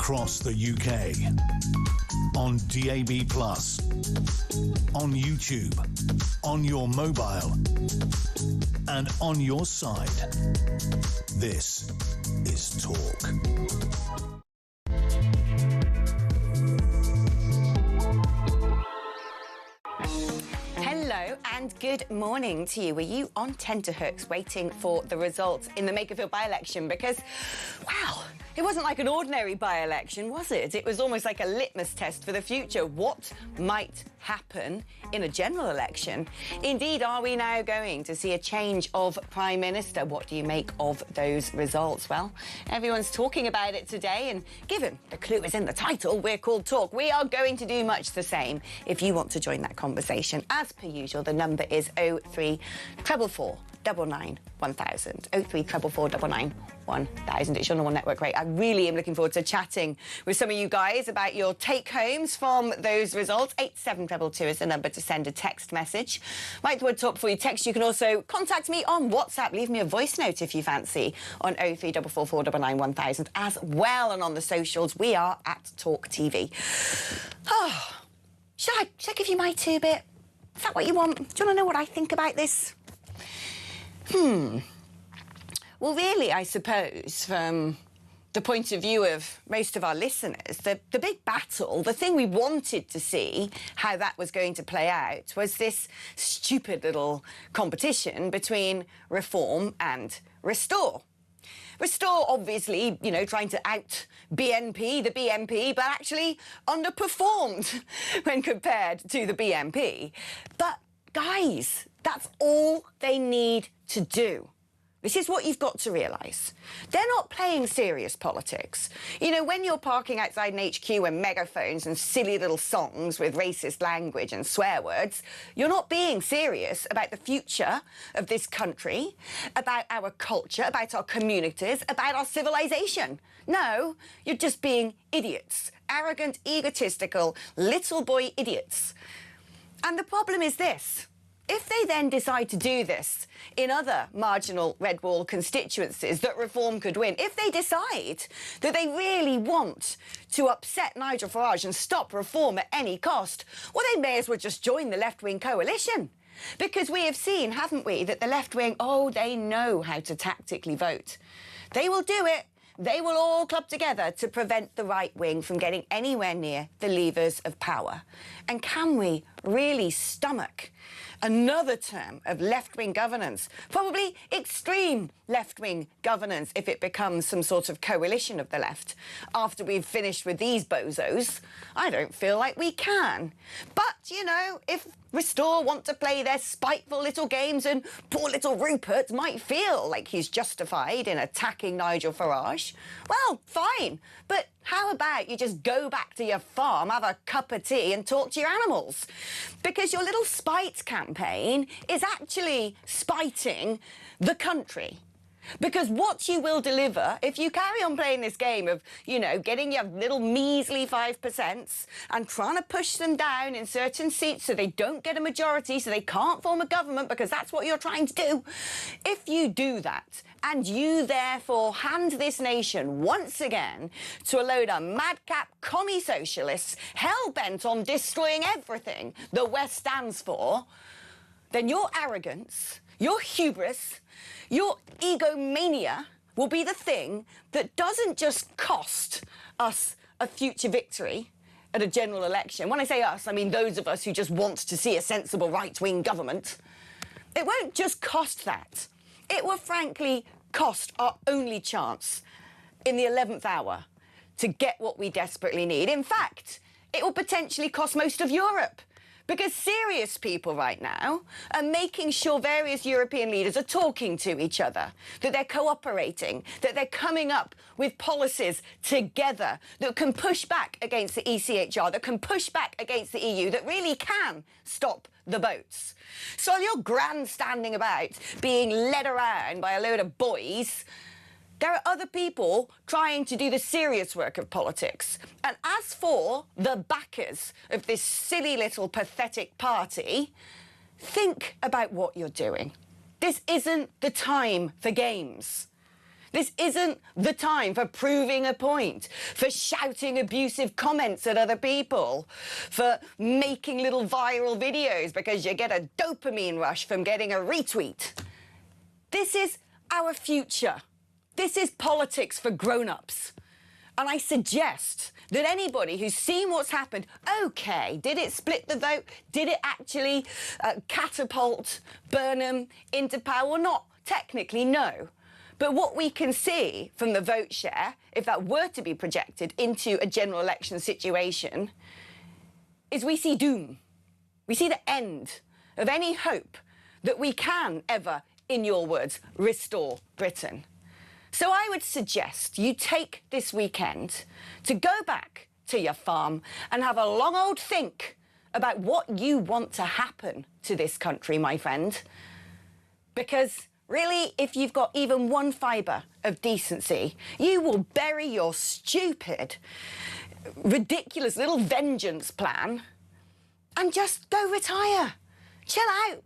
across the UK, on DAB+, on YouTube, on your mobile, and on your side. This is Talk. Hello and good morning to you. Were you on tenterhooks waiting for the results in the Makerfield by-election? Because, wow, it wasn't like an ordinary by-election, was it? It was almost like a litmus test for the future. What might happen in a general election? Indeed, are we now going to see a change of Prime Minister? What do you make of those results? Well, everyone's talking about it today, and given the clue is in the title, we're called Talk. We are going to do much the same. If you want to join that conversation, as per usual, the number is 03444 99 1000. 03444 99 1000. It's your normal network rate. I really am looking forward to chatting with some of you guys about your take-homes from those results. 87222 is the number to send a text message. Write the word Talk before you text. You can also contact me on WhatsApp. Leave me a voice note if you fancy on 03444 99 1000 as well. And on the socials, we are at talkTV. Oh, should I give you my two-bit? Is that what you want? Do you want to know what I think about this? Well, really, I suppose, from the point of view of most of our listeners, the big battle, the thing we wanted to see how that was going to play out, was this stupid little competition between Reform and Restore. Restore, obviously, you know, trying to out BNP, the BNP, but actually underperformed when compared to the BNP. But, guys, that's all they need to do. This is what you've got to realise. They're not playing serious politics. You know, when you're parking outside an HQ with megaphones and silly little songs with racist language and swear words, you're not being serious about the future of this country, about our culture, about our communities, about our civilization. No, you're just being idiots. Arrogant, egotistical, little boy idiots. And the problem is this. If they then decide to do this in other marginal red wall constituencies that Reform could win, if they decide that they really want to upset Nigel Farage and stop Reform at any cost, well, they may as well just join the left-wing coalition. Because we have seen, haven't we, that the left-wing, oh, they know how to tactically vote. They will do it. They will all club together to prevent the right wing from getting anywhere near the levers of power. And can we really stomach another term of left-wing governance, probably extreme left-wing governance if it becomes some sort of coalition of the left, after we've finished with these bozos? I don't feel like we can. But, you know, if Restore want to play their spiteful little games and poor little Rupert might feel like he's justified in attacking Nigel Farage, well, fine. But how about you just go back to your farm, have a cup of tea and talk to your animals? Because your little spite campaign is actually spiting the country. Because what you will deliver, if you carry on playing this game of, you know, getting your little measly 5% and trying to push them down in certain seats so they don't get a majority, so they can't form a government, because that's what you're trying to do. If you do that, and you therefore hand this nation once again to a load of madcap commie socialists hell-bent on destroying everything the West stands for, then your arrogance, your hubris, your egomania will be the thing that doesn't just cost us a future victory at a general election. When I say us, I mean those of us who just want to see a sensible right-wing government. It won't just cost that. It will frankly cost our only chance in the 11th hour to get what we desperately need. In fact, it will potentially cost most of Europe. Because serious people right now are making sure various European leaders are talking to each other, that they're cooperating, that they're coming up with policies together that can push back against the ECHR, that can push back against the EU, that really can stop the boats. So you're grandstanding about being led around by a load of boys. There are other people trying to do the serious work of politics. And as for the backers of this silly little pathetic party, think about what you're doing. This isn't the time for games. This isn't the time for proving a point, for shouting abusive comments at other people, for making little viral videos because you get a dopamine rush from getting a retweet. This is our future. This is politics for grown-ups. And I suggest that anybody who's seen what's happened, OK, did it split the vote? Did it actually catapult Burnham into power? Well, not technically, no. But what we can see from the vote share, if that were to be projected into a general election situation, is we see doom. We see the end of any hope that we can ever, in your words, restore Britain. So I would suggest you take this weekend to go back to your farm and have a long old think about what you want to happen to this country, my friend. Because really, if you've got even one fibre of decency, you will bury your stupid, ridiculous little vengeance plan and just go retire. Chill out.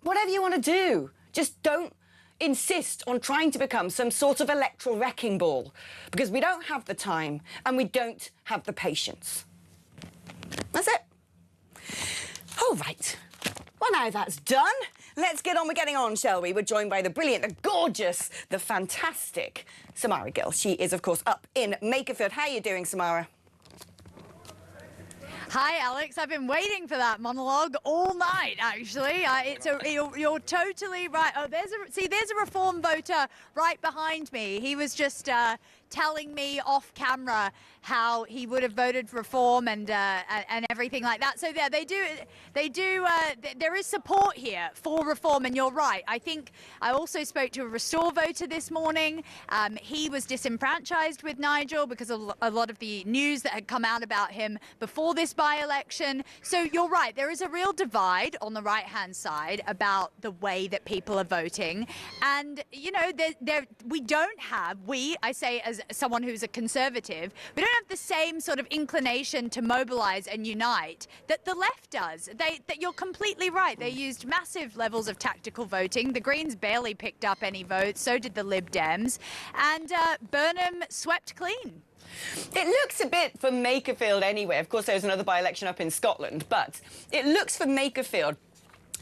Whatever you want to do, just don't insist on trying to become some sort of electoral wrecking ball, because we don't have the time and we don't have the patience. That's it. All right. Well, now that's done, let's get on with getting on, shall we? We're joined by the brilliant, the gorgeous, the fantastic Samara Gill. She is, of course, up in Makerfield. How are you doing, Samara? Hi, Alex. I've been waiting for that monologue all night, actually. You're totally right. Oh, there's a Reform voter right behind me. He was just telling me off camera how he would have voted for Reform and everything like that. So yeah, there is support here for Reform, and you're right. I think I also spoke to a Restore voter this morning. He was disenfranchised with Nigel because of a lot of the news that had come out about him before this by-election. So you're right, there is a real divide on the right-hand side about the way that people are voting. And, you know, I say as someone who's a conservative, we don't have the same sort of inclination to mobilise and unite that the left does. That you're completely right. They used massive levels of tactical voting. The Greens barely picked up any votes, so did the Lib Dems. And Burnham swept clean. It looks a bit for Makerfield anyway. Of course, there's another by-election up in Scotland, but it looks for Makerfield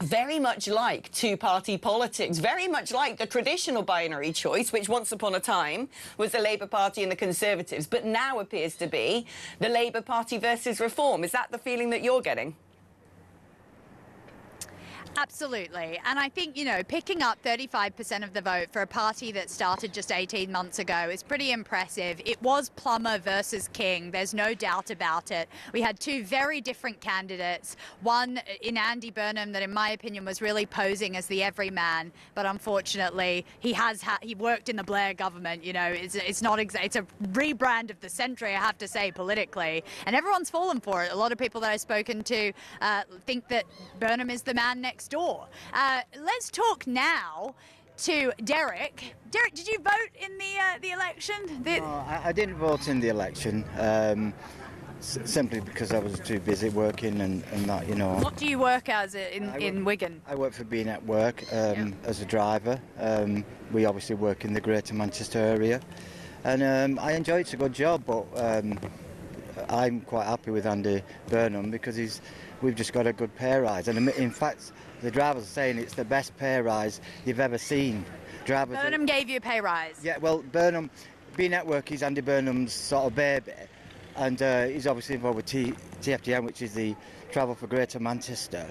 very much like two-party politics, very much like the traditional binary choice, which once upon a time was the Labour Party and the Conservatives, but now appears to be the Labour Party versus Reform. Is that the feeling that you're getting? Absolutely. And I think, you know, picking up 35% of the vote for a party that started just 18 months ago is pretty impressive. It was Plummer versus King. There's no doubt about it. We had two very different candidates. One in Andy Burnham that, in my opinion, was really posing as the everyman. But unfortunately, he worked in the Blair government. You know, it's a rebrand of the century, I have to say, politically. And everyone's fallen for it. A lot of people that I've spoken to think that Burnham is the man next door. Let's talk now to Derek. Derek, did you vote in the election? No, I didn't vote in the election, simply because I was too busy working and that, you know. What do you work as in Wigan? I work for Being at Work as a driver. We obviously work in the Greater Manchester area, and I enjoy it. It's a good job, but I'm quite happy with Andy Burnham because we've just got a good pay rise, and in fact the drivers are saying it's the best pay rise you've ever seen. Burnham gave you a pay rise? Yeah, well, Burnham, Being at Work is Andy Burnham's sort of baby, and he's obviously involved with TFTM, which is the Travel for Greater Manchester.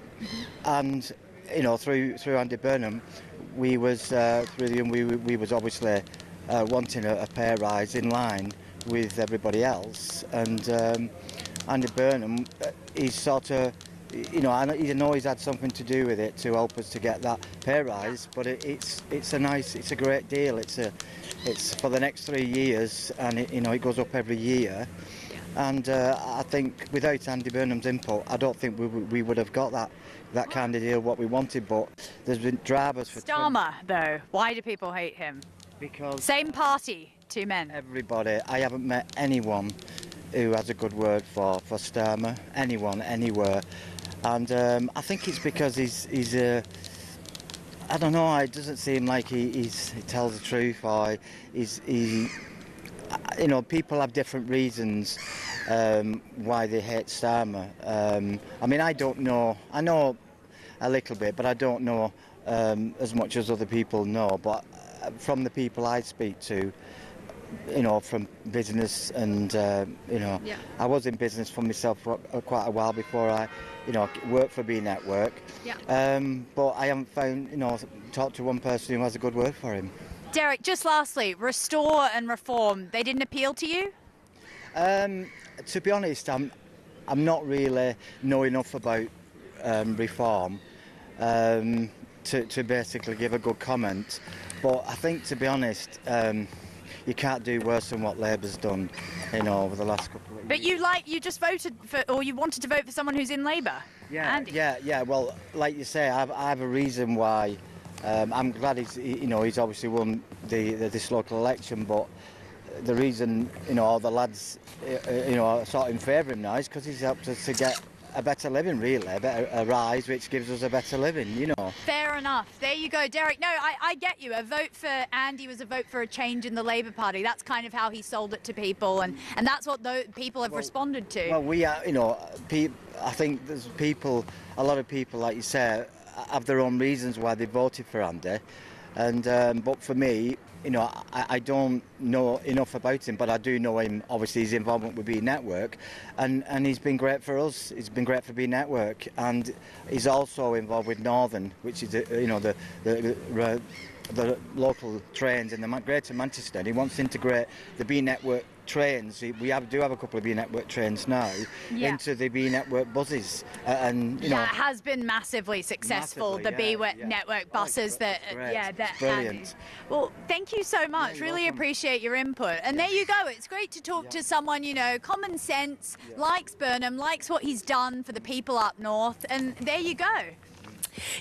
And you know, through Andy Burnham, we was obviously wanting a pay rise in line with everybody else, and Andy Burnham, he's sort of, you know, I know he's had something to do with it to help us to get that pay rise, but it's a great deal. It's for the next 3 years, and it goes up every year. And I think without Andy Burnham's input, I don't think we would have got that kind of deal what we wanted. But there's been drivers for Starmer, though. Why do people hate him? Because same party, two men. Everybody. I haven't met anyone who has a good word for Starmer. Anyone, anywhere. And I think it's because he's I don't know. It doesn't seem like he tells the truth, or he. You know, people have different reasons why they hate Starmer. I mean, I don't know. I know a little bit, but I don't know as much as other people know. But from the people I speak to, you know, from business and, you know, Yeah. I was in business for myself for quite a while before I, you know, worked for B Network. Yeah. But I haven't found, you know, talked to one person who has a good word for him. Derek, just lastly, Restore and Reform, they didn't appeal to you? To be honest, I'm not really know enough about reform to basically give a good comment. But I think, to be honest, you can't do worse than what Labour's done, you know, over the last couple of years. But you just voted for, or you wanted to vote for someone who's in Labour. Yeah, Andy. yeah. Well, like you say, I have a reason why. I'm glad he's obviously won this local election, but the reason, you know, all the lads, you know, are sort of in favour of him now is because he's helped us to get a better living, really, a rise which gives us a better living, you know. Fair enough. There you go, Derek. No, I get you. A vote for Andy was a vote for a change in the Labour Party. That's kind of how he sold it to people, and that's what people have responded to. Well, we are, you know, I think there's people, a lot of people, like you say, have their own reasons why they voted for Andy, and but for me, you know, I don't know enough about him, but I do know him. Obviously, his involvement with B Network, and he's been great for us. He's been great for B Network, and he's also involved with Northern, which is you know the local trains in the Greater Manchester. And he wants to integrate the B Network trains. We do have a couple of B Network trains now into the B Network buses, and you know, it has been massively successful. The B Network buses that brilliant. Well, thank you so much. you're Really welcome. appreciate your input. And there you go. It's great to talk to someone, you know, common sense, likes Burnham, likes what he's done for the people up north, and there you go.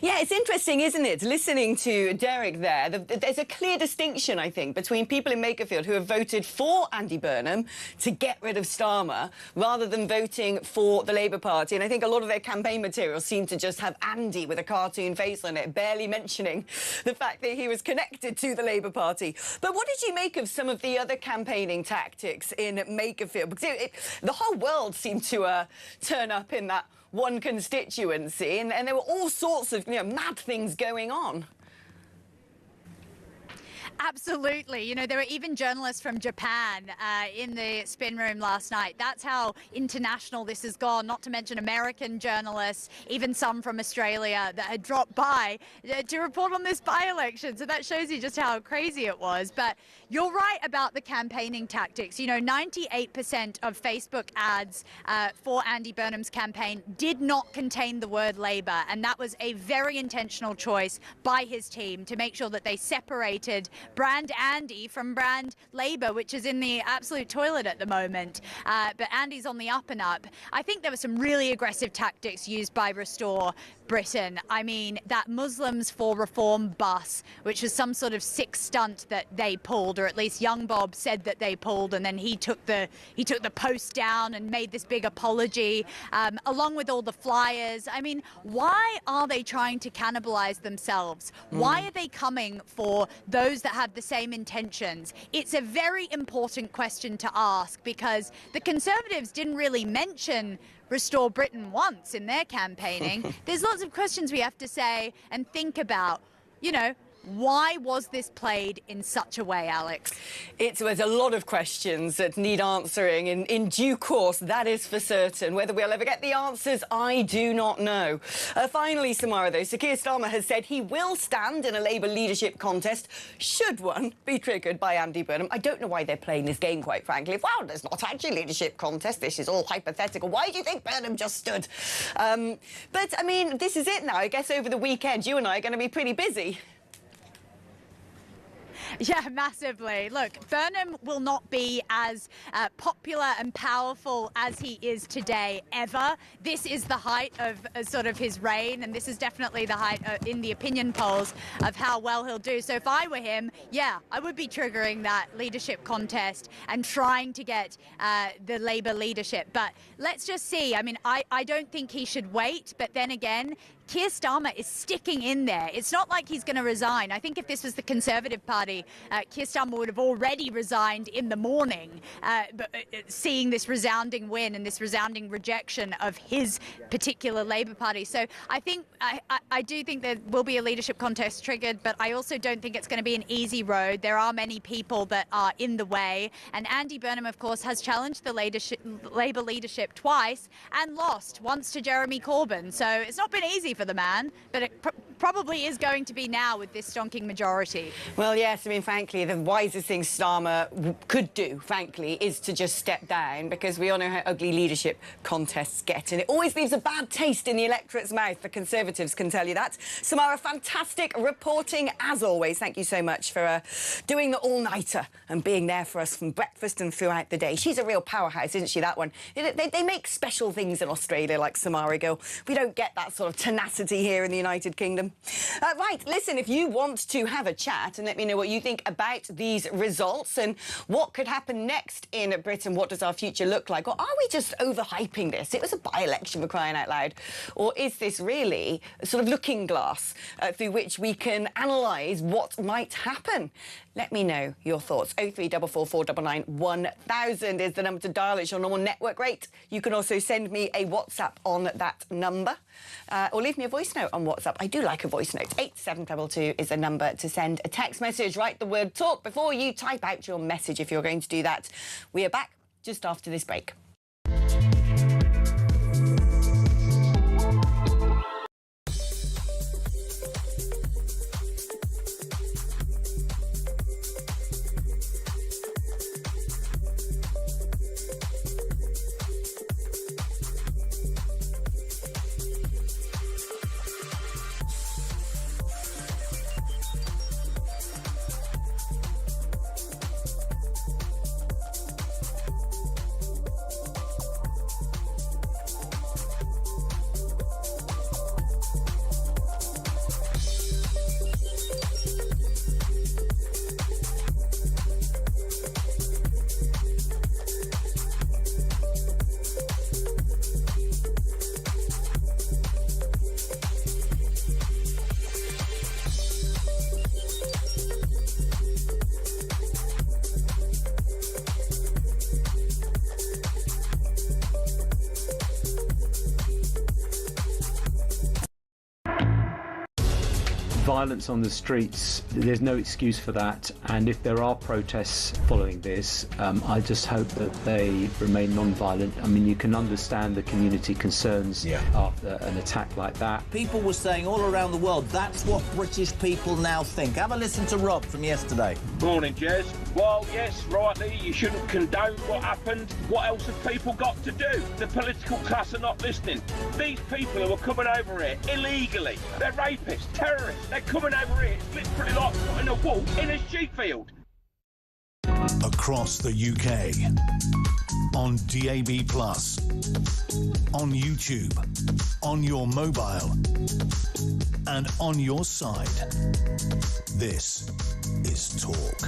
Yeah, it's interesting, isn't it, listening to Derek there. There's a clear distinction, I think, between people in Makerfield who have voted for Andy Burnham to get rid of Starmer rather than voting for the Labour Party. And I think a lot of their campaign materials seem to just have Andy with a cartoon face on it, barely mentioning the fact that he was connected to the Labour Party. But what did you make of some of the other campaigning tactics in Makerfield? Because the whole world seemed to turn up in that one constituency, and there were all sorts of, you know, mad things going on. Absolutely. You know, there were even journalists from Japan in the spin room last night. That's how international this has gone, not to mention American journalists, even some from Australia that had dropped by to report on this by-election. So that shows you just how crazy it was. But you're right about the campaigning tactics. You know, 98% of Facebook ads for Andy Burnham's campaign did not contain the word Labour. And that was a very intentional choice by his team to make sure that they separated brand Andy from brand Labour, which is in the absolute toilet at the moment. But Andy's on the up and up. I think there were some really aggressive tactics used by Restore Britain. I mean, that Muslims for Reform bus, which was some sort of sick stunt that they pulled, or at least young Bob said that they pulled, and then he took the post down and made this big apology, along with all the flyers. I mean, why are they trying to cannibalise themselves? Why are they coming for those that have the same intentions? It's a very important question to ask, because the Conservatives didn't really mention Restore Britain once in their campaigning. There's lots of questions we have to say and think about. You know, why was this played in such a way, Alex? There's a lot of questions that need answering in due course, that is for certain. Whether we'll ever get the answers, I do not know. Finally, Samara, though, Sir Keir Starmer has said he will stand in a Labour leadership contest should one be triggered by Andy Burnham. I don't know why they're playing this game, quite frankly. Well, there's not actually a leadership contest. This is all hypothetical. Why do you think Burnham just stood? But, I mean, this is it now. I guess over the weekend, you and I are going to be pretty busy. Yeah, massively. Look, Burnham will not be as popular and powerful as he is today, ever. This is the height of sort of his reign, and this is definitely the height in the opinion polls of how well he'll do. So if I were him, yeah, I would be triggering that leadership contest and trying to get the Labour leadership. But let's just see. I mean, I don't think he should wait, but then again, Keir Starmer is sticking in there. It's not like he's going to resign. I think if this was the Conservative Party, Keir Starmer would have already resigned in the morning, but seeing this resounding win and this resounding rejection of his particular Labour Party. So I think I do think there will be a leadership contest triggered, but I also don't think it's going to be an easy road. There are many people that are in the way, and Andy Burnham, of course, has challenged the Labour leadership twice and lost, once to Jeremy Corbyn. So it's not been easy for the man, but it probably is going to be now with this stonking majority. Well, yes, I mean, frankly, the wisest thing Starmer could do, frankly, is to just step down, because we all know how ugly leadership contests get, and it always leaves a bad taste in the electorate's mouth. The Conservatives can tell you that. Samara, fantastic reporting, as always. Thank you so much for doing the all-nighter and being there for us from breakfast and throughout the day. She's a real powerhouse, isn't she, that one? They make special things in Australia, like Samara Gill. We don't get that sort of tenacity here in the United Kingdom. Right, listen, if you want to have a chat and let me know what you think about these results and what could happen next in Britain, what does our future look like? Or are we just overhyping this? It was a by-election, for crying out loud. Or is this really a sort of looking glass through which we can analyse what might happen? Let me know your thoughts. 0344 499 1000 is the number to dial. It's your normal network rate. You can also send me a WhatsApp on that number, or leave me a voice note on WhatsApp. I do like a voice note. 8722 is the number to send a text message. Write the word talk before you type out your message if you're going to do that. We are back just after this break. Violence on the streets, there's no excuse for that, and if there are protests following this, I just hope that they remain non-violent. I mean, you can understand the community concerns after an attack like that. People were saying all around the world that's what British people now think. Have a listen to Rob from yesterday. Morning, Jez. Well, yes, rightly, you shouldn't condone what happened. What else have people got to do? The political class are not listening. These people who are coming over here illegally, they're rapists, terrorists, they're coming over here. It's literally like putting a wolf in a sheep field. Across the UK, on DAB+, on YouTube, on your mobile, and on your side. This is Talk.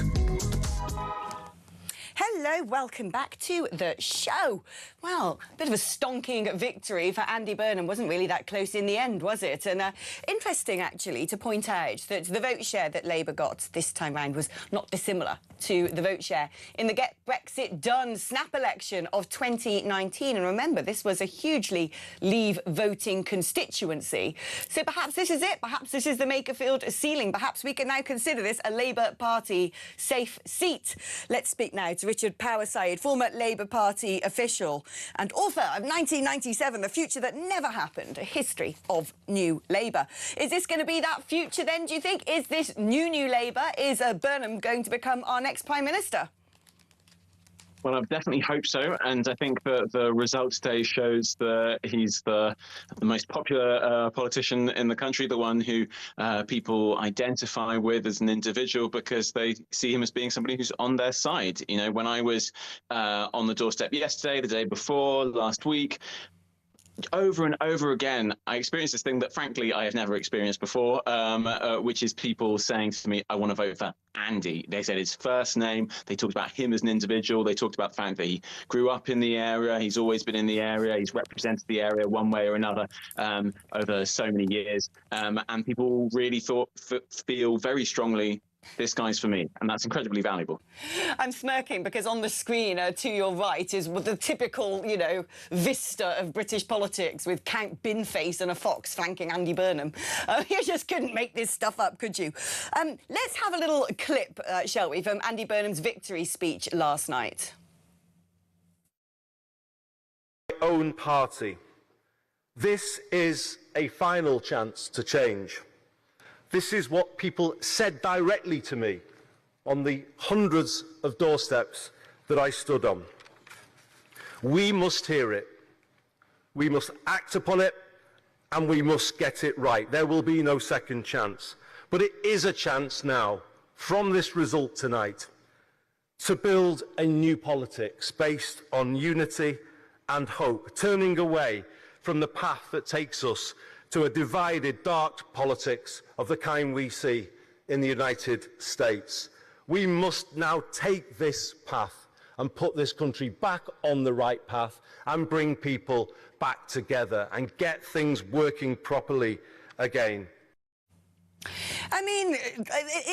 Hello, welcome back to the show. Well, a bit of a stonking victory for Andy Burnham. Wasn't really that close in the end, was it? And interesting, actually, to point out that the vote share that Labour got this time round was not dissimilar to the vote share in the Get Brexit Done snap election of 2019. And remember, this was a hugely Leave voting constituency. So perhaps this is it. Perhaps this is the Makerfield ceiling. Perhaps we can now consider this a Labour Party safe seat. Let's speak now to Richard Powerside, former Labour Party official and author of 1997, The Future That Never Happened, a history of New Labour. Is this going to be that future then, do you think? Is this new Labour? Is Burnham going to become our next Prime Minister? Well, I definitely hope so, and I think that the result today shows that he's the most popular politician in the country, the one who people identify with as an individual because they see him as being somebody who's on their side. You know, when I was on the doorstep yesterday, the day before, last week, over and over again, I experienced this thing that, frankly, I have never experienced before, which is people saying to me, I want to vote for Andy. They said his first name. They talked about him as an individual. They talked about the fact that he grew up in the area. He's always been in the area. He's represented the area one way or another over so many years. And people really feel very strongly, this guy's for me, and that's incredibly valuable. I'm smirking because on the screen to your right is the typical, you know, vista of British politics with Count Binface and a fox flanking Andy Burnham. You just couldn't make this stuff up, could you? Let's have a little clip, shall we, from Andy Burnham's victory speech last night. My own party. This is a final chance to change. This is what people said directly to me on the hundreds of doorsteps that I stood on. We must hear it. We must act upon it, and we must get it right. There will be no second chance. But it is a chance now, from this result tonight, to build a new politics based on unity and hope, turning away from the path that takes us to a divided, dark politics of the kind we see in the United States. We must now take this path and put this country back on the right path and bring people back together and get things working properly again. I mean,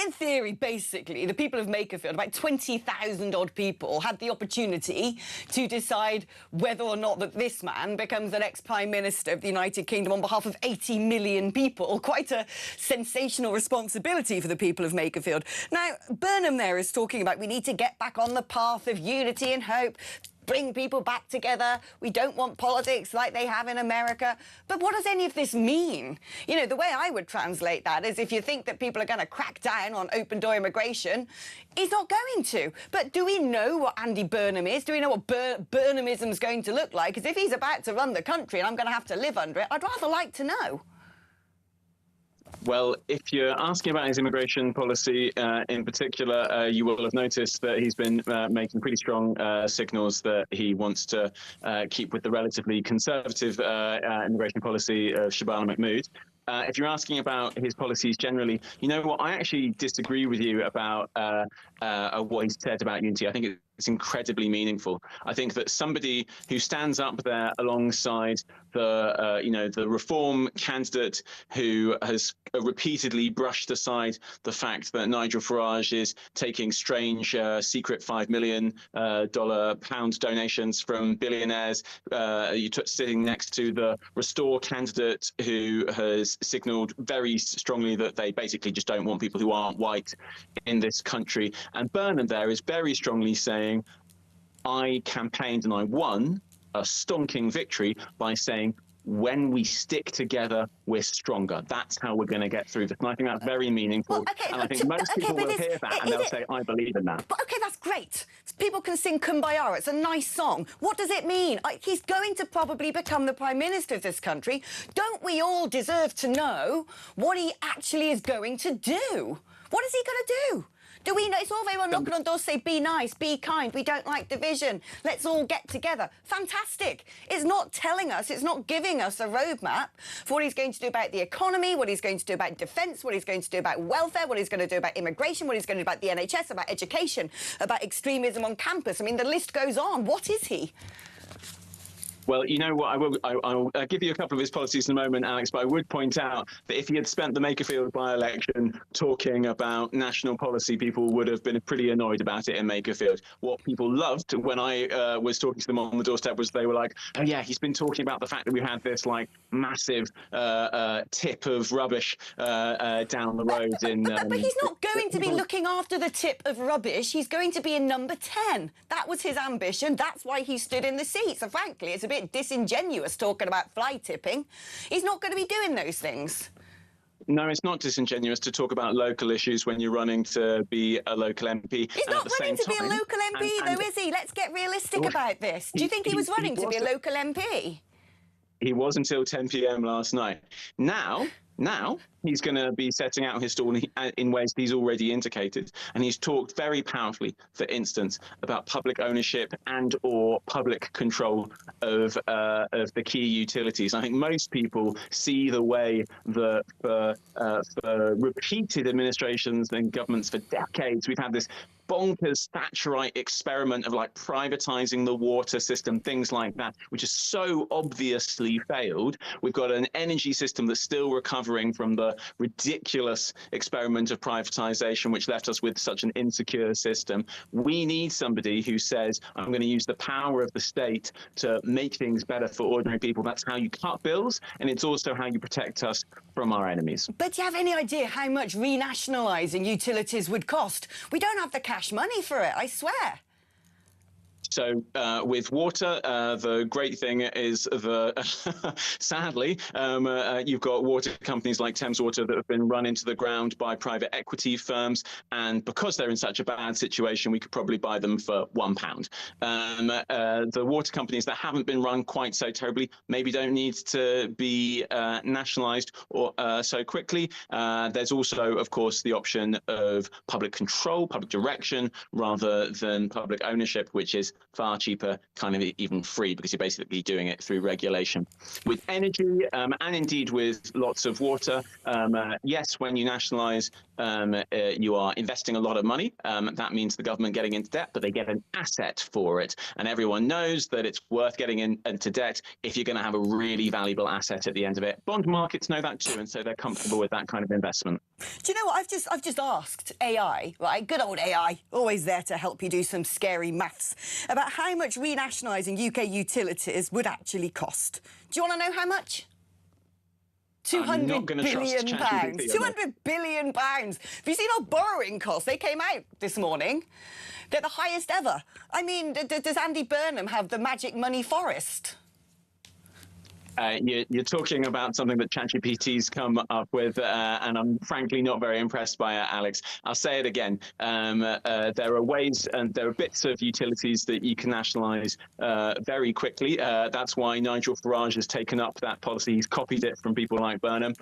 in theory, basically, the people of Makerfield, about 20,000 odd people, had the opportunity to decide whether or not that this man becomes the next Prime Minister of the United Kingdom on behalf of 80 million people. Quite a sensational responsibility for the people of Makerfield. Now, Burnham there is talking about we need to get back on the path of unity and hope, bring people back together. We don't want politics like they have in America. But what does any of this mean? You know, the way I would translate that is if you think that people are going to crack down on open-door immigration, he's not going to. But do we know what Andy Burnham is? Do we know what Burnhamism is going to look like? Because if he's about to run the country and I'm going to have to live under it, I'd rather like to know. Well, if you're asking about his immigration policy in particular, you will have noticed that he's been making pretty strong signals that he wants to keep with the relatively conservative immigration policy of Shabana Mahmood. If you're asking about his policies generally, you know what, I actually disagree with you about what he said about unity. I think it's incredibly meaningful. I think that somebody who stands up there alongside the reform candidate who has repeatedly brushed aside the fact that Nigel Farage is taking strange secret $5 million pound donations from billionaires, sitting next to the Restore candidate who has signalled very strongly that they basically just don't want people who aren't white in this country. And Burnham there is very strongly saying, I campaigned and I won a stonking victory by saying, when we stick together, we're stronger. That's how we're going to get through this. And I think that's very meaningful. Well, okay, and I think most people will hear that and they'll say, I believe in that. But OK, that's great. People can sing Kumbaya. It's a nice song. What does it mean? He's going to probably become the Prime Minister of this country. Don't we all deserve to know what he actually is going to do? What is he going to do? Do we know? It's all very well knocking on doors, say, be nice, be kind, we don't like division, let's all get together. Fantastic. It's not telling us, it's not giving us a roadmap for what he's going to do about the economy, what he's going to do about defence, what he's going to do about welfare, what he's going to do about immigration, what he's going to do about the NHS, about education, about extremism on campus. I mean, the list goes on. What is he? Well, you know what, I'll give you a couple of his policies in a moment, Alex, but I would point out that if he had spent the Makerfield by-election talking about national policy, people would have been pretty annoyed about it in Makerfield. What people loved when I was talking to them on the doorstep was they were like, oh, yeah, he's been talking about the fact that we had this, like, massive tip of rubbish down the road. But he's not going to be looking after the tip of rubbish. He's going to be in number 10. That was his ambition. That's why he stood in the seat. So, frankly, it's a bit disingenuous talking about fly tipping. He's not going to be doing those things. No, it's not disingenuous to talk about local issues when you're running to be a local MP. He's not running to be a local MP, though, is he? Let's get realistic about this. Do you think he was running to be a local MP? He was until 10 p.m. last night. Now he's going to be setting out his stall in ways he's already indicated. And he's talked very powerfully, for instance, about public ownership and or public control of the key utilities. I think most people see the way that for repeated administrations and governments for decades, we've had this bonkers Thatcherite experiment of like privatizing the water system, things like that, which has so obviously failed. We've got an energy system that's still recovering from the ridiculous experiment of privatization, which left us with such an insecure system. We need somebody who says, I'm going to use the power of the state to make things better for ordinary people. That's how you cut bills, and it's also how you protect us from our enemies. But do you have any idea how much renationalising utilities would cost? We don't have the cash money for it, I swear. So with water, the great thing is sadly, you've got water companies like Thames Water that have been run into the ground by private equity firms. And because they're in such a bad situation, we could probably buy them for £1. The water companies that haven't been run quite so terribly maybe don't need to be nationalised or so quickly. There's also, of course, the option of public control, public direction, rather than public ownership, which is far cheaper, kind of even free, because you're basically doing it through regulation. With energy and indeed with lots of water, yes, when you nationalise, you are investing a lot of money. That means the government getting into debt, but they get an asset for it. And everyone knows that it's worth getting into debt if you're going to have a really valuable asset at the end of it. Bond markets know that too, and so they're comfortable with that kind of investment. Do you know what? I've just asked AI, right? Good old AI, always there to help you do some scary maths, about how much renationalising UK utilities would actually cost. Do you want to know how much? £200 billion. £200 billion. Have you seen our borrowing costs? They came out this morning. They're the highest ever. I mean, does Andy Burnham have the magic money forest? You're talking about something that ChatGPT's come up with, and I'm frankly not very impressed by it, Alex. I'll say it again. There are ways and there are bits of utilities that you can nationalise very quickly. That's why Nigel Farage has taken up that policy. He's copied it from people like Burnham.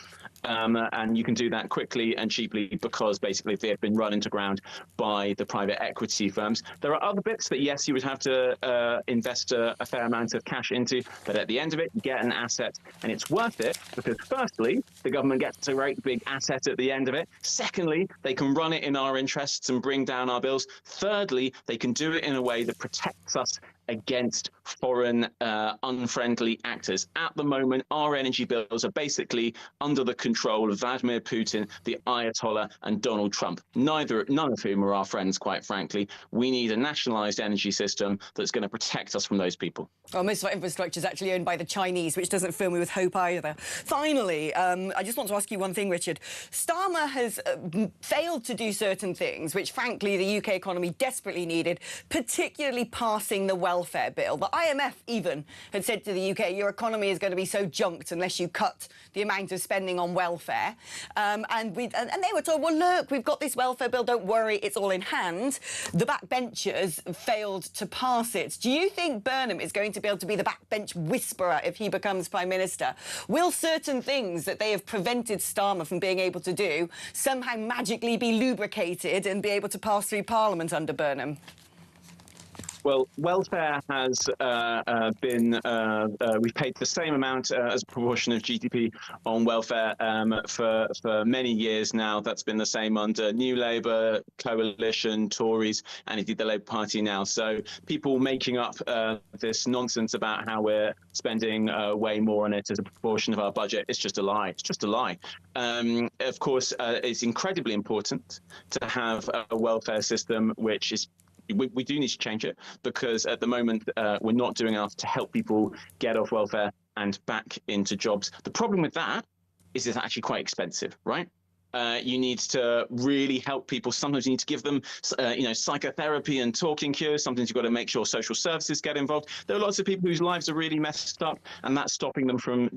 And you can do that quickly and cheaply because basically they've been run into ground by the private equity firms. There are other bits that, yes, you would have to invest a fair amount of cash into, but at the end of it, you get an asset, and it's worth it because, firstly, the government gets a great big asset at the end of it. Secondly, they can run it in our interests and bring down our bills. Thirdly, they can do it in a way that protects us against foreign unfriendly actors. At the moment, our energy bills are basically under the control of Vladimir Putin, the Ayatollah, and Donald Trump, none of whom are our friends, quite frankly. We need a nationalised energy system that's going to protect us from those people. Well, most of our infrastructure is actually owned by the Chinese, which doesn't fill me with hope either. Finally, I just want to ask you one thing, Richard. Starmer has failed to do certain things, which, frankly, the UK economy desperately needed, particularly passing the welfare bill. The IMF even had said to the UK, your economy is going to be so junked unless you cut the amount of spending on welfare. And they were told, well, look, we've got this welfare bill, don't worry, it's all in hand. The backbenchers failed to pass it. Do you think Burnham is going to be able to be the backbench whisperer if he becomes Prime Minister? Will certain things that they have prevented Starmer from being able to do somehow magically be lubricated and be able to pass through Parliament under Burnham? Well, welfare has been, we've paid the same amount as a proportion of GDP on welfare for many years now. That's been the same under New Labour, Coalition, Tories, and indeed the Labour Party now. So people making up this nonsense about how we're spending way more on it as a proportion of our budget, it's just a lie. It's just a lie. Of course, it's incredibly important to have a welfare system which is we do need to change it because at the moment we're not doing enough to help people get off welfare and back into jobs. The problem with that is it's actually quite expensive, right? You need to really help people. Sometimes you need to give them, psychotherapy and talking cures. Sometimes you've got to make sure social services get involved. There are lots of people whose lives are really messed up, and that's stopping them from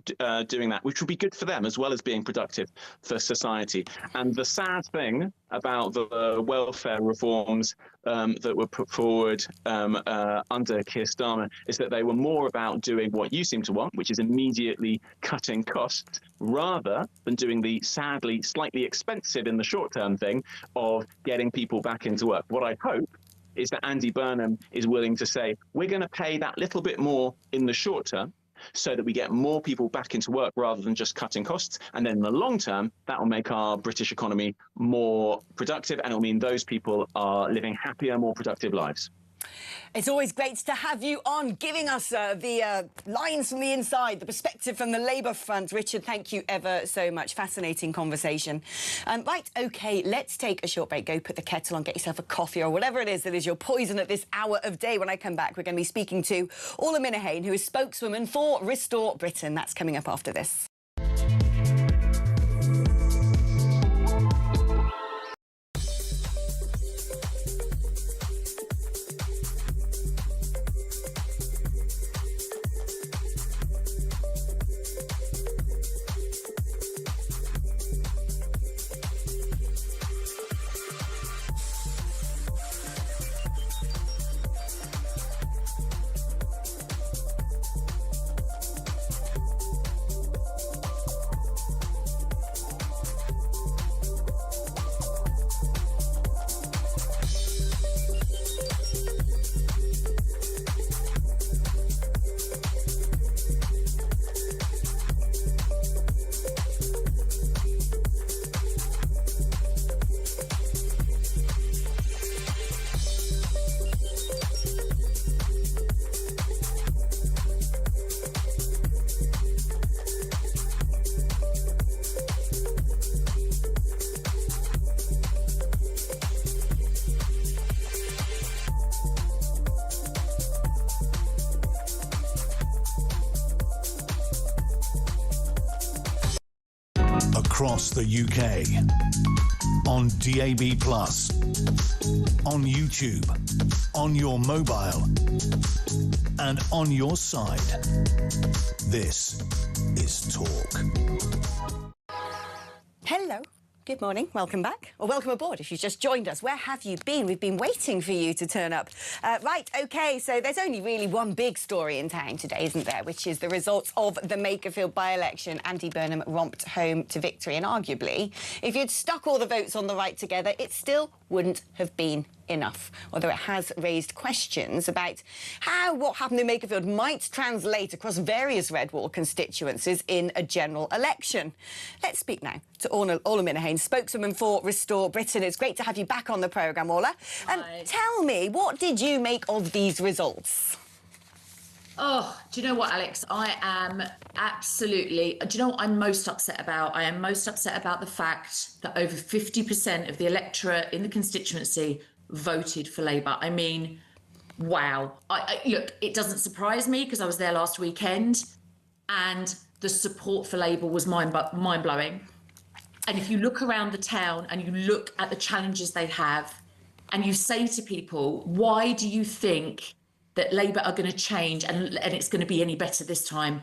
doing that, which would be good for them as well as being productive for society. And the sad thing about the welfare reforms that were put forward under Keir Starmer is that they were more about doing what you seem to want, which is immediately cutting costs, rather than doing the sadly slightly expensive in the short term thing of getting people back into work. What I hope is that Andy Burnham is willing to say, we're going to pay that little bit more in the short term so that we get more people back into work rather than just cutting costs. And then in the long term, that will make our British economy more productive, and it'll mean those people are living happier, more productive lives. It's always great to have you on, giving us the lines from the inside, the perspective from the Labour front. Richard, thank you ever so much. Fascinating conversation. Right, OK, let's take a short break. Go put the kettle on, get yourself a coffee or whatever it is that is your poison at this hour of day. When I come back, we're going to be speaking to Orla Minahane, who is spokeswoman for Restore Britain. That's coming up after this. Across the UK, on DAB+, on YouTube, on your mobile, and on your side. This is Talk. Hello. Good morning. Welcome back. Or welcome aboard if you've just joined us. Where have you been? We've been waiting for you to turn up. Right, OK, so there's only really one big story in town today, isn't there, which is the results of the Makerfield by-election. Andy Burnham romped home to victory, and arguably, if you'd stuck all the votes on the right together, it still wouldn't have been enough, although it has raised questions about how what happened in Makerfield might translate across various red wall constituencies in a general election. Let's speak now to Orla Minahane, spokeswoman for Restore Britain. It's great to have you back on the programme, Orla. Tell me, what did you make of these results? Oh, do you know what, Alex? I am absolutely... Do you know what I'm most upset about? I am most upset about the fact that over 50% of the electorate in the constituency voted for Labour. I mean, wow. Look, it doesn't surprise me because I was there last weekend and the support for Labour was mind-blowing. And if you look around the town and you look at the challenges they have and you say to people, why do you think that Labour are going to change and it's going to be any better this time?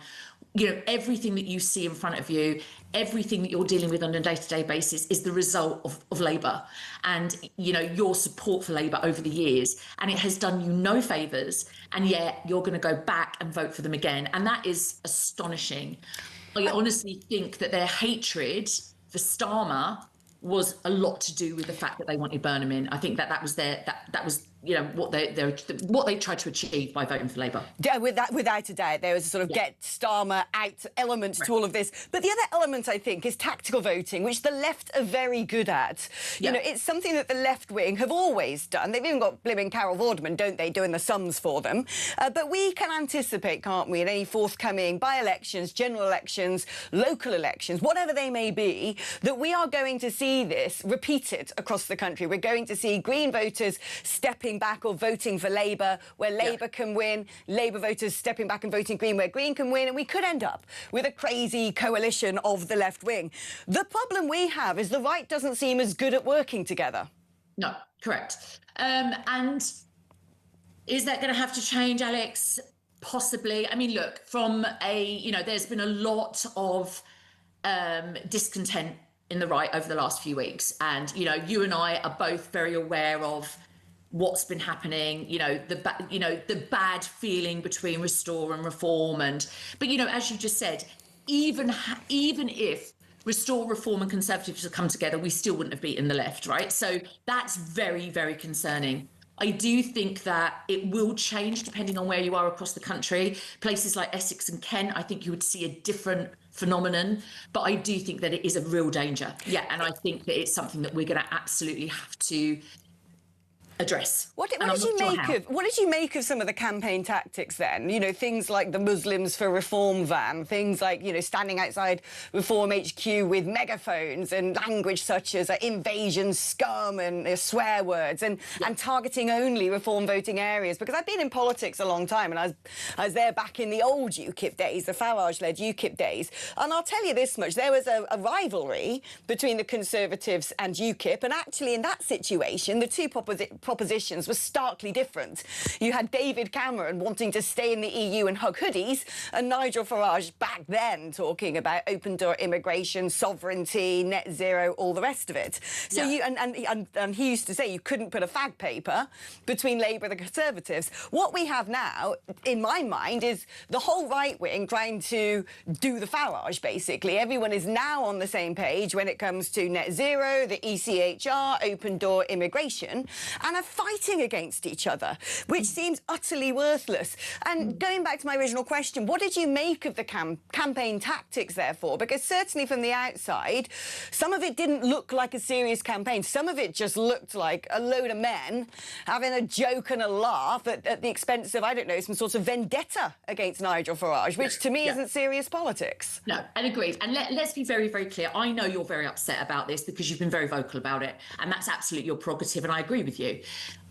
You know, everything that you see in front of you, everything that you're dealing with on a day-to-day basis is the result of Labour and, you know, your support for Labour over the years. And it has done you no favours, and yet you're going to go back and vote for them again. And that is astonishing. I honestly think that their hatred for Starmer was a lot to do with the fact that they wanted Burnham in. I think that was that was you know what they tried to achieve by voting for Labour. Yeah, without a doubt, there was a sort of get Starmer out element to all of this. But the other element, I think, is tactical voting, which the left are very good at. You know, it's something that the left wing have always done. They've even got blimmin' Carol Vorderman, don't they, doing the sums for them. But we can anticipate, can't we, in any forthcoming by-elections, general elections, local elections, whatever they may be, that we are going to see this repeated across the country. We're going to see Green voters step stepping back or voting for Labour where Labour can win, Labour voters stepping back and voting Green where Green can win, and we could end up with a crazy coalition of the left wing. The problem we have is the right doesn't seem as good at working together. No, correct. And is that going to have to change, Alex? Possibly. I mean, look, from there's been a lot of discontent in the right over the last few weeks. And, you and I are both very aware of what's been happening, the bad feeling between Restore and Reform. But, as you just said, even if Restore, Reform and Conservatives had come together, we still wouldn't have beaten the left, right? So that's very, very concerning. I do think that it will change depending on where you are across the country. Places like Essex and Kent, I think you would see a different phenomenon, but I do think that it is a real danger. Yeah, and I think that it's something that we're going to absolutely have to address. What did you make of some of the campaign tactics then? Things like the Muslims for Reform van, things like, standing outside Reform HQ with megaphones and language such as invasion, scum and swear words and targeting only Reform voting areas. Because I've been in politics a long time and I was there back in the old UKIP days, the Farage-led UKIP days. And I'll tell you this much, there was a rivalry between the Conservatives and UKIP, and actually in that situation, the two propositions were starkly different. You had David Cameron wanting to stay in the EU and hug hoodies, and Nigel Farage back then talking about open-door immigration, sovereignty, net zero, all the rest of it. So and he used to say you couldn't put a fag paper between Labour and the Conservatives. What we have now, in my mind, is the whole right wing trying to do the Farage, basically. Everyone is now on the same page when it comes to net zero, the ECHR, open-door immigration, and are fighting against each other, which seems utterly worthless. And going back to my original question, what did you make of the campaign tactics, therefore? Because certainly from the outside, some of it didn't look like a serious campaign. Some of it just looked like a load of men having a joke and a laugh at the expense of, I don't know, some sort of vendetta against Nigel Farage, which to me isn't serious politics. No, and agreed. And let's be very, very clear. I know you're very upset about this because you've been very vocal about it, and that's absolutely your prerogative, and I agree with you.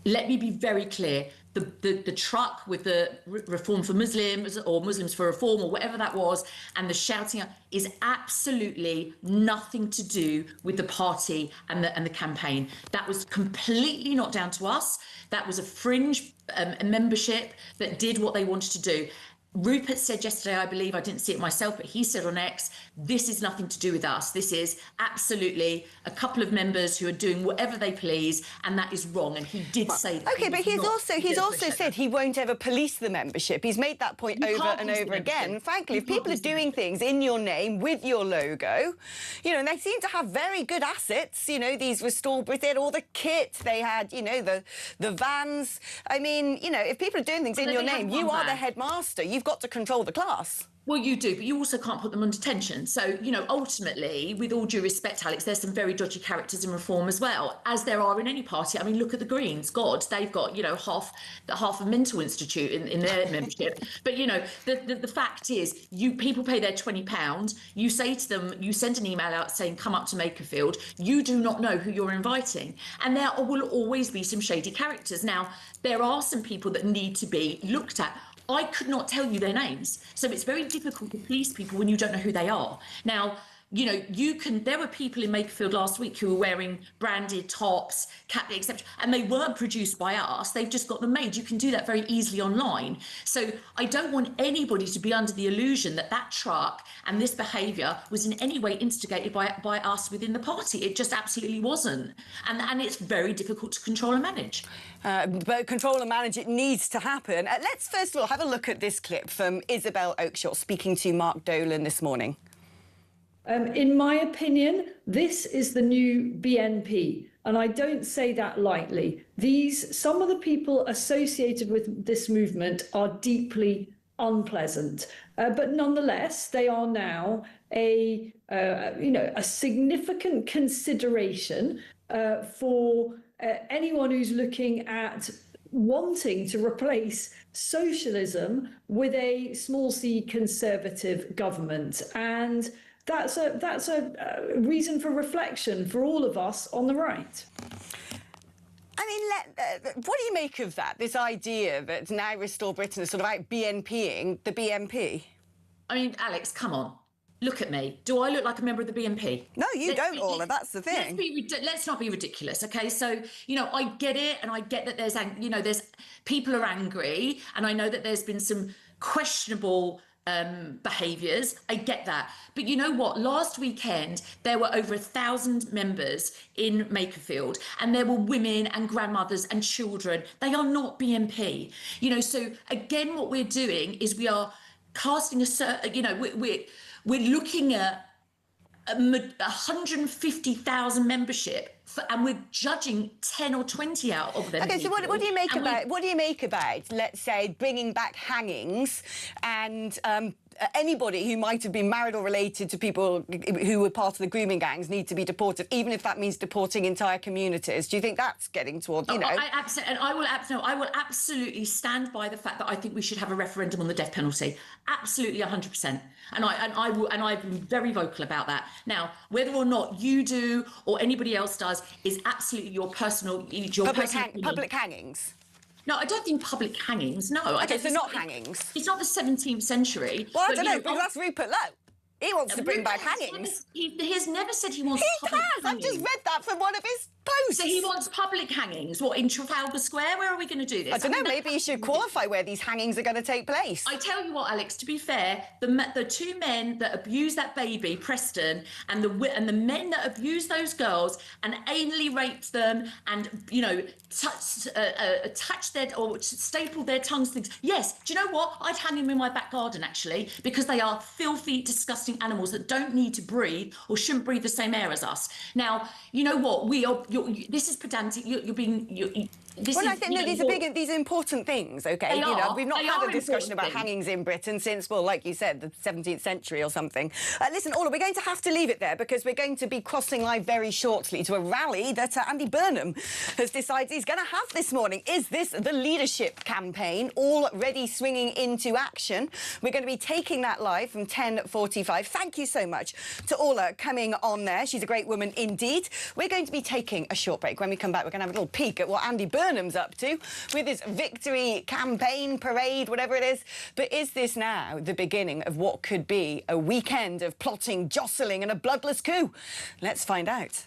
Let me be very clear. The truck with the Reform for Muslims or Muslims for Reform or whatever that was, and the shouting is absolutely nothing to do with the party and the campaign. That was completely not down to us. That was a fringe membership that did what they wanted to do. Rupert said yesterday, I believe, I didn't see it myself, but he said on X, this is nothing to do with us. This is absolutely a couple of members who are doing whatever they please, and that is wrong. And he did say that. OK, but he's also said he won't ever police the membership. He's made that point over and over again. Frankly, if people are doing things in your name with your logo, and they seem to have very good assets, these Restore Brits, they had all the kit, they had, the vans. I mean, if people are doing things in your name, you are the headmaster. You've got to control the class. Well, you do, but you also can't put them under tension. So, ultimately, with all due respect, Alex, there's some very dodgy characters in Reform as well, as there are in any party. I mean, look at the Greens. God, they've got, half a mental institute in their membership. But, the fact is, people pay their £20. You say to them, you send an email out saying, come up to Makerfield. You do not know who you're inviting. And there will always be some shady characters. Now, there are some people that need to be looked at. I could not tell you their names. So it's very difficult to police people when you don't know who they are. Now, there were people in Makerfield last week who were wearing branded tops, etc., and they weren't produced by us. They've just got them made. You can do that very easily online. So I don't want anybody to be under the illusion that truck and this behaviour was in any way instigated by us within the party. It just absolutely wasn't. And it's very difficult to control and manage. But control and manage, it needs to happen. Let's first of all have a look at this clip from Isabel Oakeshott speaking to Mark Dolan this morning. In my opinion, this is the new BNP, and I don't say that lightly. Some of the people associated with this movement are deeply unpleasant, but nonetheless, they are now a significant consideration for anyone who's looking at wanting to replace socialism with a small c conservative government. And that's a reason for reflection for all of us on the right. I mean, what do you make of that, this idea that now Restore Britain is sort of out BNPing the BNP? I mean, Alex, come on. Look at me. Do I look like a member of the BNP? No, you don't, Orla. That's the thing. Let's not be ridiculous, okay? So, you know, I get it, and I get that there's people are angry, and I know that there's been some questionable behaviours. I get that. But you know what? Last weekend, there were over 1,000 members in Makerfield, and there were women and grandmothers and children. They are not BNP. You know, so again, what we're doing is we are casting we're looking at 150,000 membership, and we're judging 10 or 20 out of them. Okay, so what do you make about, let's say, bringing back hangings and anybody who might have been married or related to people who were part of the grooming gangs need to be deported, even if that means deporting entire communities? Do you think that's getting toward, you know? I will absolutely stand by the fact that I think we should have a referendum on the death penalty. Absolutely, 100%. And I've been very vocal about that. Now, whether or not you do or anybody else does is absolutely your personal public hangings. No, I don't think public hangings. No. Okay, so not hangings. It's not the 17th century. Well, I don't know, because that's Rupert Lowe. He wants to bring back hangings. He has never said he wants public hangings. I've just read that from one of his posts. So he wants public hangings. What, in Trafalgar Square? Where are we going to do this? I don't know, maybe you should qualify where these hangings are going to take place. I tell you what, Alex, to be fair, the two men that abused that baby, Preston, and the men that abused those girls and anally raped them and, you know, attached their or stapled their tongues to things. Yes, do you know what? I'd hang them in my back garden, actually, because they are filthy, disgusting animals that don't need to breathe or shouldn't breathe the same air as us. Now, you know what? This is pedantic. These are important things, okay? We've not had a discussion about hangings in Britain since, well, like you said, the 17th century or something. Listen, Orla, we're going to have to leave it there because we're going to be crossing live very shortly to a rally that Andy Burnham has decided he's going to have this morning. Is this the leadership campaign already swinging into action? We're going to be taking that live from 10:45. Thank you so much to Orla coming on there. She's a great woman indeed. We're going to be taking a short break. When we come back, we're going to have a little peek at what Andy Burnham's up to with his victory campaign, parade, whatever it is. But is this now the beginning of what could be a weekend of plotting, jostling and a bloodless coup? Let's find out.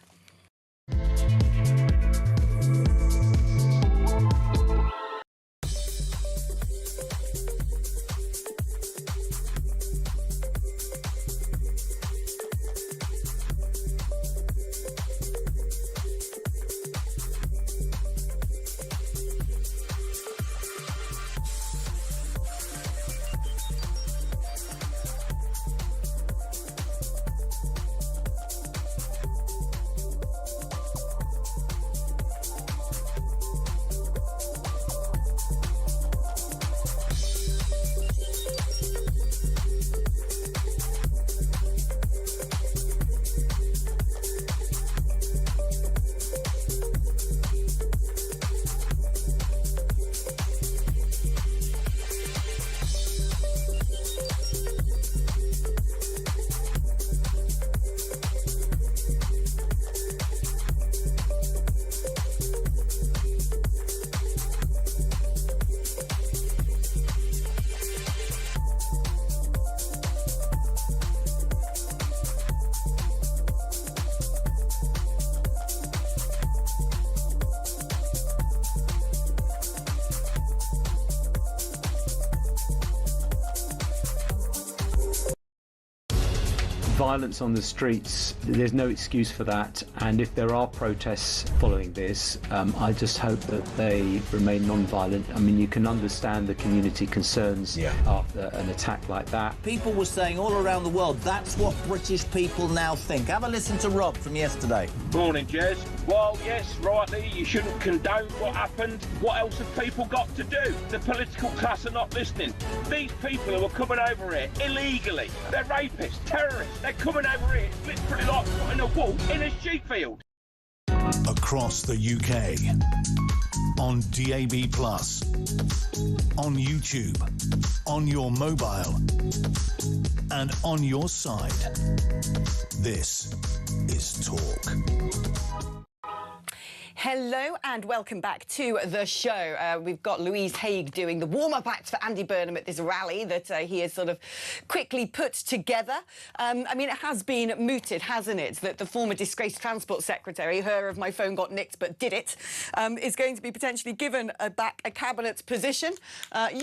Violence on the streets, there's no excuse for that, and if there are protests following this, I just hope that they remain non-violent. I mean, you can understand the community concerns after an attack like that. People were saying all around the world, that's what British people now think. Have a listen to Rob from yesterday. Morning, Jez. Well, yes, rightly, you shouldn't condone what happened. What else have people got to do? The political class are not listening. These people who are coming over here illegally, they're rapists, terrorists. They're coming over here, literally like putting a wolf in a sheep field. Across the UK, on DAB+, on YouTube, on your mobile, and on your side. This is Talk. Hello and welcome back to the show. We've got Louise Haigh doing the warm-up act for Andy Burnham at this rally that he has sort of quickly put together. I mean, it has been mooted, hasn't it, that the former disgraced Transport Secretary, her of my phone got nicked but did it, is going to be potentially given back a cabinet position. I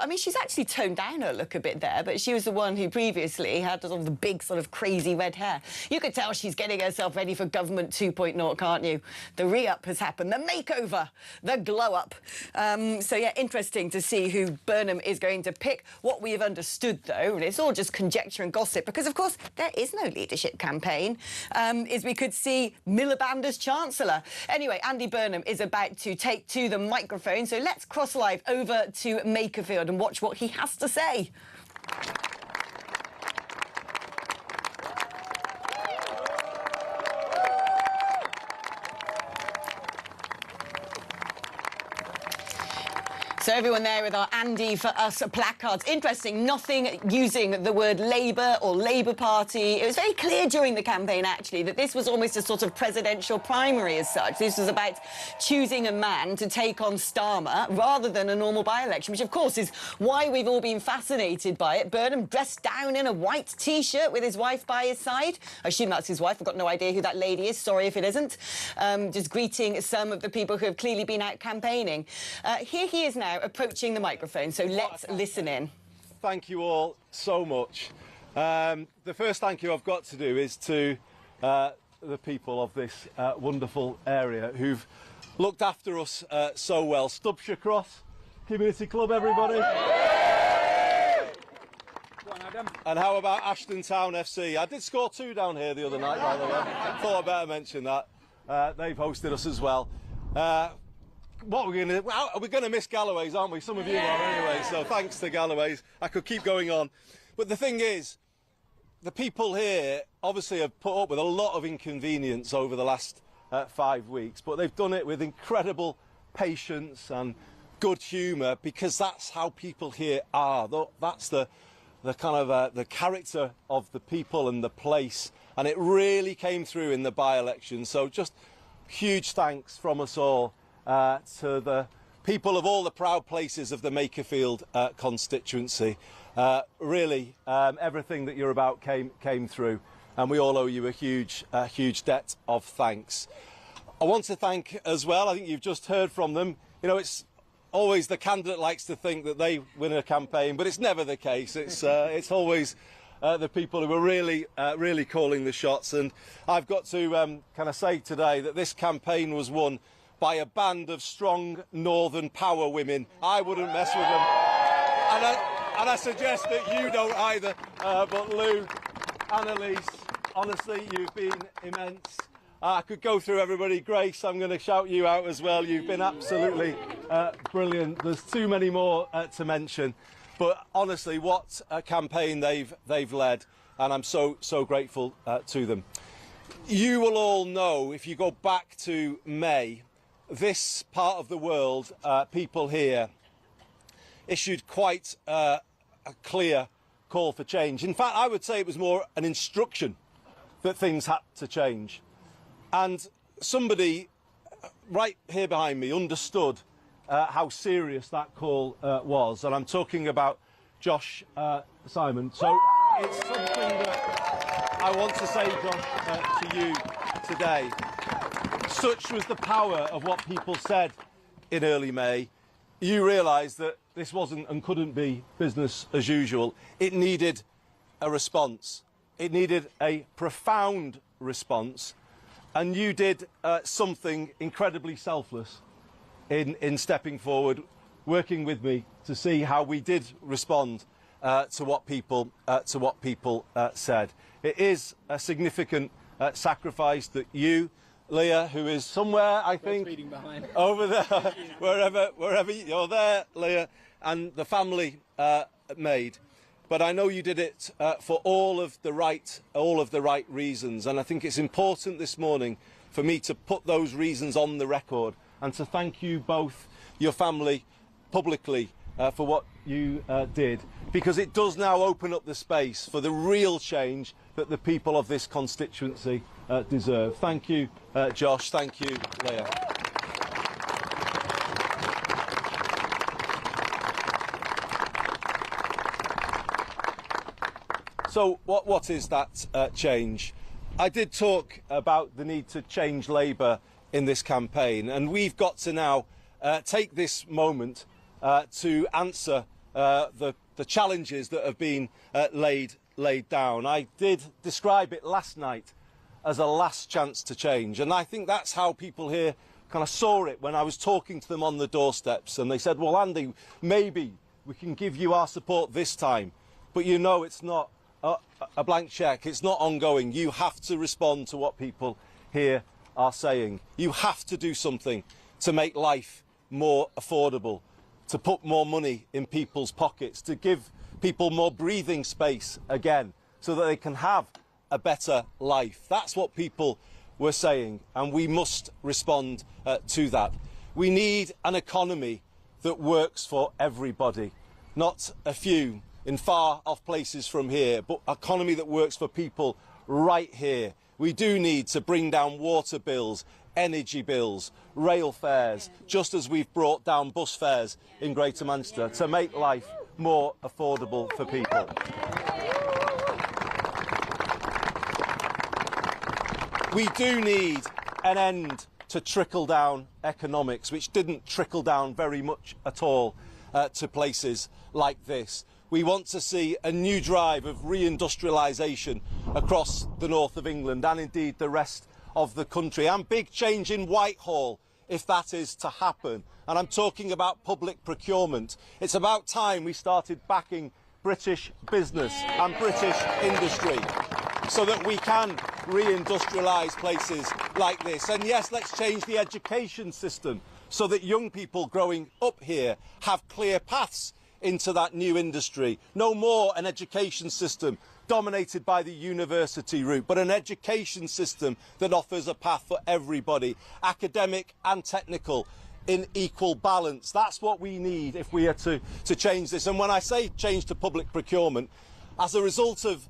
mean, she's actually toned down her look a bit there, but she was the one who previously had sort of the big sort of crazy red hair. You could tell she's getting herself ready for government 2.0, can't you? The re-up has happened, the makeover, the glow-up. So, yeah, interesting to see who Burnham is going to pick. What we have understood, though, and it's all just conjecture and gossip, because, of course, there is no leadership campaign, is we could see Miliband as Chancellor. Anyway, Andy Burnham is about to take to the microphone, so let's cross live over to Makerfield and watch what he has to say. So everyone there with our Andy for Us placards. Interesting, nothing using the word Labour or Labour Party. It was very clear during the campaign, actually, that this was almost a sort of presidential primary as such. This was about choosing a man to take on Starmer rather than a normal by-election, which, of course, is why we've all been fascinated by it. Burnham dressed down in a white T-shirt with his wife by his side. I assume that's his wife. I've got no idea who that lady is. Sorry if it isn't. Just greeting some of the people who have clearly been out campaigning. Here he is now, approaching the microphone, so let's listen in. Thank you all so much. The first thank you I've got to do is to the people of this wonderful area who've looked after us so well. Stubshire Cross Community Club, everybody. And how about Ashton Town FC? I did score 2 down here the other night, by the way. Thought I'd better mention that. They've hosted us as well. What we're going to miss Galloway's, aren't we? Some of you are anyway, so thanks to Galloway's. I could keep going on. But the thing is, the people here obviously have put up with a lot of inconvenience over the last 5 weeks, but they've done it with incredible patience and good humour, because that's how people here are. That's the kind of the character of the people and the place, and it really came through in the by-election. So just huge thanks from us all to the people of all the proud places of the Makerfield constituency. Really, everything that you're about came through, and we all owe you a huge debt of thanks. I want to thank as well, I think you've just heard from them, you know, it's always the candidate likes to think that they win a campaign, but it's never the case. It's always the people who are really calling the shots, and I've got to kind of say today that this campaign was won by a band of strong northern power women. I wouldn't mess with them, and I suggest that you don't either. But Lou, Annalise, honestly, you've been immense. I could go through everybody. Grace, I'm going to shout you out as well. You've been absolutely brilliant. There's too many more to mention, but honestly, what a campaign they've led, and I'm so grateful to them. You will all know, if you go back to May, this part of the world, people here issued quite a clear call for change. In fact, I would say it was more an instruction that things had to change. And somebody right here behind me understood how serious that call was. And I'm talking about Josh Simon. So it's something that I want to say, Josh, to you today. Such was the power of what people said in early May. You realised that this wasn't and couldn't be business as usual. It needed a response. It needed a profound response. And you did something incredibly selfless in stepping forward, working with me to see how we did respond to what people said. It is a significant sacrifice that you, Leah, who is somewhere, I think, over there, wherever you're there, Leah, and the family made. But I know you did it for all of the right reasons, and I think it's important this morning for me to put those reasons on the record and to thank you both, your family, publicly for what you did, because it does now open up the space for the real change that the people of this constituency deserve. Thank you, Josh. Thank you, Leah. So what is that change? I did talk about the need to change Labour in this campaign, and we've got to now take this moment to answer the challenges that have been laid down. I did describe it last night as a last chance to change, and I think that's how people here kind of saw it when I was talking to them on the doorsteps, and they said, well, Andy, maybe we can give you our support this time, but you know it's not a blank cheque, it's not ongoing. You have to respond to what people here are saying. You have to do something to make life more affordable, to put more money in people's pockets, to give people more breathing space again so that they can have a better life. That's what people were saying, and we must respond to that. We need an economy that works for everybody, not a few in far off places from here, but an economy that works for people right here. We do need to bring down water bills, energy bills, rail fares, just as we've brought down bus fares in Greater Manchester to make life more affordable for people. We do need an end to trickle-down economics, which didn't trickle down very much at all to places like this. We want to see a new drive of reindustrialisation across the north of England and indeed the rest of the country, and big change in Whitehall if that is to happen. And I'm talking about public procurement. It's about time we started backing British business and British industry so that we can reindustrialise places like this. And yes, let's change the education system so that young people growing up here have clear paths into that new industry. No more an education system dominated by the university route, but an education system that offers a path for everybody, academic and technical, in equal balance. That's what we need if we are to change this. And when I say change to public procurement, as a result of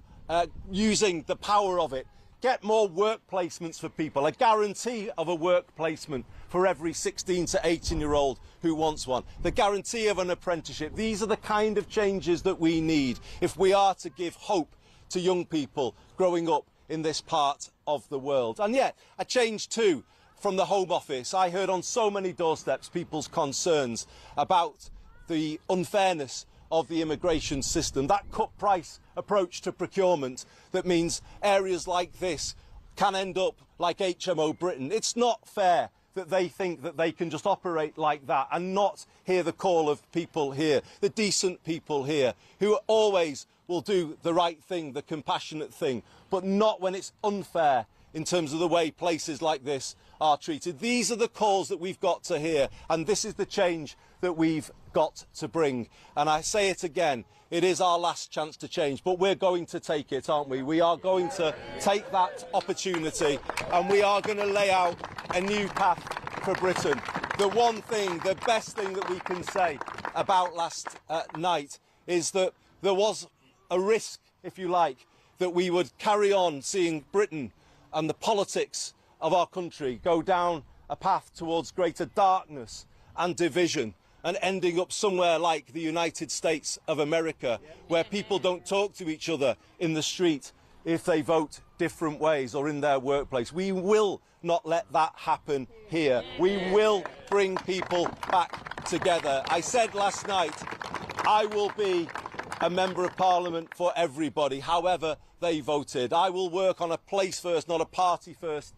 using the power of it, get more work placements for people, a guarantee of a work placement for every 16 to 18-year-old who wants one, the guarantee of an apprenticeship. These are the kind of changes that we need if we are to give hope to young people growing up in this part of the world. And yet, a change too from the Home Office. I heard on so many doorsteps people's concerns about the unfairness of the immigration system, that cut price approach to procurement that means areas like this can end up like HMO Britain. It's not fair that they think that they can just operate like that and not hear the call of people here, the decent people here, who always will do the right thing, the compassionate thing, but not when it's unfair in terms of the way places like this are treated. These are the calls that we've got to hear, and this is the change that we've got to bring. And I say it again, it is our last chance to change, but we're going to take it, aren't we? We are going to take that opportunity, and we are going to lay out a new path for Britain. The one thing, the best thing that we can say about last night is that there was a risk, if you like, that we would carry on seeing Britain and the politics of our country go down a path towards greater darkness and division, and ending up somewhere like the United States of America, where people don't talk to each other in the street if they vote different ways or in their workplace. We will not let that happen here. We will bring people back together. I said last night, I will be a Member of Parliament for everybody, however they voted. I will work on a place first, not a party first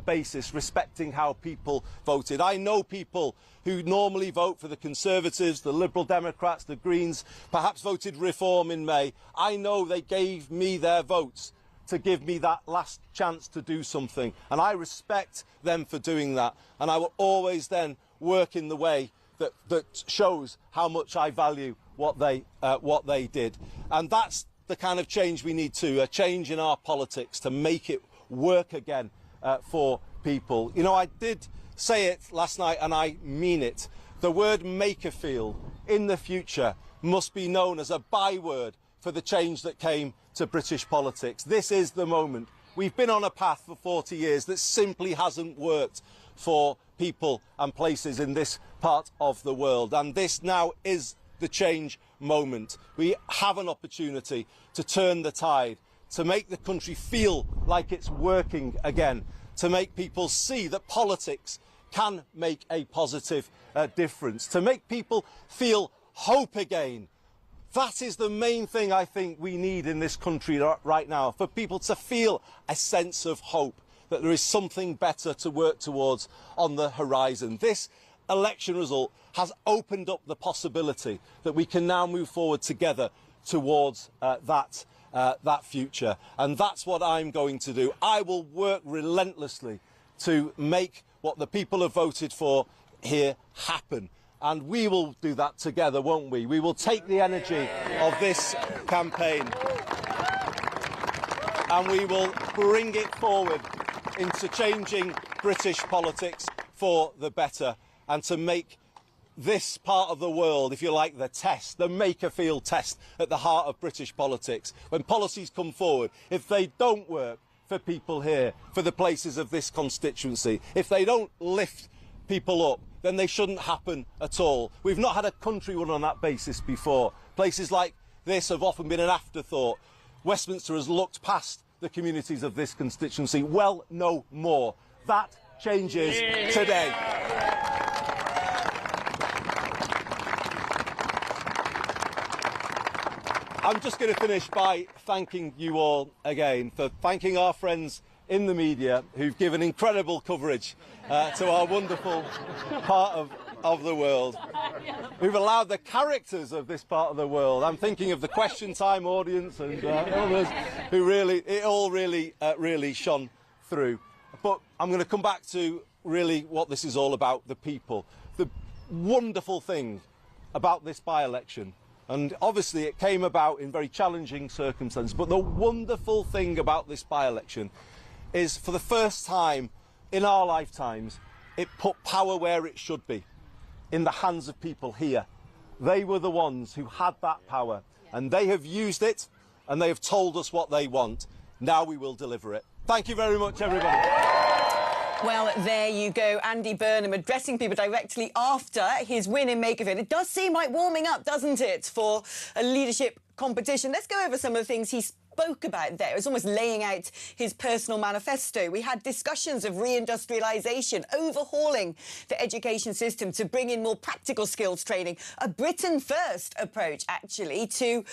basis, respecting how people voted. I know people who normally vote for the Conservatives, the Liberal Democrats, the Greens, perhaps voted Reform in May. I know they gave me their votes to give me that last chance to do something, and I respect them for doing that, and I will always then work in the way that shows how much I value what they did. And that's the kind of change we need to, a change in our politics to make it work again for people. You know, I did say it last night and I mean it. The word Makerfield in the future must be known as a byword for the change that came to British politics. This is the moment. We've been on a path for 40 years that simply hasn't worked for people and places in this part of the world, and this now is the change moment. We have an opportunity to turn the tide, to make the country feel like it's working again, to make people see that politics can make a positive difference, to make people feel hope again. That is the main thing I think we need in this country right now, for people to feel a sense of hope, that there is something better to work towards on the horizon. This election result has opened up the possibility that we can now move forward together towards that future. And that's what I'm going to do. I will work relentlessly to make what the people have voted for here happen. And we will do that together, won't we? We will take the energy of this campaign and we will bring it forward into changing British politics for the better, and to make this part of the world, if you like, the test, the Makerfield test at the heart of British politics. When policies come forward, if they don't work for people here, for the places of this constituency, if they don't lift people up, then they shouldn't happen at all. We've not had a country run on that basis before. Places like this have often been an afterthought. Westminster has looked past the communities of this constituency. Well, no more. That changes today. I'm just going to finish by thanking you all again, for thanking our friends in the media who've given incredible coverage to our wonderful part of the world, who've allowed the characters of this part of the world. I'm thinking of the Question Time audience and others who really shone through. But I'm going to come back to really what this is all about, the people. The wonderful thing about this by-election, and obviously it came about in very challenging circumstances, but the wonderful thing about this by-election is, for the first time in our lifetimes, it put power where it should be, in the hands of people here. They were the ones who had that power, and they have used it, and they have told us what they want. Now we will deliver it. Thank you very much, everybody. Well, there you go. Andy Burnham addressing people directly after his win in Makerfield. It does seem like warming up, doesn't it, for a leadership competition. Let's go over some of the things he spoke about there. It was almost laying out his personal manifesto. We had discussions of reindustrialisation, overhauling the education system to bring in more practical skills training, a Britain-first approach, actually, to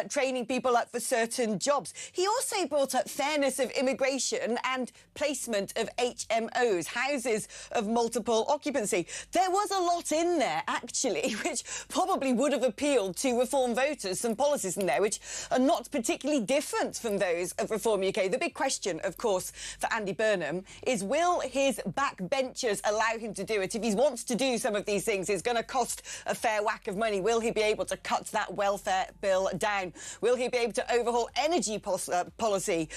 training people up for certain jobs. He also brought up fairness of immigration and placement of HMOs, houses of multiple occupancy. There was a lot in there, actually, which probably would have appealed to Reform voters. Some policies in there which are not particularly different from those of Reform UK. The big question, of course, for Andy Burnham is, will his backbenchers allow him to do it? If he wants to do some of these things, it's going to cost a fair whack of money. Will he be able to cut that welfare bill down? Will he be able to overhaul energy policy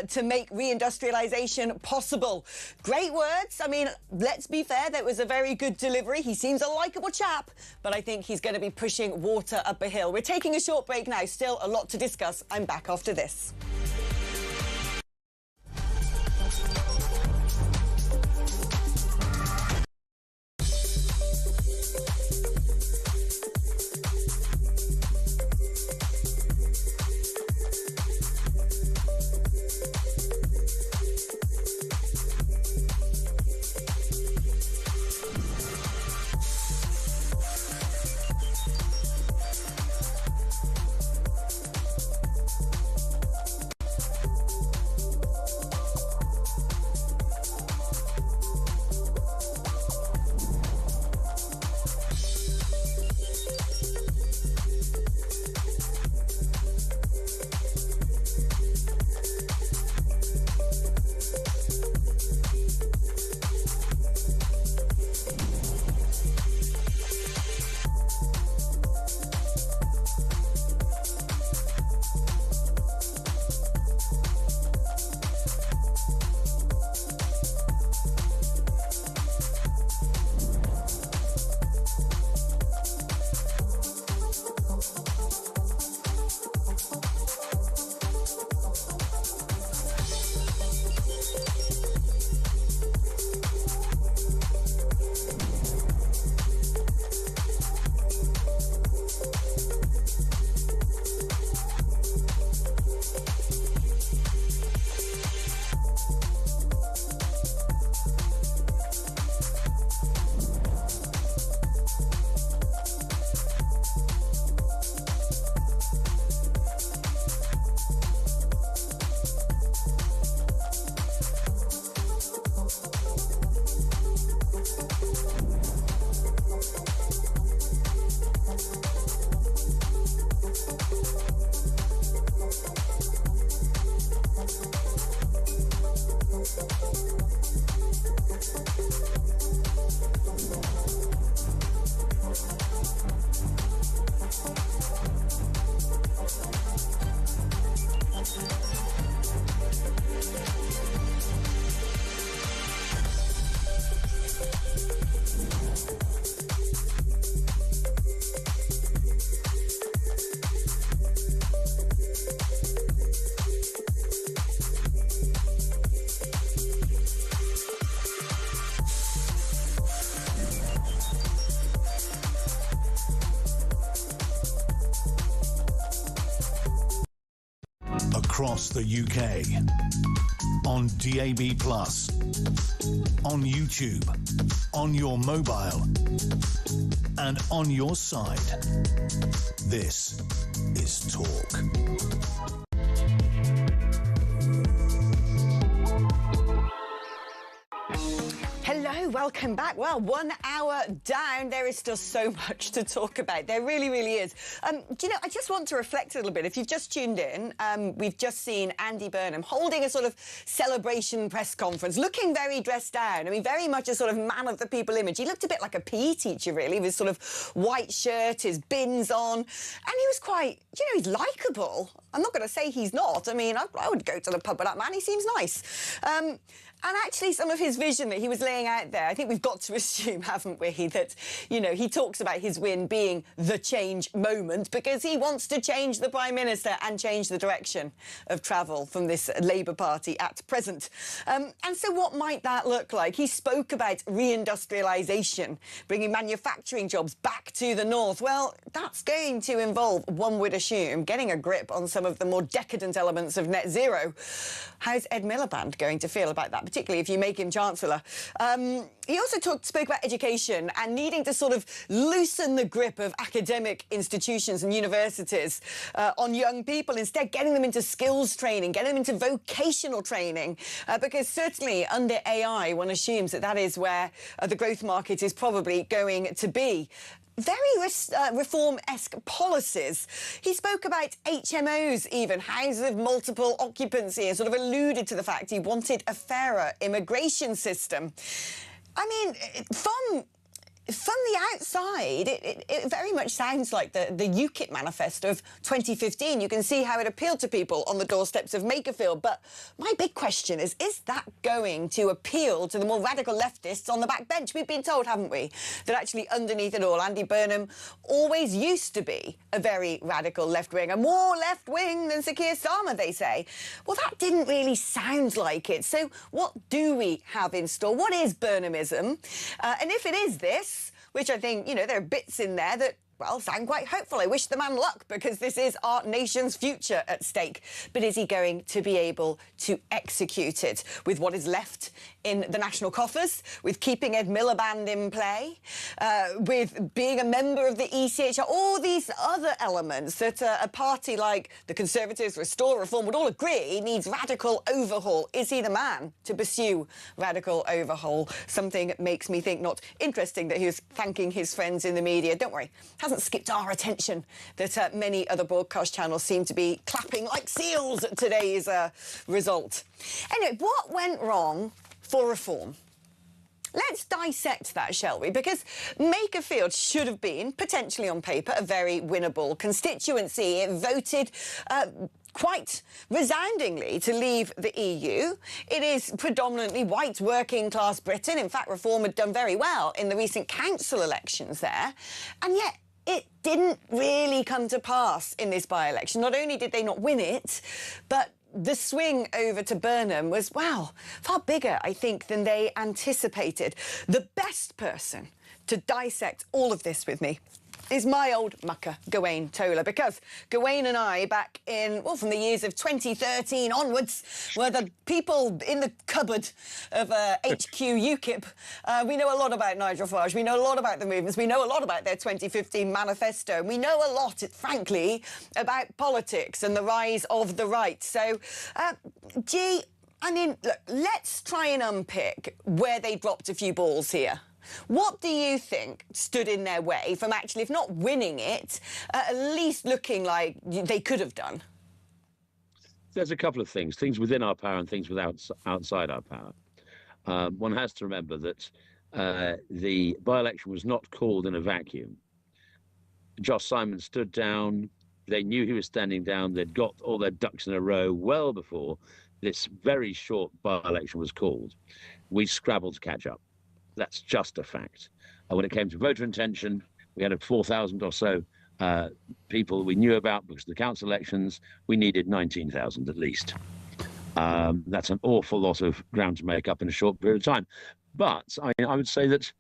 to make reindustrialisation possible? Great words. I mean, let's be fair, that was a very good delivery. He seems a likeable chap, but I think he's going to be pushing water up a hill. We're taking a short break now. Still a lot to discuss. I'm back after this. across the UK. On DAB+, on YouTube, on your mobile, and on your side. This is Talk. Hello, welcome back. Well, 1 hour down, there is still so much to talk about. There really, really is. Do you know, I just want to reflect a little bit. If you've just tuned in, we've just seen Andy Burnham holding a sort of celebration press conference, looking very dressed down. I mean, very much a sort of man of the people image. He looked a bit like a PE teacher, really, with his sort of white shirt, his bins on. And he was quite, you know, he's likeable. I'm not going to say he's not. I mean, I would go to the pub with that man. He seems nice. And actually, some of his vision that he was laying out there, I think we've got to assume, haven't we, that, you know, he talks about his win being the change moment because he wants to change the Prime Minister and change the direction of travel from this Labour Party at present. And so what might that look like? He spoke about reindustrialisation, bringing manufacturing jobs back to the north. Well, that's going to involve, one would assume, getting a grip on some of the more decadent elements of net zero. How's Ed Miliband going to feel about that, particularly if you make him Chancellor? He also spoke about education and needing to sort of loosen the grip of academic institutions and universities on young people, instead getting them into skills training, getting them into vocational training, because certainly under AI, one assumes that that is where the growth market is probably going to be. Very reform-esque policies. He spoke about HMOs even, houses of multiple occupancy, and sort of alluded to the fact he wanted a fairer immigration system. I mean, from the outside, it very much sounds like the UKIP manifesto of 2015. You can see how it appealed to people on the doorsteps of Makerfield. But my big question is that going to appeal to the more radical leftists on the backbench? We've been told, haven't we, that actually underneath it all, Andy Burnham always used to be a very radical left-winger, more left-wing than Sir Keir Starmer, they say. Well, that didn't really sound like it. So what do we have in store? What is Burnhamism? And if it is this, which I think, you know, there are bits in there that, well, sound quite hopeful. I wish the man luck, because this is our nation's future at stake. But is he going to be able to execute it with what is left in the national coffers, with keeping Ed Miliband in play, with being a member of the ECHR, all these other elements that a party like the Conservatives, Restore, Reform would all agree needs radical overhaul? Is he the man to pursue radical overhaul? Something makes me think not interesting that he was thanking his friends in the media. Don't worry, hasn't skipped our attention that many other broadcast channels seem to be clapping like seals at today's result. Anyway, what went wrong for reform? Let's dissect that, shall we? Because Makerfield should have been, potentially on paper, a very winnable constituency. It voted quite resoundingly to leave the EU. It is predominantly white working-class Britain. In fact, Reform had done very well in the recent council elections there. And yet, it didn't really come to pass in this by-election. Not only did they not win it, but the swing over to Burnham was, well, far bigger, I think, than they anticipated. The best person to dissect all of this with me is my old mucker, Gawain Toler, because Gawain and I, back in, well, from the years of 2013 onwards, were the people in the cupboard of HQ UKIP. We know a lot about Nigel Farage. We know a lot about the movements. We know a lot about their 2015 manifesto. We know a lot, frankly, about politics and the rise of the right. So, G, I mean, look, let's try and unpick where they dropped a few balls here. What do you think stood in their way from actually, if not winning it, at least looking like they could have done? There's a couple of things within our power and things outside our power. One has to remember that the by-election was not called in a vacuum. Josh Simon stood down. They knew he was standing down. They'd got all their ducks in a row well before this very short by-election was called. We scrabbled to catch up. That's just a fact. When it came to voter intention, we had 4,000 or so people we knew about because of the council elections. We needed 19,000 at least. That's an awful lot of ground to make up in a short period of time. But I would say that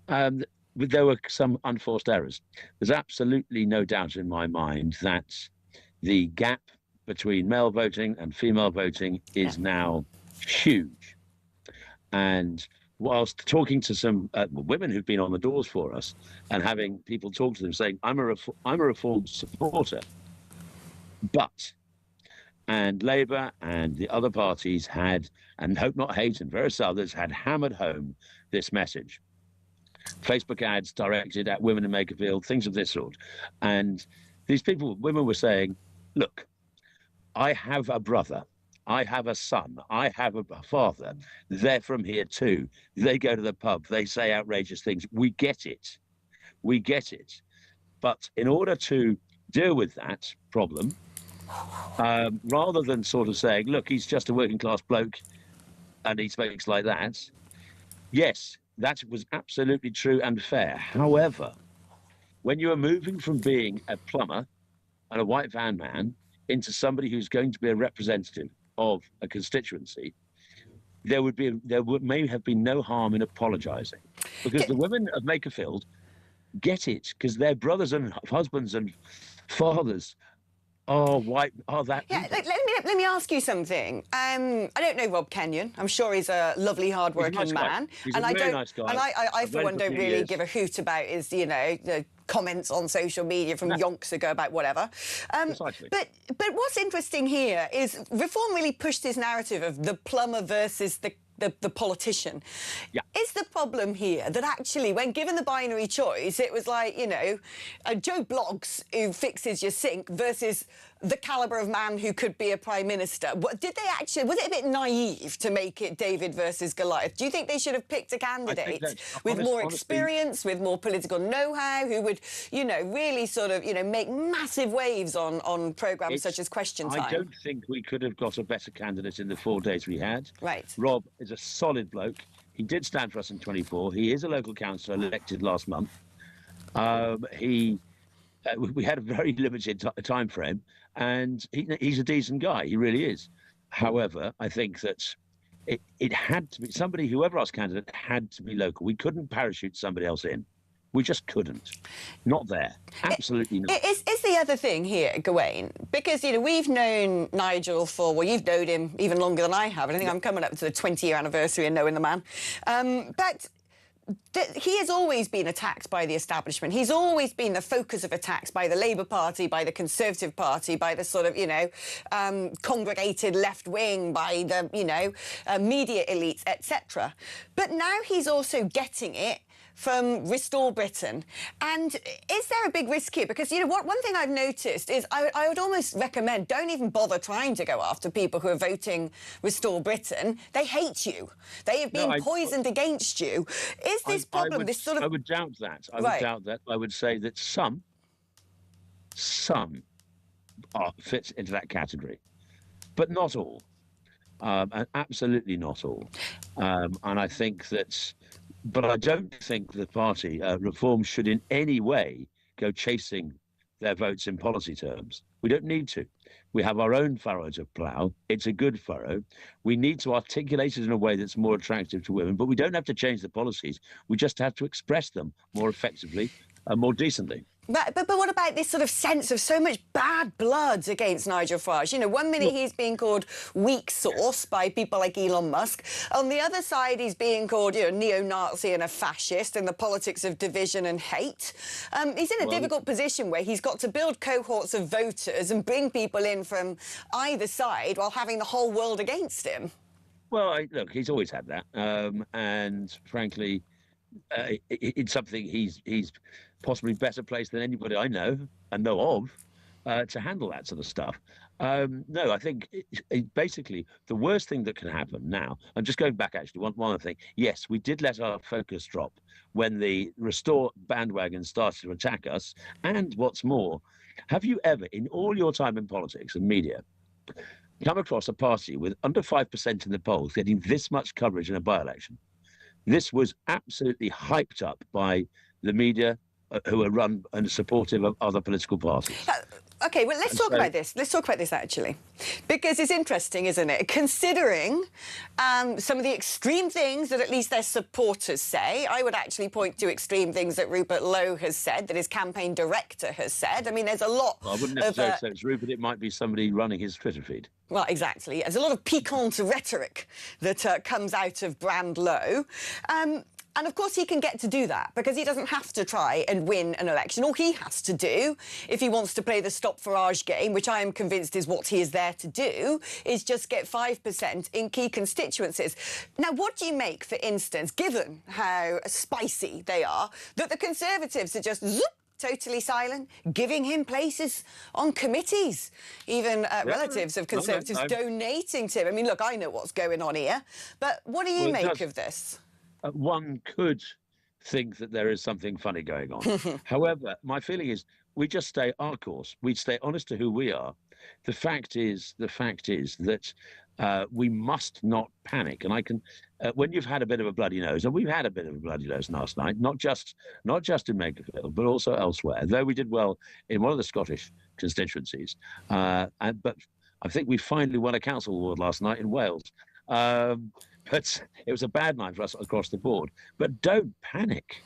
there were some unforced errors. There's absolutely no doubt in my mind that the gap between male voting and female voting is now huge. And whilst talking to some women who've been on the doors for us and having people talk to them saying, I'm a reform supporter, and Labour and the other parties had, and Hope Not Hate and various others had hammered home this message. Facebook ads directed at women in Makerfield, things of this sort. And these women were saying, look, I have a brother, I have a son, I have a father. They're from here too. They go to the pub, they say outrageous things. We get it. We get it. But in order to deal with that problem, rather than sort of saying, look, he's just a working class bloke and he speaks like that, yes, that was absolutely true and fair. However, when you are moving from being a plumber and a white van man into somebody who's going to be a representative of a constituency, there may have been no harm in apologising, because the women of Makerfield get it, because their brothers and husbands and fathers are white, are that. Yeah, let me ask you something. I don't know Rob Kenyon. I'm sure he's a lovely, hard-working man. He's a very nice guy. And I for one, don't really give a hoot about his, the comments on social media from yonks ago about whatever. But what's interesting here is Reform really pushed this narrative of the plumber versus the politician. Yeah. Is the problem here that actually, when given the binary choice, it was like, Joe Bloggs who fixes your sink versus the calibre of man who could be a prime minister? Did they actually, was it a bit naive to make it David versus Goliath? Do you think they should have picked a candidate with more experience, with more political know-how, who would, really sort of, make massive waves on programmes such as Question Time? I don't think we could have got a better candidate in the 4 days we had. Right. Rob is a solid bloke. He did stand for us in 24. He is a local councillor elected last month. We had a very limited time frame, and he's a decent guy. He really is. However, I think that it had to be somebody, whoever our candidate, had to be local. We couldn't parachute somebody else in. We just couldn't. Not there. Absolutely not. Is the other thing here, Gawain, because, we've known Nigel for, well, you've known him even longer than I have, and I think I'm coming up to the 20-year anniversary of knowing the man. But he has always been attacked by the establishment. He's always been the focus of attacks by the Labour Party, by the Conservative Party, by the sort of, congregated left wing, by the, media elites, etc. But now he's also getting it from Restore Britain. And is there a big risk here? Because, one thing I've noticed is I would almost recommend don't even bother trying to go after people who are voting Restore Britain. They hate you. They have been poisoned against you. Is this problem, I would doubt that. I would doubt that. I would say that some fits into that category, but not all. And absolutely not all. And I think that... But I don't think the party, Reform, should in any way go chasing their votes in policy terms. We don't need to. We have our own furrow to plough. It's a good furrow. We need to articulate it in a way that's more attractive to women, but we don't have to change the policies. We just have to express them more effectively and more decently. But what about this sort of sense of so much bad blood against Nigel Farage? 1 minute he's being called weak sauce by people like Elon Musk. On the other side, he's being called, neo-Nazi and a fascist in the politics of division and hate. He's in a difficult position where he's got to build cohorts of voters and bring people in from either side while having the whole world against him. Well, look, he's always had that. And frankly, it's something he's possibly better placed than anybody I know and know of to handle that sort of stuff. No, I think basically the worst thing that can happen now, I'm just going back actually, one other thing. Yes, we did let our focus drop when the Restore bandwagon started to attack us. And what's more, have you ever, in all your time in politics and media, come across a party with under 5% in the polls getting this much coverage in a by-election? This was absolutely hyped up by the media, who are run and supportive of other political parties. OK, well, let's talk about this. Let's talk about this, actually, because it's interesting, isn't it? Considering some of the extreme things that at least their supporters say, I would actually point to extreme things that Rupert Lowe has said, that his campaign director has said. I mean, there's a lot I wouldn't necessarily say it's Rupert. It might be somebody running his Twitter feed. Well, exactly. There's a lot of piquant rhetoric that comes out of Brand Lowe. And of course, he can get to do that because he doesn't have to try and win an election. All he has to do, if he wants to play the Stop Farage game, which I am convinced is what he is there to do, is just get 5% in key constituencies. Now, what do you make, for instance, given how spicy they are, that the Conservatives are just zoop, totally silent, giving him places on committees, even relatives of Conservatives donating to him? I mean, look, I know what's going on here, but what do you make of this? One could think that there is something funny going on. However, my feeling is we just stay our course. We stay honest to who we are. The fact is that we must not panic. And I can, when you've had a bit of a bloody nose, and we've had a bit of a bloody nose last night, not just in Makerfield, but also elsewhere. Though we did well in one of the Scottish constituencies, but I think we finally won a council award last night in Wales. But it was a bad night for us across the board. But don't panic.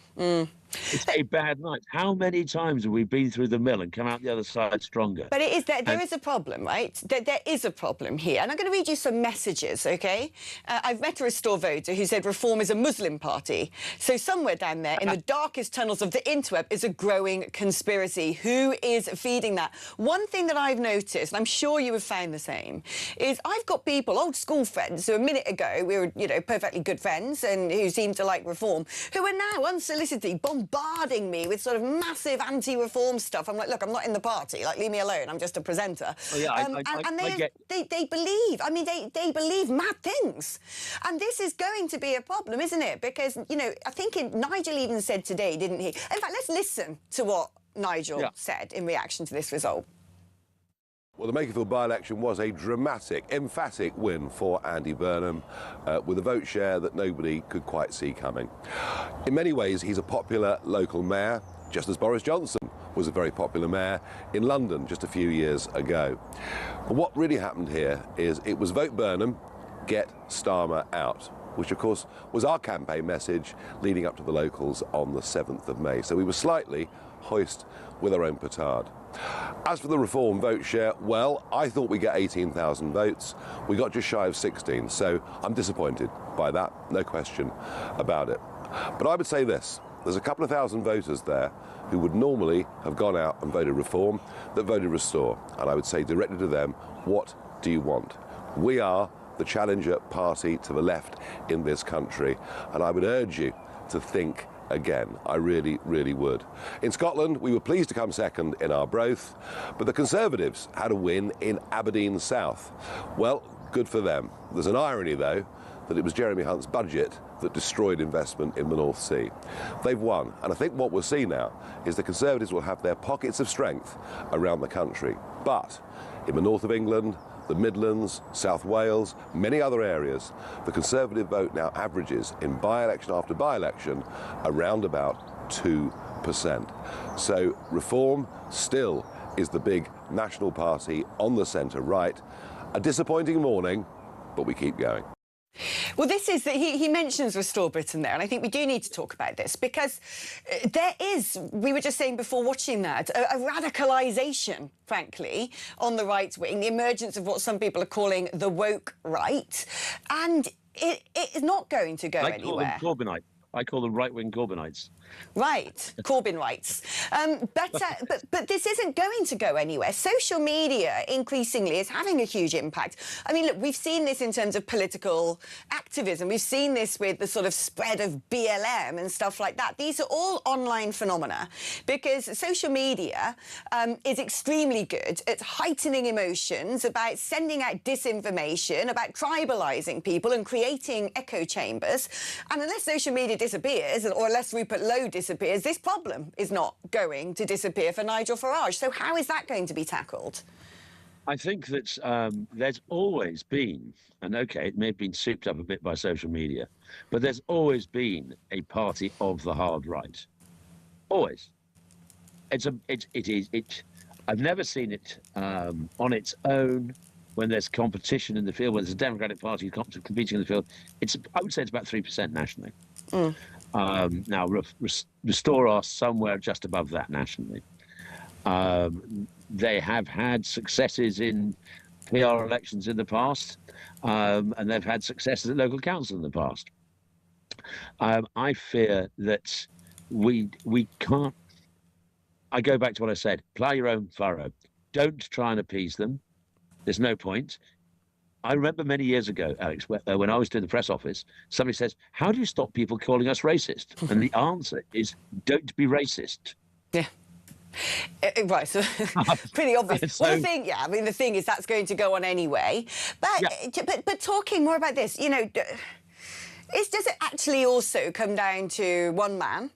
It's a bad night. How many times have we been through the mill and come out the other side stronger? But it is there is a problem, right? There is a problem here. And I'm going to read you some messages, OK? I've met a Restore voter who said Reform is a Muslim party. So somewhere down there in the darkest tunnels of the interweb is a growing conspiracy. Who is feeding that? One thing that I've noticed, and I'm sure you have found the same, is I've got people, old school friends, who a minute ago we were, you know, perfectly good friends and who seem to like Reform, who are now unsolicitedly bombarding me with sort of massive anti-reform stuff. I'm like, look, I'm not in the party. Like, leave me alone. I'm just a presenter. Oh, yeah, they believe. I mean, they believe mad things, and this is going to be a problem, isn't it? Because, you know, I think Nigel even said today, didn't he? In fact, let's listen to what Nigel said in reaction to this result. Well, the Makerfield by-election was a dramatic, emphatic win for Andy Burnham, with a vote share that nobody could quite see coming. In many ways, he's a popular local mayor, just as Boris Johnson was a very popular mayor in London just a few years ago. But what really happened here is it was vote Burnham, get Starmer out, which of course was our campaign message leading up to the locals on the 7th of May. So we were slightly hoist with our own petard. As for the Reform vote share, well, I thought we'd get 18,000 votes. We got just shy of 16, so I'm disappointed by that, no question about it. But I would say this, there's a couple of thousand voters there who would normally have gone out and voted Reform that voted Restore. And I would say directly to them, what do you want? We are the challenger party to the left in this country, and I would urge you to think again. I really, really would. In Scotland, we were pleased to come second in Arbroath, but the Conservatives had a win in Aberdeen South. Well, good for them. There's an irony, though, that it was Jeremy Hunt's budget that destroyed investment in the North Sea. They've won, and I think what we'll see now is the Conservatives will have their pockets of strength around the country. But in the north of England, the Midlands, South Wales, many other areas, the Conservative vote now averages in by-election after by-election around about 2%. So Reform still is the big national party on the centre-right. A disappointing morning, but we keep going. Well, this is that he mentions Restore Britain there, and I think we do need to talk about this because there is, we were just saying before watching that, a radicalisation, frankly, on the right wing, the emergence of what some people are calling the woke right, and it is not going to go anywhere. I call them right-wing Corbynites. Right, Corbyn rights. But this isn't going to go anywhere. Social media increasingly is having a huge impact. I mean, look, we've seen this in terms of political activism. We've seen this with the sort of spread of BLM and stuff like that. These are all online phenomena because social media is extremely good at heightening emotions, about sending out disinformation, about tribalising people and creating echo chambers. And unless social media disappears, or unless Rupert Lowe disappears, this problem is not going to disappear for Nigel Farage. So how is that going to be tackled? I think that there's always been, and OK, it may have been souped up a bit by social media, but there's always been a party of the hard right. Always. I've never seen it on its own when there's competition in the field, when there's a Democratic Party competing in the field. I would say it's about 3% nationally. Now, Restore are somewhere just above that nationally. They have had successes in PR elections in the past, and they've had successes at local council in the past. I fear that we can't. I go back to what I said: plough your own furrow. Don't try and appease them. There's no point. I remember many years ago, Alex, when I was doing the press office, somebody says, "How do you stop people calling us racist?" And the answer is, "Don't be racist." Yeah. Right, so pretty obvious. So, well, the thing is that's going to go on anyway. But talking more about this, does it actually also come down to one man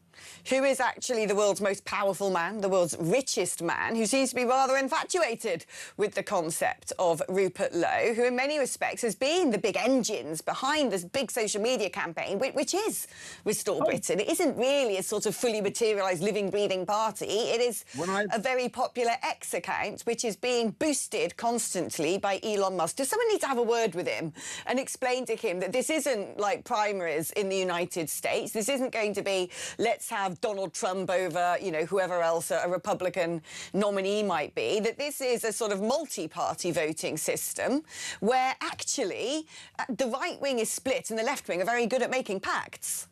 who is actually the world's most powerful man, the world's richest man, who seems to be rather infatuated with the concept of Rupert Lowe, who in many respects has been the big engines behind this big social media campaign, which is Restore Britain. It isn't really a sort of fully materialised, living, breathing party. It is a very popular X account, which is being boosted constantly by Elon Musk. Does someone need to have a word with him and explain to him that this isn't like primaries in the United States? This isn't going to be, let's have Donald Trump over, whoever else a Republican nominee might be, that this is a sort of multi-party voting system where actually the right wing is split and the left wing are very good at making pacts.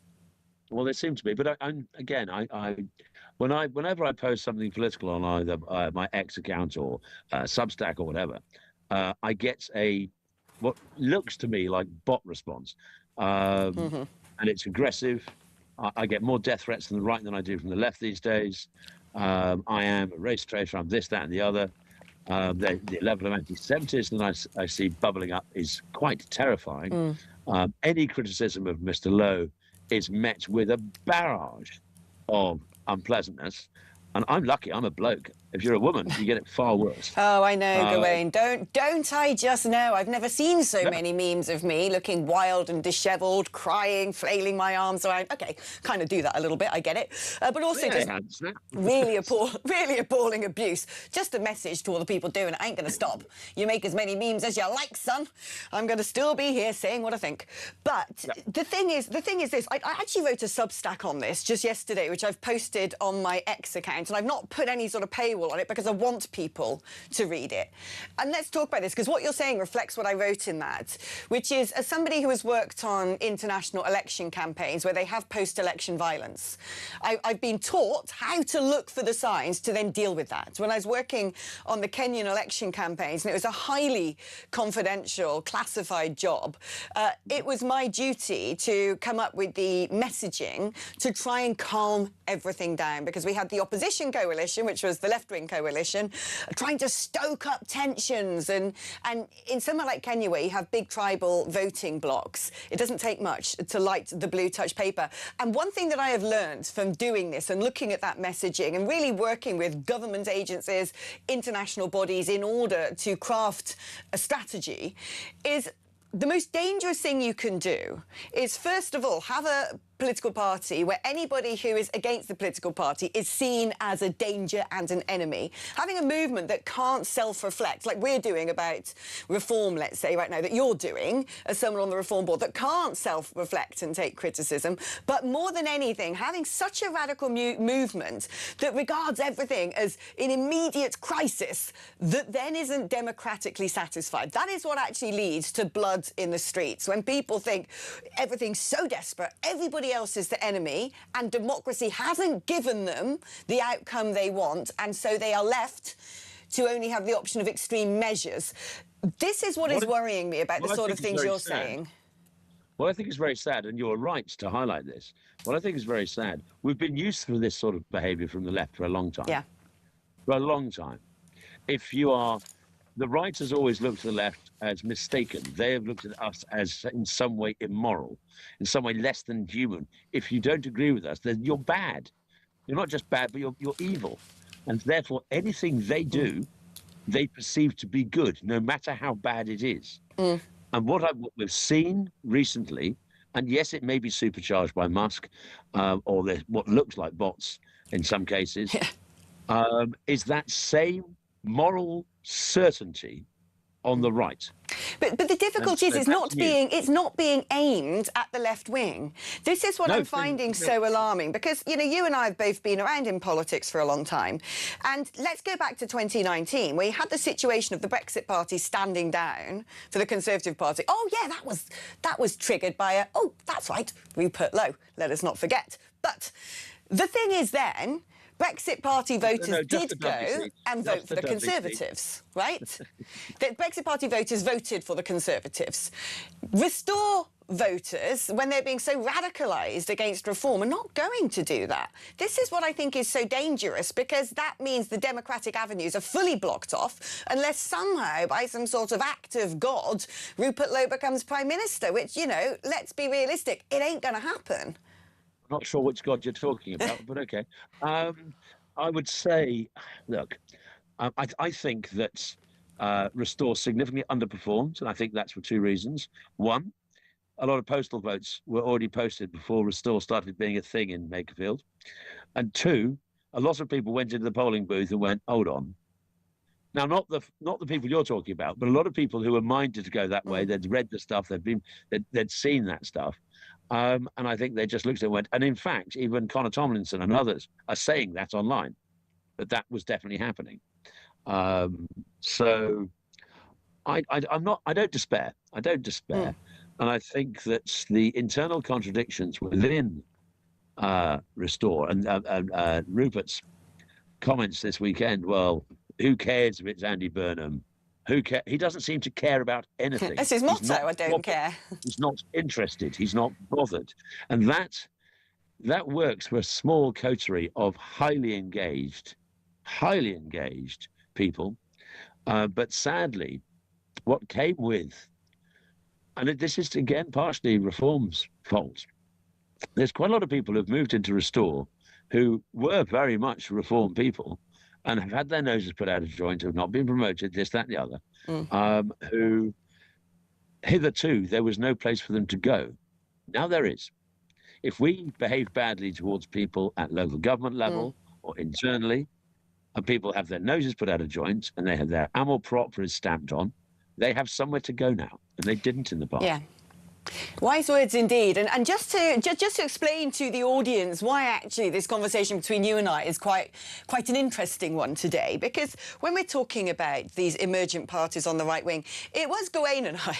Well, they seem to be, but whenever I post something political on either my X account or Substack or whatever, I get what looks to me like bot response, and it's aggressive. I get more death threats from the right than I do from the left these days. I am a race traitor, I'm this, that, and the other. The level of anti-Semitism that I see bubbling up is quite terrifying. Any criticism of Mr. Lowe is met with a barrage of unpleasantness. And I'm lucky, I'm a bloke. If you're a woman, you get it far worse. Oh, I know, Gawain. Don't I just know? I've never seen so many memes of me looking wild and dishevelled, crying, flailing my arms around. Okay, kind of do that a little bit, I get it. But also just really appalling abuse. Just a message to all the people doing it. I ain't going to stop. You make as many memes as you like, son. I'm going to still be here saying what I think. But the thing is this. I actually wrote a Substack on this just yesterday, which I've posted on my X account, and I've not put any sort of paywall on it because I want people to read it. And let's talk about this, because what you're saying reflects what I wrote in that, which is, as somebody who has worked on international election campaigns where they have post-election violence, I've been taught how to look for the signs to then deal with that. When I was working on the Kenyan election campaigns, and it was a highly confidential, classified job, it was my duty to come up with the messaging to try and calm everything down, because we had the opposition coalition, which was the left-wing coalition, trying to stoke up tensions. And in somewhere like Kenya, where you have big tribal voting blocks, it doesn't take much to light the blue touch paper. And one thing that I have learned from doing this and looking at that messaging and really working with government agencies, international bodies in order to craft a strategy is the most dangerous thing you can do is, first of all, have a political party where anybody who is against the political party is seen as a danger and an enemy. Having a movement that can't self-reflect, like we're doing about reform, let's say, right now, that you're doing as someone on the reform board, that can't self-reflect and take criticism. But more than anything, having such a radical movement that regards everything as an immediate crisis that then isn't democratically satisfied. That is what actually leads to blood in the streets. When people think everything's so desperate, everybody else is the enemy, and democracy hasn't given them the outcome they want, and so they are left to only have the option of extreme measures. This is what is worrying me about the sort of things you're saying. Well, I think it's very sad, and you're right to highlight this. What I think is very sad, we've been used to this sort of behaviour from the left for a long time. Yeah. For a long time. If you are... The right has always looked at the left as mistaken. They have looked at us as in some way immoral, in some way less than human. If you don't agree with us, then you're bad. You're not just bad, but you're evil. And therefore, anything they do, they perceive to be good, no matter how bad it is. And what we've seen recently, and yes, it may be supercharged by Musk, or what looks like bots in some cases, is that same moral certainty on the right. But the difficulty is it's not being aimed at the left wing. This is what I'm finding so alarming, because you and I have both been around in politics for a long time, and let's go back to 2019 where you had the situation of the Brexit Party standing down for the Conservative Party. Oh yeah, that was triggered by that's right, Rupert Lowe. Let us not forget. But the thing is then, Brexit Party voters did go and vote for the Conservatives, right? The Brexit Party voters voted for the Conservatives. Restore voters, when they're being so radicalised against reform, are not going to do that. This is what I think is so dangerous, because that means the democratic avenues are fully blocked off unless somehow, by some sort of act of God, Rupert Lowe becomes Prime Minister, which, let's be realistic, it ain't going to happen. Not sure which God you're talking about, but okay. I would say, look, I think that Restore significantly underperformed, and I think that's for two reasons. One, a lot of postal votes were already posted before Restore started being a thing in Makerfield. And two, a lot of people went into the polling booth and went, hold on. Now, not the people you're talking about, but a lot of people who were minded to go that way, they'd read the stuff, they'd seen that stuff. And I think they just looked at it and went, and in fact, even Connor Tomlinson and others are saying that online, that was definitely happening. So I don't despair. I don't despair. And I think that the internal contradictions within Restore and Rupert's comments this weekend, well, who cares if it's Andy Burnham? Who cares? He doesn't seem to care about anything. That's his motto, I don't care. He's not interested. He's not bothered. And that works for a small coterie of highly engaged people. But sadly, what came with, and this is, again, partially Reform's fault, there's quite a lot of people who've moved into Restore who were very much Reform people, and have had their noses put out of joint, have not been promoted, this, that, and the other, who hitherto there was no place for them to go. Now there is. If we behave badly towards people at local government level or internally, and people have their noses put out of joint and they have their amour propre stamped on, they have somewhere to go now, and they didn't in the past. Yeah. Wise words indeed. And just to explain to the audience why actually this conversation between you and I is quite an interesting one today, because when we're talking about these emergent parties on the right wing, it was Gawain and I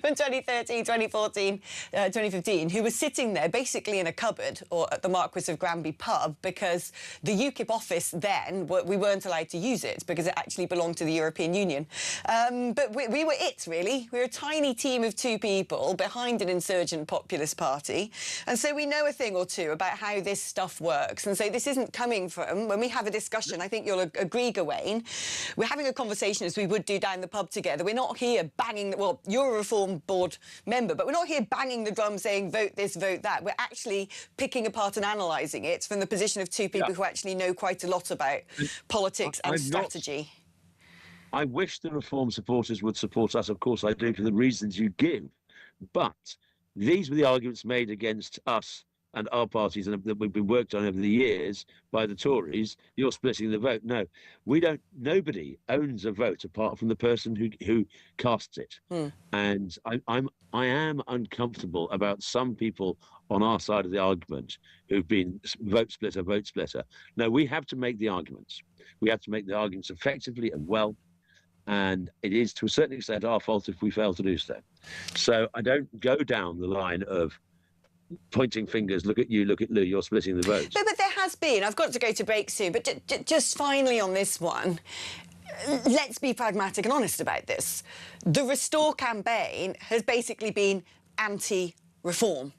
from 2013, 2014, 2015 who was sitting there basically in a cupboard or at the Marquis of Granby pub, because the UKIP office then, we weren't allowed to use it because it actually belonged to the European Union. But we were it, really. We were a tiny team of two people behind an insurgent populist party, and so we know a thing or two about how this stuff works. And so this isn't coming from, when we have a discussion, I think you'll agree, Gawain, we're having a conversation as we would do down the pub together. We're not here banging, well, you're a Reform Board member, but we're not here banging the drum saying vote this, vote that. We're actually picking apart and analysing it from the position of two people who actually know quite a lot about politics and strategy. I wish the Reform supporters would support us, of course I do, for the reasons you give. But these were the arguments made against us and our parties, and that we've been worked on over the years by the Tories. You're splitting the vote. No, we don't. Nobody owns a vote apart from the person who casts it. And I am uncomfortable about some people on our side of the argument who've been vote splitter. No, we have to make the arguments. We have to make the arguments effectively and well. And it is, to a certain extent, our fault if we fail to do so. So I don't go down the line of pointing fingers, look at you, look at Lou, you're splitting the vote. No, but there has been. I've got to go to break soon, but just finally on this one, let's be pragmatic and honest about this. The Restore campaign has basically been anti-reform.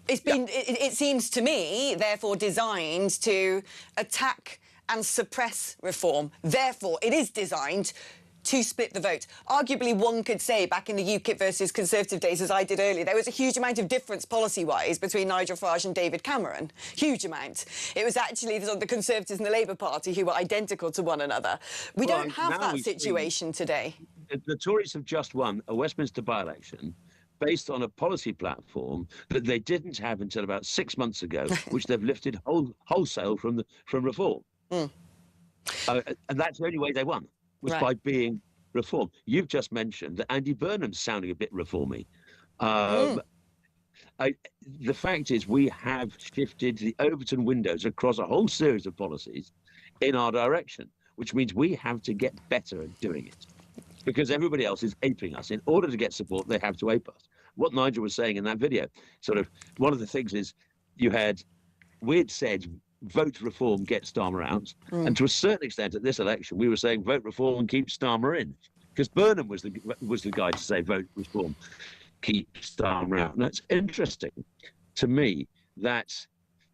It's been, it seems to me, therefore designed to attack and suppress reform. Therefore, it is designed to split the vote. Arguably, one could say back in the UKIP versus Conservative days, as I did earlier, there was a huge amount of difference policy-wise between Nigel Farage and David Cameron. Huge amount. It was actually the Conservatives and the Labour Party who were identical to one another. We don't have that situation today. The Tories have just won a Westminster by-election based on a policy platform that they didn't have until about 6 months ago, which they've lifted wholesale from Reform. And that's the only way they won, was by being reform. You've just mentioned that Andy Burnham's sounding a bit reformy. The fact is, we have shifted the Overton windows across a whole series of policies in our direction, which means we have to get better at doing it, because everybody else is aping us. In order to get support, they have to ape us. What Nigel was saying in that video, sort of, one of the things is we'd said vote reform, get Starmer out, and to a certain extent at this election, we were saying vote reform and keep Starmer in, because Burnham was the guy to say vote reform, keep Starmer out. And it's interesting to me that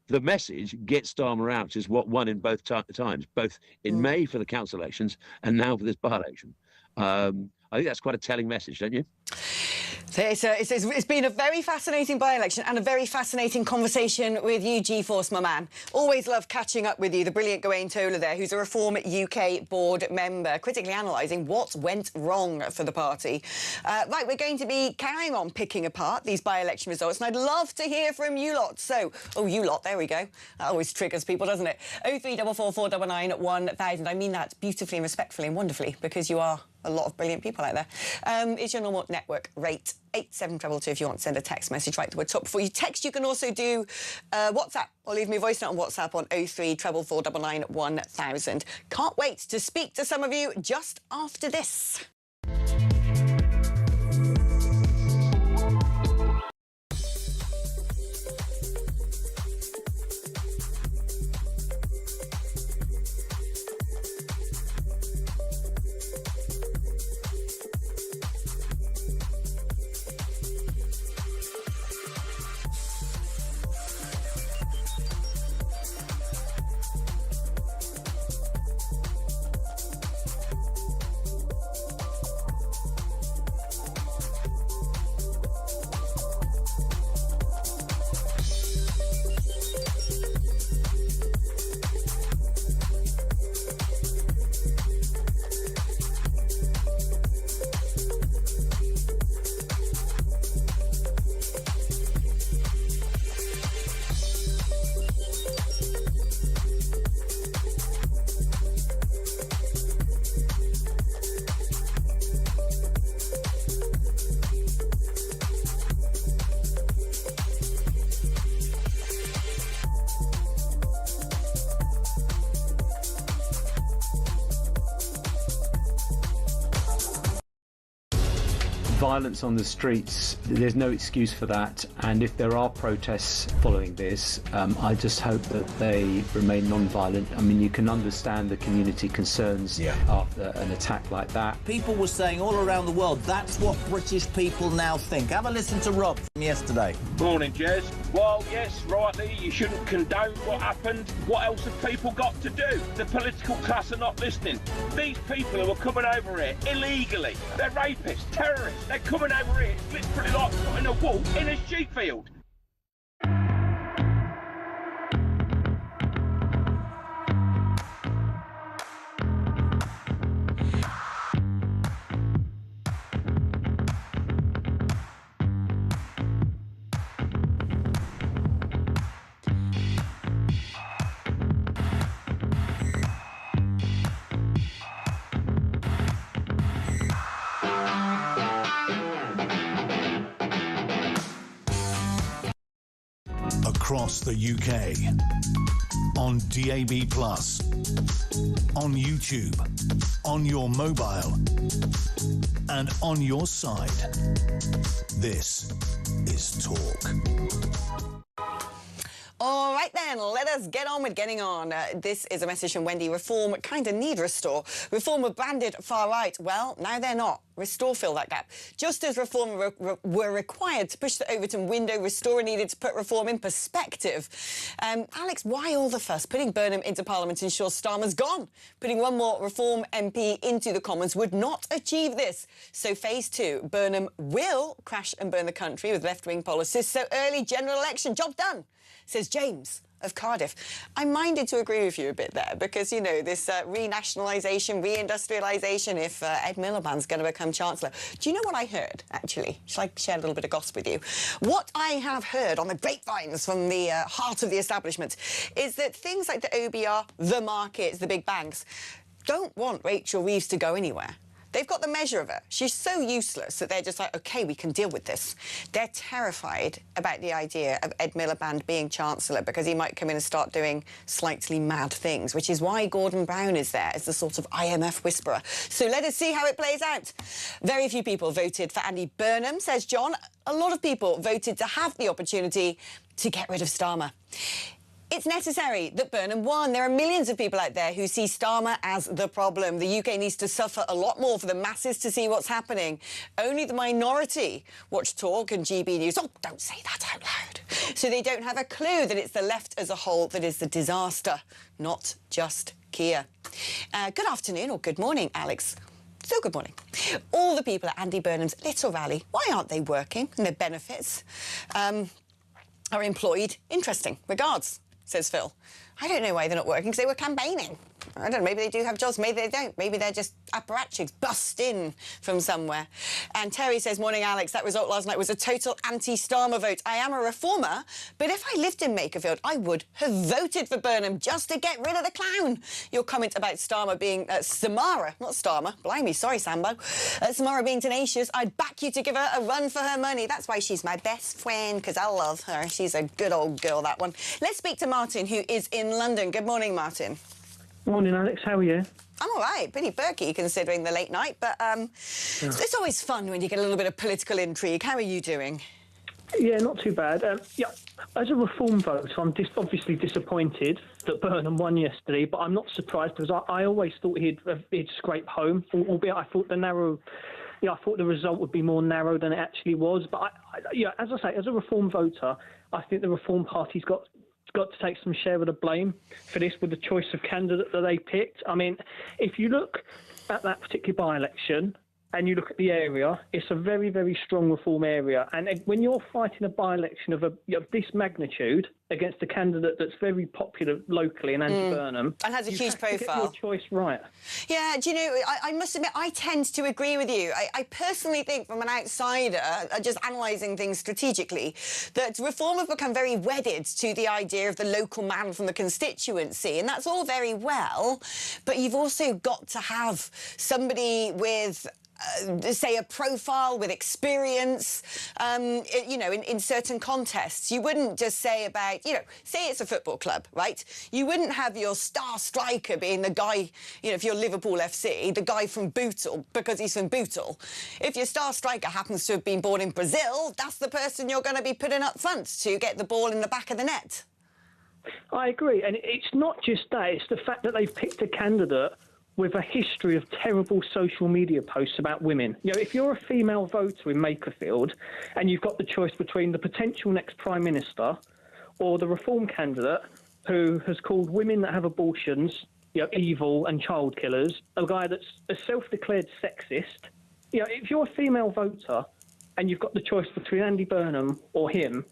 the message, get Starmer out, is what won in both times, both in May for the council elections and now for this by-election. I think that's quite a telling message, don't you? It's been a very fascinating by-election and a very fascinating conversation with you, G-Force, my man. Always love catching up with you, the brilliant Gawain Toler there, who's a Reform UK board member, critically analysing what went wrong for the party. Right, we're going to be carrying on picking apart these by-election results, and I'd love to hear from you lot. So, you lot, there we go. That always triggers people, doesn't it? 0344 499 1000. I mean that beautifully and respectfully and wonderfully, because you are a lot of brilliant people out there. It's your normal network rate, 87222 if you want to send a text message right to the top. Before you text, you can also do WhatsApp, or leave me a voice note on WhatsApp on 0344 1000. Can't wait to speak to some of you just after this. Violence on the streets, there's no excuse for that, and if there are protests following this, I just hope that they remain non-violent. I mean, you can understand the community concerns after an attack like that. People were saying all around the world, that's what British people now think. Have a listen to Rob from yesterday. Morning, Jez. Well, yes, rightly, you shouldn't condone what happened. What else have people got to do? The political class are not listening. These people who are coming over here illegally, they're rapists, terrorists. They're coming over here, it's literally like putting a wolf in a sheep field. Across the UK, on DAB+, on YouTube, on your mobile, and on your side. This is Talk. All right then, let us get on with getting on. This is a message from Wendy. Reform kind of need restore. Reform were branded far right. Well, now they're not. Restore fill that gap. Just as Reform were required to push the Overton window, Restore needed to put Reform in perspective. Alex, why all the fuss? Putting Burnham into Parliament ensures Starmer's gone. Putting one more Reform MP into the Commons would not achieve this. So phase 2, Burnham will crash and burn the country with left-wing policies. So early general election, job done, says James of Cardiff. I'm minded to agree with you a bit there because, you know, this renationalisation, reindustrialisation, if Ed Miliband's going to become Chancellor. Do you know what I heard, actually? Shall I share a little bit of gossip with you? What I have heard on the grapevines from the heart of the establishment is that things like the OBR, the markets, the big banks, don't want Rachel Reeves to go anywhere. They've got the measure of her. She's so useless that they're just like, OK, we can deal with this. They're terrified about the idea of Ed Miliband being Chancellor because he might come in and start doing slightly mad things, which is why Gordon Brown is there as the sort of IMF whisperer. So let us see how it plays out. Very few people voted for Andy Burnham, says John. A lot of people voted to have the opportunity to get rid of Starmer. It's necessary that Burnham won. There are millions of people out there who see Starmer as the problem. The UK needs to suffer a lot more for the masses to see what's happening. Only the minority watch Talk and GB News. Oh, don't say that out loud. So they don't have a clue that it's the left as a whole that is the disaster, not just Keir. Good afternoon or good morning, Alex. So good morning. All the people at Andy Burnham's little rally, why aren't they working? And their benefits are employed. Interesting. Regards, says Phil. I don't know why they're not working, because they were campaigning. I don't know, maybe they do have jobs, maybe they don't. Maybe they're just apparatchiks, bust in from somewhere. And Terry says, morning, Alex, that result last night was a total anti-Starmer vote. I am a reformer, but if I lived in Makerfield, I would have voted for Burnham just to get rid of the clown. Your comment about Starmer being, Samara, not Starmer, blimey, sorry, Sambo. Samara being tenacious, I'd back you to give her a run for her money. That's why she's my best friend, because I love her. She's a good old girl, that one. Let's speak to Martin, who is in London. Good morning, Martin. Morning, Alex. How are you? I'm all right. Pretty perky considering the late night, but it's always fun when you get a little bit of political intrigue. How are you doing? Yeah, not too bad. Yeah, as a reform voter, I'm obviously disappointed that Burnham won yesterday, but I'm not surprised because I always thought he'd scrape home, albeit I thought I thought the result would be more narrow than it actually was. But as I say, as a reform voter, I think the Reform Party's got to take some share of the blame for this with the choice of candidate that they picked. I mean, if you look at that particular by-election and you look at the area, it's a very, very strong reform area. And when you're fighting a by-election of this magnitude against a candidate that's very popular locally in Andy Burnham... And has a huge profile. To get your choice right. Yeah, do you know, I must admit, I tend to agree with you. I personally think, from an outsider, just analysing things strategically, that Reform have become very wedded to the idea of the local man from the constituency, and that's all very well, but you've also got to have somebody with... say, a profile with experience, you know, in certain contests. You wouldn't just say about, you know, say it's a football club, right? You wouldn't have your star striker being the guy, you know, if you're Liverpool FC, the guy from Bootle, because he's from Bootle. If your star striker happens to have been born in Brazil, that's the person you're going to be putting up front to get the ball in the back of the net. I agree. And it's not just that, it's the fact that they've picked a candidate with a history of terrible social media posts about women. You know, if you're a female voter in Makerfield and you've got the choice between the potential next Prime Minister or the Reform candidate who has called women that have abortions, you know, evil and child killers, a guy that's a self-declared sexist, you know, if you're a female voter and you've got the choice between Andy Burnham or him,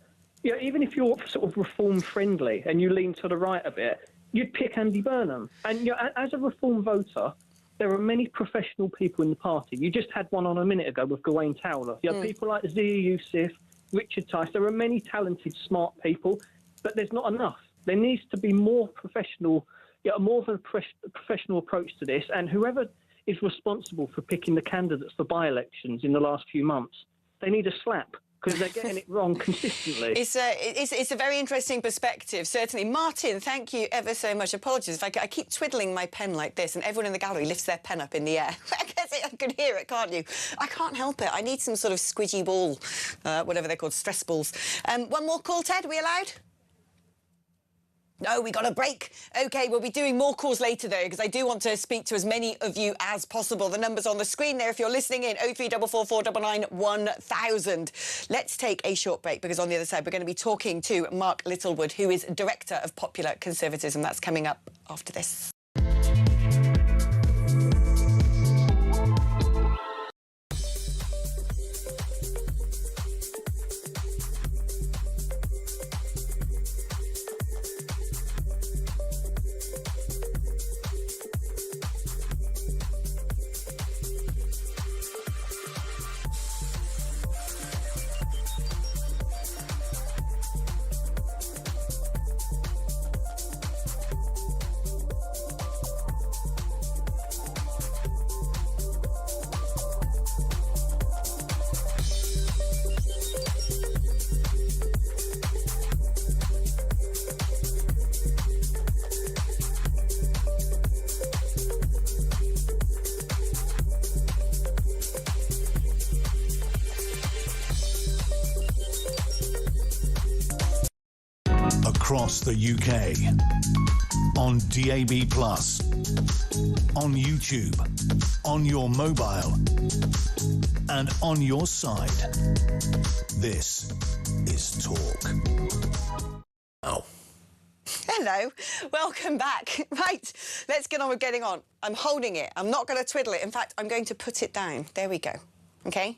you know, even if you're sort of Reform-friendly and you lean to the right a bit, you'd pick Andy Burnham. And you know, as a Reform voter, there are many professional people in the party. You just had one on a minute ago with Gawain Towler. You have people like Zia Youssef, Richard Tice. There are many talented, smart people, but there's not enough. There needs to be more professional, you know, more of a professional approach to this. And whoever is responsible for picking the candidates for by-elections in the last few months, they need a slap, because they're getting it wrong consistently. It's a very interesting perspective, certainly. Martin, thank you ever so much. Apologies if I keep twiddling my pen like this and everyone in the gallery lifts their pen up in the air. I guess I can hear it, can't you? I can't help it. I need some sort of squidgy ball, whatever they're called, stress balls. One more call, Ted. Are we allowed? No, we got a break. OK, we'll be doing more calls later, though, because I do want to speak to as many of you as possible. The number's on the screen there if you're listening in, 0344499 1000. Let's take a short break, because on the other side, we're going to be talking to Mark Littlewood, who is Director of Popular Conservatism. That's coming up after this. across the UK. On DAB+, on YouTube, on your mobile, and on your side. This is Talk. Oh. Hello, welcome back. Right, let's get on with getting on. I'm holding it. I'm not going to twiddle it. In fact, I'm going to put it down. There we go. OK?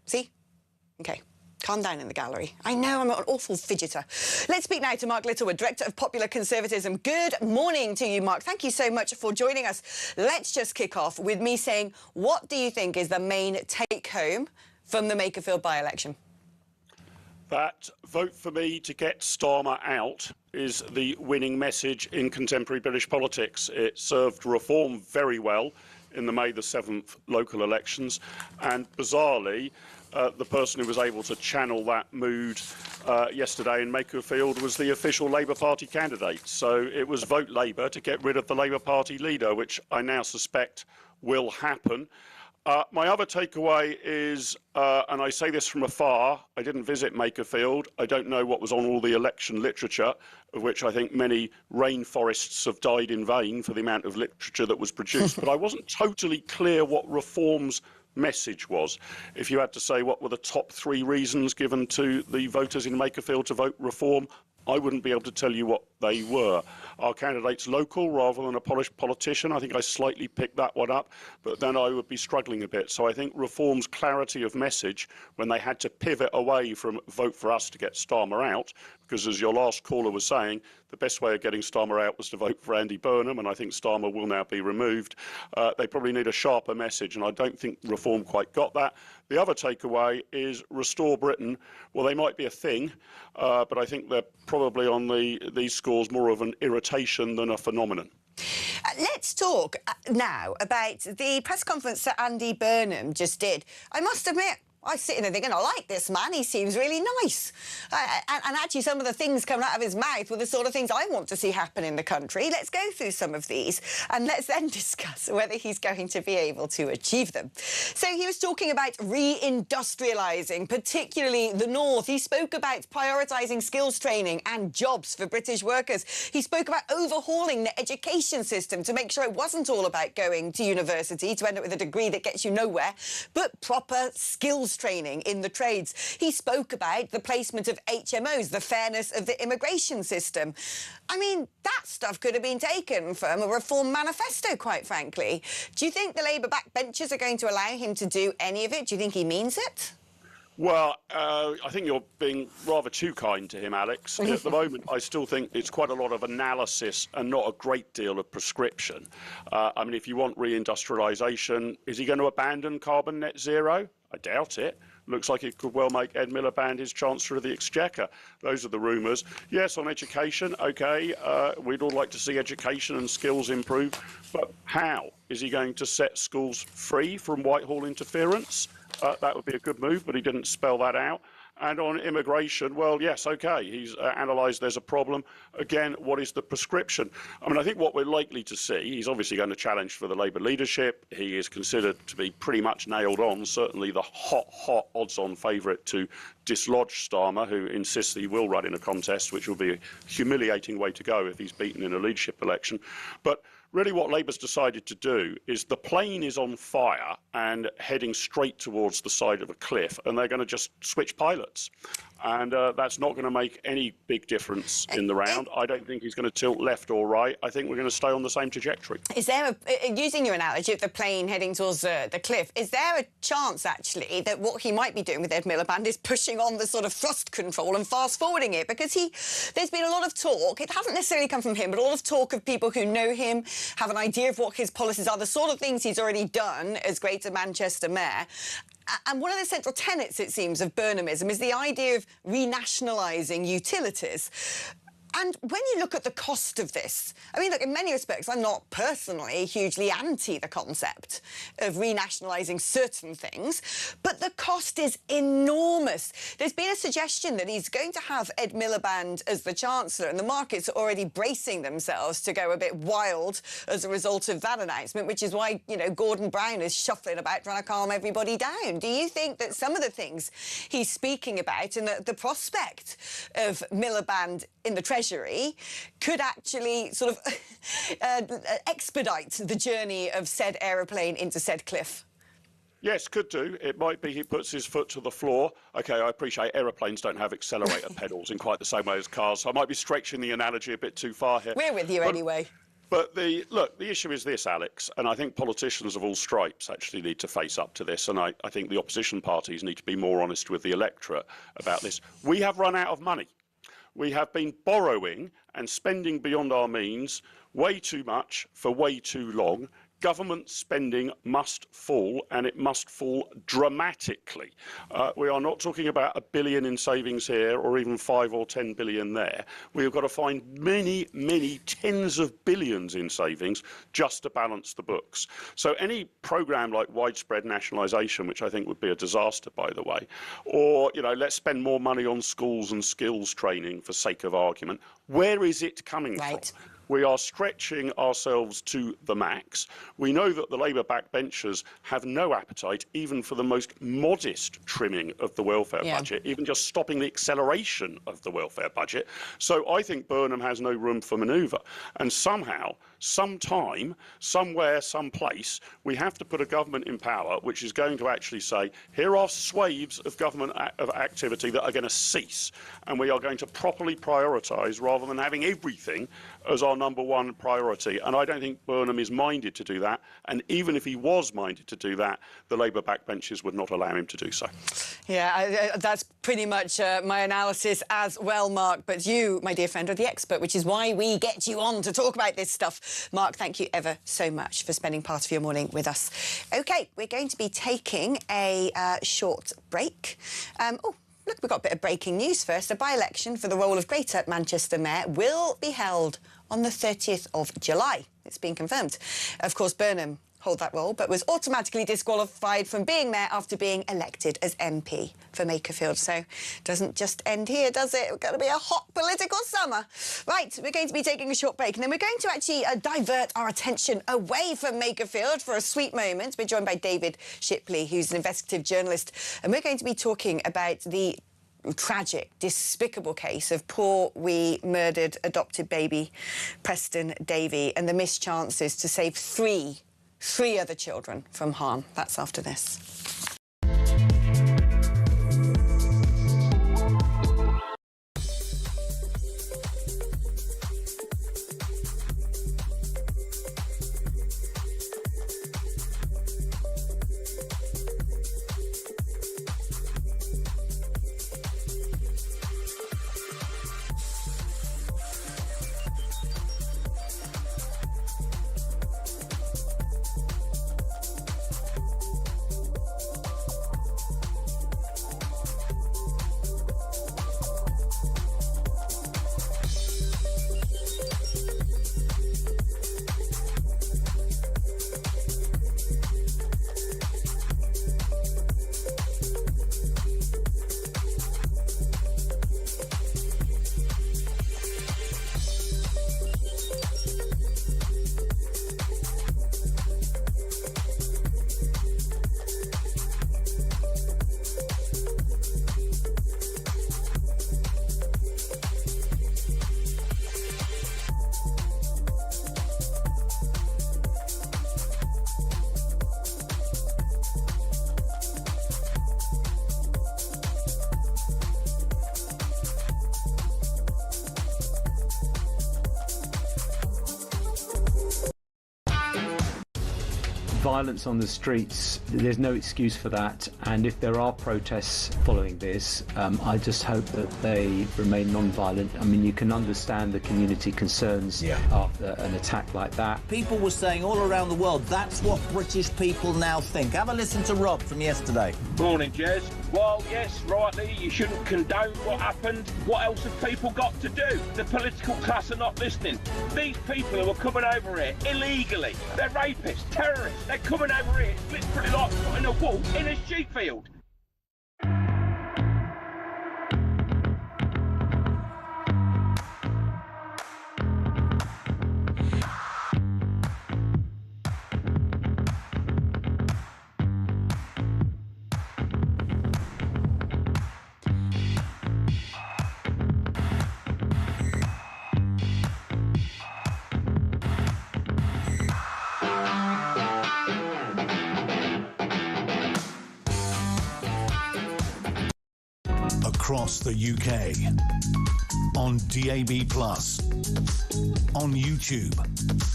See? OK. Calm down in the gallery. I know, I'm an awful fidgeter. Let's speak now to Mark Littlewood, Director of Popular Conservatism. Good morning to you, Mark. Thank you so much for joining us. Let's just kick off with me saying, what do you think is the main take-home from the Makerfield by-election? That vote for me to get Starmer out is the winning message in contemporary British politics. It served reform very well in the May the 7th local elections, and bizarrely, the person who was able to channel that mood yesterday in Makerfield was the official Labour Party candidate. So it was vote Labour to get rid of the Labour Party leader, which I now suspect will happen. My other takeaway is, and I say this from afar, I didn't visit Makerfield. I don't know what was on all the election literature, of which I think many rainforests have died in vain for the amount of literature that was produced. But I wasn't totally clear what reform's message was. If you had to say what were the top 3 reasons given to the voters in Makerfield to vote reform, I wouldn't be able to tell you what they were. Our candidate's local rather than a polished politician. I think I slightly picked that one up, but then I would be struggling a bit. So I think reform's clarity of message when they had to pivot away from vote for us to get Starmer out, because as your last caller was saying, the best way of getting Starmer out was to vote for Andy Burnham, and I think Starmer will now be removed. They probably need a sharper message, and I don't think reform quite got that. The other takeaway is Restore Britain. Well, they might be a thing, but I think they're probably on these scores more of an irritation than a phenomenon. Let's talk now about the press conference that Andy Burnham just did. I must admit, I was sitting there thinking, I like this man, he seems really nice. And actually some of the things coming out of his mouth were the sort of things I want to see happen in the country. Let's go through some of these and let's then discuss whether he's going to be able to achieve them. So he was talking about re-industrialising, particularly the North. He spoke about prioritising skills training and jobs for British workers. He spoke about overhauling the education system to make sure it wasn't all about going to university to end up with a degree that gets you nowhere, but proper skills training in the trades. He spoke about the placement of HMOs, the fairness of the immigration system. I mean, that stuff could have been taken from a reform manifesto, quite frankly. Do you think the Labour backbenchers are going to allow him to do any of it? Do you think he means it? Well, I think you're being rather too kind to him, Alex. At the moment, I still think it's quite a lot of analysis and not a great deal of prescription. I mean, if you want reindustrialisation, is he going to abandon carbon net zero? I doubt it. Looks like it could well make Ed Miliband his Chancellor of the Exchequer. Those are the rumours. Yes, on education, OK, we'd all like to see education and skills improve. But how? Is he going to set schools free from Whitehall interference? That would be a good move, but he didn't spell that out. And on immigration, well, yes, OK, he's analysed there's a problem. Again, what is the prescription? I mean, I think what we're likely to see, he's obviously going to challenge for the Labour leadership. He is considered to be pretty much nailed on, certainly the hot odds-on favourite to dislodge Starmer, who insists he will run in a contest, which will be a humiliating way to go if he's beaten in a leadership election. But really what Labour's decided to do is the plane is on fire and heading straight towards the side of a cliff, and they're going to just switch pilots. And that's not going to make any big difference in the round. I don't think he's going to tilt left or right. I think we're going to stay on the same trajectory. Is there, using your analogy of the plane heading towards the cliff, is there a chance, actually, that what he might be doing with Ed Miliband is pushing on the sort of thrust control and fast-forwarding it? Because there's been a lot of talk, it hasn't necessarily come from him, but a lot of talk of people who know him, have an idea of what his policies are, the sort of things he's already done as Greater Manchester Mayor. And one of the central tenets, it seems, of Burnhamism is the idea of renationalising utilities. And when you look at the cost of this, I mean, look, in many respects, I'm not personally hugely anti the concept of renationalising certain things, but the cost is enormous. There's been a suggestion that he's going to have Ed Miliband as the Chancellor, and the markets are already bracing themselves to go a bit wild as a result of that announcement, which is why, you know, Gordon Brown is shuffling about trying to calm everybody down. Do you think that some of the things he's speaking about and the prospect of Miliband in the Treasury could actually sort of expedite the journey of said aeroplane into said cliff? Yes, could do. It might be he puts his foot to the floor. OK, I appreciate aeroplanes don't have accelerator pedals in quite the same way as cars, so I might be stretching the analogy a bit too far here. We're with you anyway. But the issue is this, Alex, and I think politicians of all stripes actually need to face up to this, and I think the opposition parties need to be more honest with the electorate about this. We have run out of money. We have been borrowing and spending beyond our means way too much for way too long. Government spending must fall, and it must fall dramatically. We are not talking about $1 billion in savings here or even 5 or 10 billion there. We've got to find many, many tens of billions in savings just to balance the books. So any programme like widespread nationalisation, which I think would be a disaster, by the way, or, you know, let's spend more money on schools and skills training for sake of argument, where is it coming from? We are stretching ourselves to the max. We know that the Labour backbenchers have no appetite even for the most modest trimming of the welfare budget, even just stopping the acceleration of the welfare budget. So I think Burnham has no room for manoeuvre. And somehow, sometime, somewhere, someplace, we have to put a government in power which is going to actually say, here are swathes of government activity that are going to cease, and we are going to properly prioritise rather than having everything as our number one priority. And I don't think Burnham is minded to do that. And even if he was minded to do that, the Labour backbenchers would not allow him to do so. Yeah, that's pretty much my analysis as well, Mark. But you, my dear friend, are the expert, which is why we get you on to talk about this stuff. Mark, thank you ever so much for spending part of your morning with us. OK, we're going to be taking a short break. Look, we've got a bit of breaking news first. A by-election for the role of Greater Manchester Mayor will be held on the 30th of July. It's been confirmed. Of course, Burnham hold that role, but was automatically disqualified from being mayor after being elected as MP for Makerfield. So doesn't just end here, does it? It's going to be a hot political summer. Right, we're going to be taking a short break, and then we're going to actually divert our attention away from Makerfield for a sweet moment. We're joined by David Shipley, who's an investigative journalist, and we're going to be talking about the tragic, despicable case of poor, wee, murdered, adopted baby Preston Davey and the missed chances to save three other children from harm. That's after this. Violence on the streets, there's no excuse for that, and if there are protests following this, I just hope that they remain non-violent. I mean, you can understand the community concerns after an attack like that. People were saying all around the world, that's what British people now think. Have a listen to Rob from yesterday. Morning, Jez. Well, yes, rightly, you shouldn't condone what happened. What else have people got to do? The political class are not listening. These people who are coming over here illegally, they're rapists, terrorists. They're coming over here, it's literally like putting a wolf in a sheep field. Across the UK, on DAB+, on YouTube,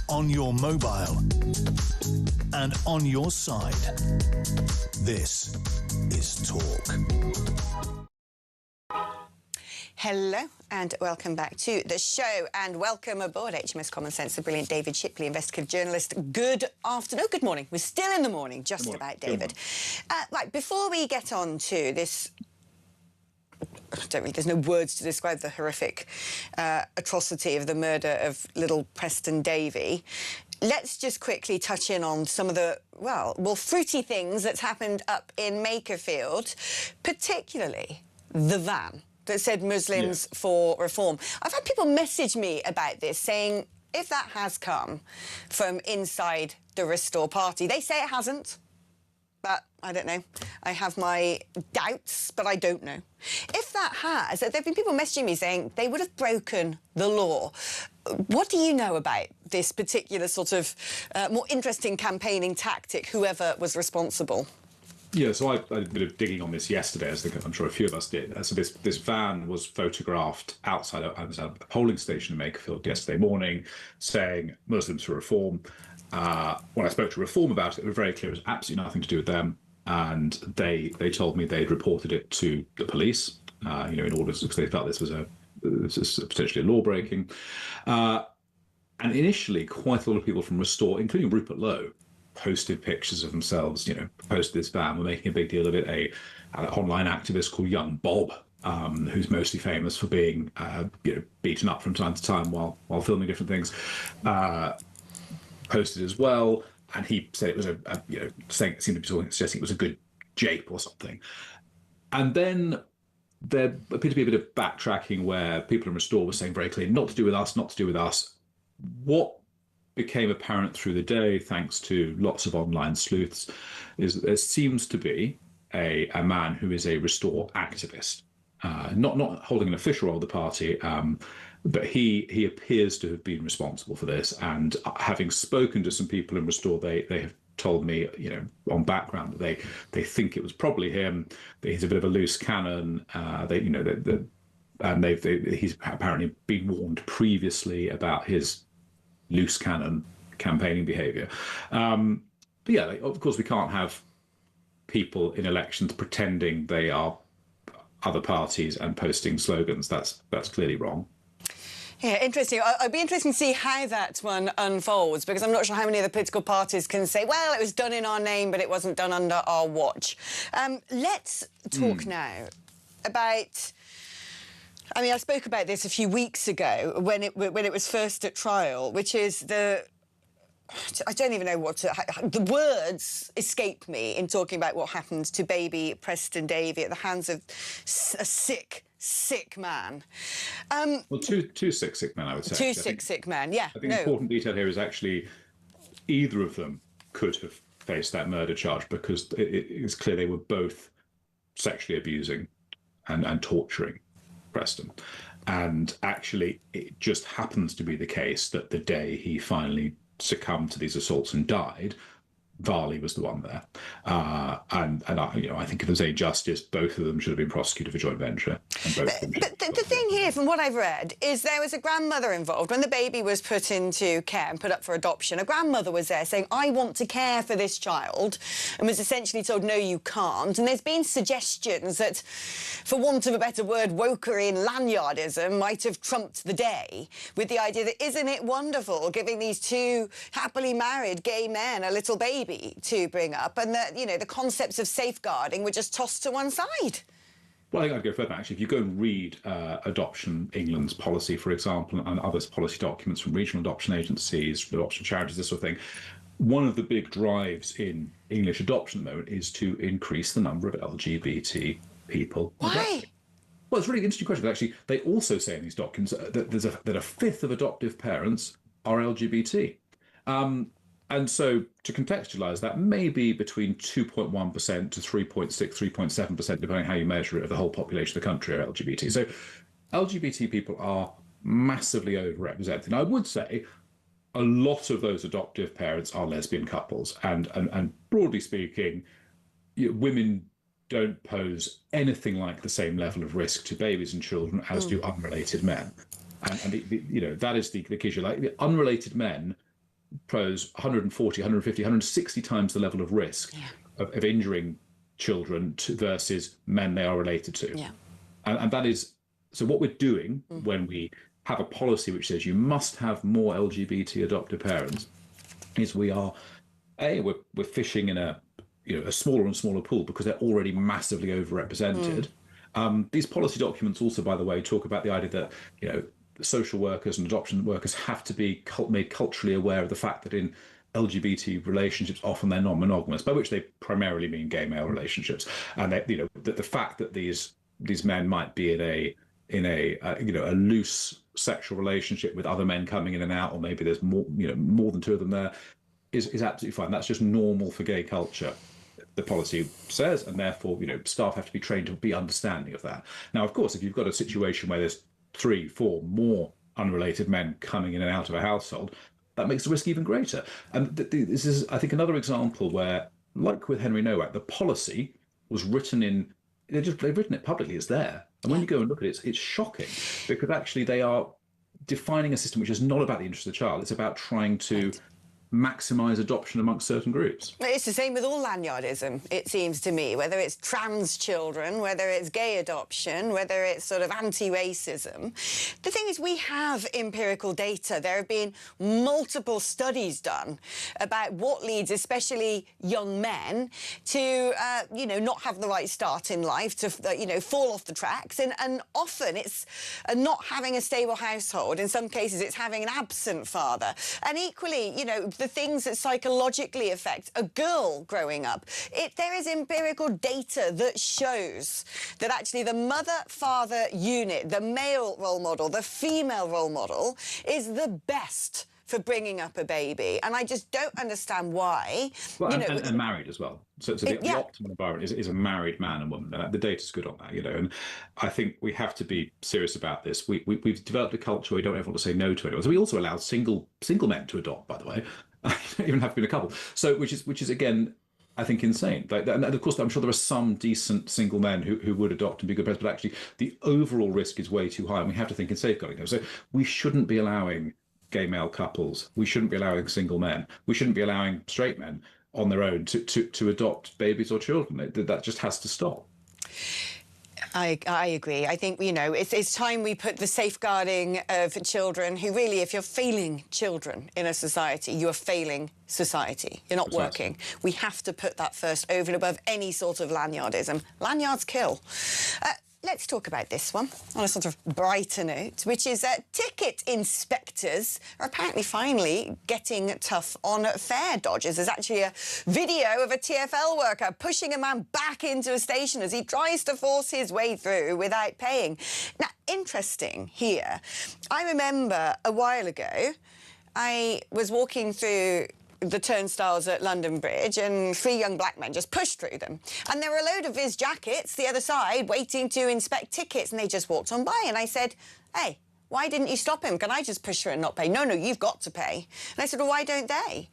on your mobile, and on your side. This is Talk. Hello and welcome back to the show, and welcome aboard HMS Common Sense, the brilliant David Shipley, investigative journalist. Good afternoon, good morning. We're still in the morning, just about, David. Right, before we get on to this, there's no words to describe the horrific atrocity of the murder of little Preston Davey. Let's just quickly touch in on some of the, well, more fruity things that's happened up in Makerfield, particularly the van that said Muslims for Reform. I've had people message me about this, saying if that has come from inside the Restore Party. They say it hasn't, but I don't know. I have my doubts, but I don't know. If that has, there have been people messaging me saying they would have broken the law. What do you know about this particular sort of more interesting campaigning tactic, whoever was responsible? Yeah, so I did a bit of digging on this yesterday, as I'm sure a few of us did. So this van was photographed outside a polling station in Makerfield yesterday morning, saying Muslims for Reform. When I spoke to Reform about it, they were very clear it was absolutely nothing to do with them, and they told me they'd reported it to the police, in order because they felt this was potentially a law breaking. And initially, quite a lot of people from Restore, including Rupert Lowe, posted pictures of themselves, posted this van. We're making a big deal of it. An online activist called Young Bob, who's mostly famous for being, beaten up from time to time while filming different things, posted as well. And he said it was saying it seemed to be suggesting it was a good jape or something. And then there appeared to be a bit of backtracking where people in Restore were saying very clearly, not to do with us, not to do with us. What became apparent through the day, thanks to lots of online sleuths, is there seems to be a man who is a Restore activist, not holding an official role of the party, but he appears to have been responsible for this. And having spoken to some people in Restore, they have told me, on background, that they think it was probably him. That he's a bit of a loose cannon. He's apparently been warned previously about his loose cannon campaigning behaviour. But yeah, of course, we can't have people in elections pretending they are other parties and posting slogans. That's clearly wrong. Yeah, interesting. It'd be interesting to see how that one unfolds, because I'm not sure how many of the political parties can say, well, it was done in our name, but it wasn't done under our watch. Let's talk now about... I mean, I spoke about this a few weeks ago when it was first at trial, which is the... I don't even know what to... The words escape me in talking about what happened to baby Preston Davey at the hands of a sick man. Well, two sick men, I would say. Sick men, yeah. I think the important detail here is actually either of them could have faced that murder charge, because it's clear they were both sexually abusing and torturing Preston. And actually, it just happens to be the case that the day he finally succumbed to these assaults and died, Varley was the one there. I think if there's any justice, both of them should have been prosecuted for joint venture. And both of them but the thing thing here, from what I've read, is there was a grandmother involved. When the baby was put into care and put up for adoption, a grandmother was there saying, I want to care for this child, and was essentially told, no, you can't. And there's been suggestions that, for want of a better word, wokery and lanyardism might have trumped the day, with the idea that, isn't it wonderful giving these two happily married gay men a little baby to bring up, and that, you know, the concepts of safeguarding were just tossed to one side? Well, I think I'd go further, actually. If you go and read Adoption England's policy, for example, and other policy documents from regional adoption agencies, adoption charities, this sort of thing, one of the big drives in English adoption at the moment is to increase the number of LGBT people. Why? Well, it's a really interesting question. Actually, they also say in these documents that a fifth of adoptive parents are LGBT. And so, to contextualise that, maybe between 2.1% to 3.6%, 3.7%, depending on how you measure it, of the whole population of the country are LGBT. So, LGBT people are massively overrepresented. And I would say a lot of those adoptive parents are lesbian couples. And broadly speaking, women don't pose anything like the same level of risk to babies and children as do unrelated men. And you know, that is the key issue. Like, the unrelated men pose 140, 150, 160 times the level of risk of injuring children versus men they are related to. Yeah. And that is, so what we're doing when we have a policy which says you must have more LGBT adoptive parents is we are, we're fishing in a smaller and smaller pool because they're already massively overrepresented. These policy documents also, by the way, talk about the idea that, you know, social workers and adoption workers have to be made culturally aware of the fact that in LGBT relationships, often they're non-monogamous, by which they primarily mean gay male relationships, and that, you know, that the fact that these men might be in a loose sexual relationship with other men coming in and out, or maybe there's more than two of them there, is absolutely fine. That's just normal for gay culture, the policy says, and therefore, you know, staff have to be trained to be understanding of that. Now, of course, if you've got a situation where there's 3, 4 more unrelated men coming in and out of a household, that makes the risk even greater. And this is, I think, another example where, like with Henry Nowak, the policy was written in, they've written it publicly, it's there. And when you go and look at it, it's shocking, because actually they are defining a system which is not about the interest of the child, it's about trying to maximise adoption amongst certain groups. It's the same with all lanyardism, it seems to me, whether it's trans children, whether it's gay adoption, whether it's sort of anti-racism. The thing is, we have empirical data. There have been multiple studies done about what leads especially young men to, not have the right start in life, to, fall off the tracks. And often it's not having a stable household. In some cases, it's having an absent father. And equally, the things that psychologically affect a girl growing up. There is empirical data that shows that actually the mother-father unit, the male role model, the female role model, is the best for bringing up a baby. And I just don't understand why. Well, and married as well. So the optimal environment is a married man and woman. And the data's good on that, and I think we have to be serious about this. We've developed a culture where we don't ever want to say no to anyone. So we also allow single men to adopt, by the way. You don't even have to be in a couple. So which is again, I think, insane. And of course, I'm sure there are some decent single men who would adopt and be good parents, but actually the overall risk is way too high, and we have to think in safeguarding them. So we shouldn't be allowing gay male couples. We shouldn't be allowing single men. We shouldn't be allowing straight men on their own to adopt babies or children. That just has to stop. I agree. I think, it's time we put the safeguarding of children who really, if you're failing children in a society, you are failing society. You're not working. We have to put that first over and above any sort of lanyardism. Lanyards kill. Let's talk about this one on a sort of brighter note, which is that ticket inspectors are apparently finally getting tough on fare dodgers. There's actually a video of a TfL worker pushing a man back into a station as he tries to force his way through without paying. Now, interesting here, I remember a while ago, I was walking through the turnstiles at London Bridge, and 3 young black men just pushed through them. And there were a load of Viz jackets the other side waiting to inspect tickets, and they just walked on by. And I said, hey, why didn't you stop him? Can I just push through and not pay? No, you've got to pay. And I said, well, why don't they?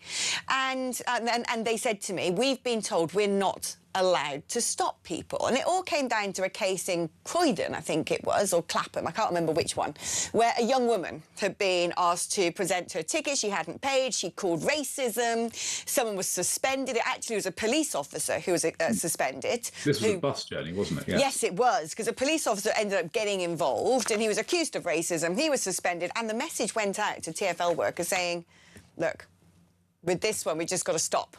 And they said to me, we've been told we're not allowed to stop people. And it all came down to a case in Croydon, I think it was, or Clapham, I can't remember which one, where a young woman had been asked to present her ticket. She hadn't paid. She called racism. Someone was suspended. It actually was a police officer who was suspended. This was a bus journey, wasn't it? Yes, it was, because a police officer ended up getting involved and he was accused of racism. He was suspended, and the message went out to TfL workers saying, look, with this one, we just got to stop.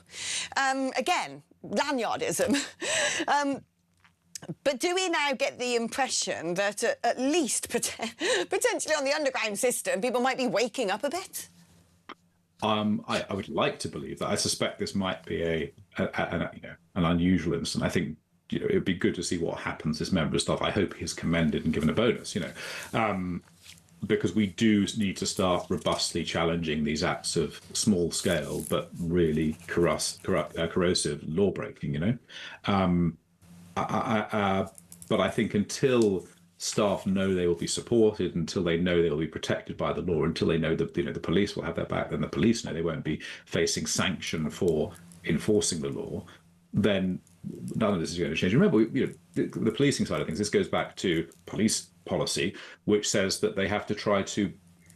Again, lanyardism. But do we now get the impression that at least potentially on the underground system, people might be waking up a bit? I would like to believe that. I suspect this might be an unusual incident. I think it would be good to see what happens. This member of staff, I hope he's commended and given a bonus. Because we do need to start robustly challenging these acts of small scale but really corrosive law breaking. But I think until staff know they will be supported, until they know they will be protected by the law, until they know that the police will have their back, then the police know they won't be facing sanction for enforcing the law, then none of this is going to change. Remember, the policing side of things, this goes back to police policy, which says that they have to try to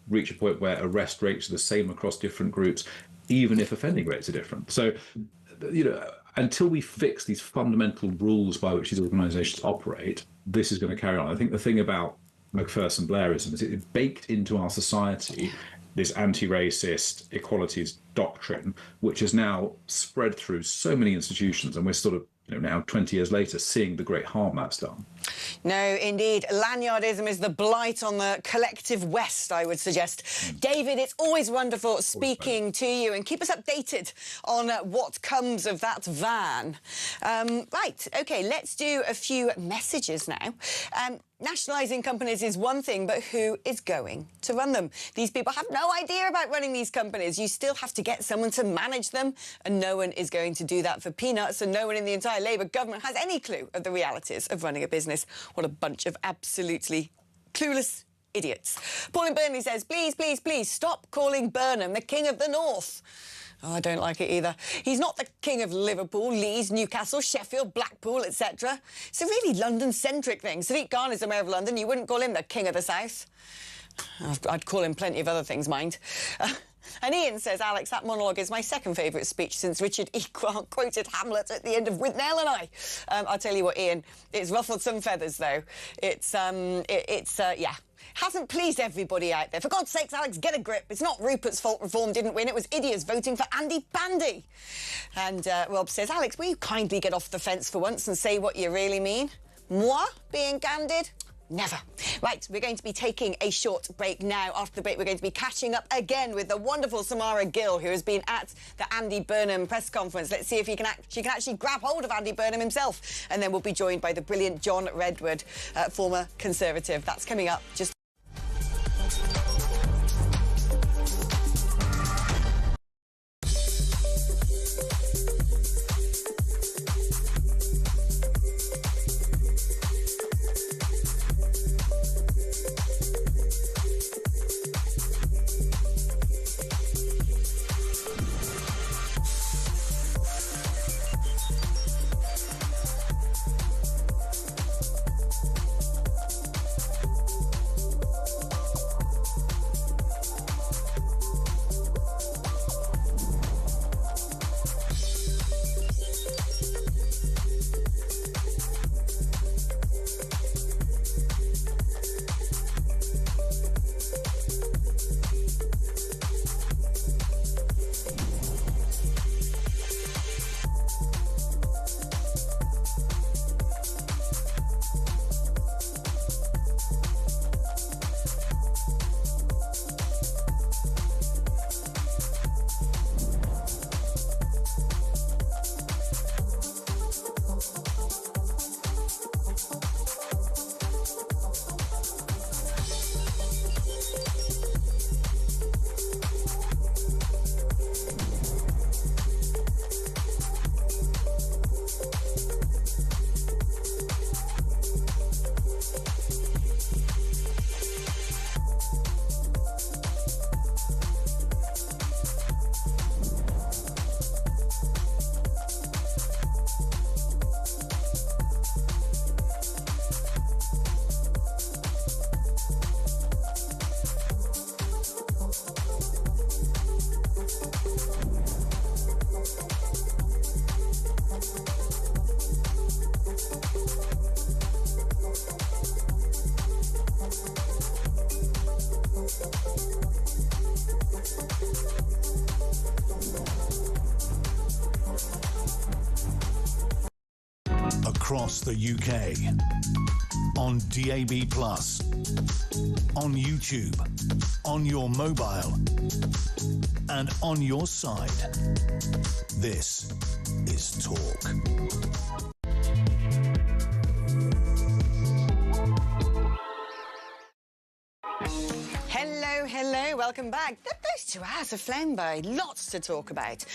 reach a point where arrest rates are the same across different groups, even if offending rates are different. So, until we fix these fundamental rules by which these organisations operate, this is going to carry on. I think the thing about Macpherson Blairism is it baked into our society this anti-racist equalities doctrine, which is now spread through so many institutions, and we're sort of now 20 years later seeing the great harm that's done. No, indeed. Lanyardism is the blight on the collective West, I would suggest. David, it's always wonderful speaking to you, and keep us updated on what comes of that van. Right, OK, let's do a few messages now. Nationalising companies is one thing, but who is going to run them? These people have no idea about running these companies. You still have to get someone to manage them, and no one is going to do that for peanuts, and no one in the entire Labour government has any clue of the realities of running a business. What a bunch of absolutely clueless idiots. Paul in Burnley says, please, please, please stop calling Burnham the King of the North. Oh, I don't like it either. He's not the king of Liverpool, Leeds, Newcastle, Sheffield, Blackpool, etc. It's a really London-centric thing. Sadiq Khan is the Mayor of London. You wouldn't call him the King of the South. I'd call him plenty of other things, mind. And Ian says, Alex, that monologue is my second favourite speech since Richard E. Grant quoted Hamlet at the end of With Nell and I. I'll tell you what, Ian, it's ruffled some feathers, though. Yeah. Hasn't pleased everybody out there. For God's sakes, Alex, get a grip. It's not Rupert's fault Reform didn't win. It was idiots voting for Andy Bandy. And Rob says, Alex, will you kindly get off the fence for once and say what you really mean? Moi being candid? Never. Right, we're going to be taking a short break now. After the break, we're going to be catching up again with the wonderful Samara Gill, who has been at the Andy Burnham press conference. Let's see if she can actually grab hold of Andy Burnham himself. And then we'll be joined by the brilliant John Redwood, former Conservative. That's coming up just... across the UK. On DAB+, on YouTube, on your mobile, and on your side. This is Talk. Hello, welcome back. Those 2 hours have flown by. Lots to talk about.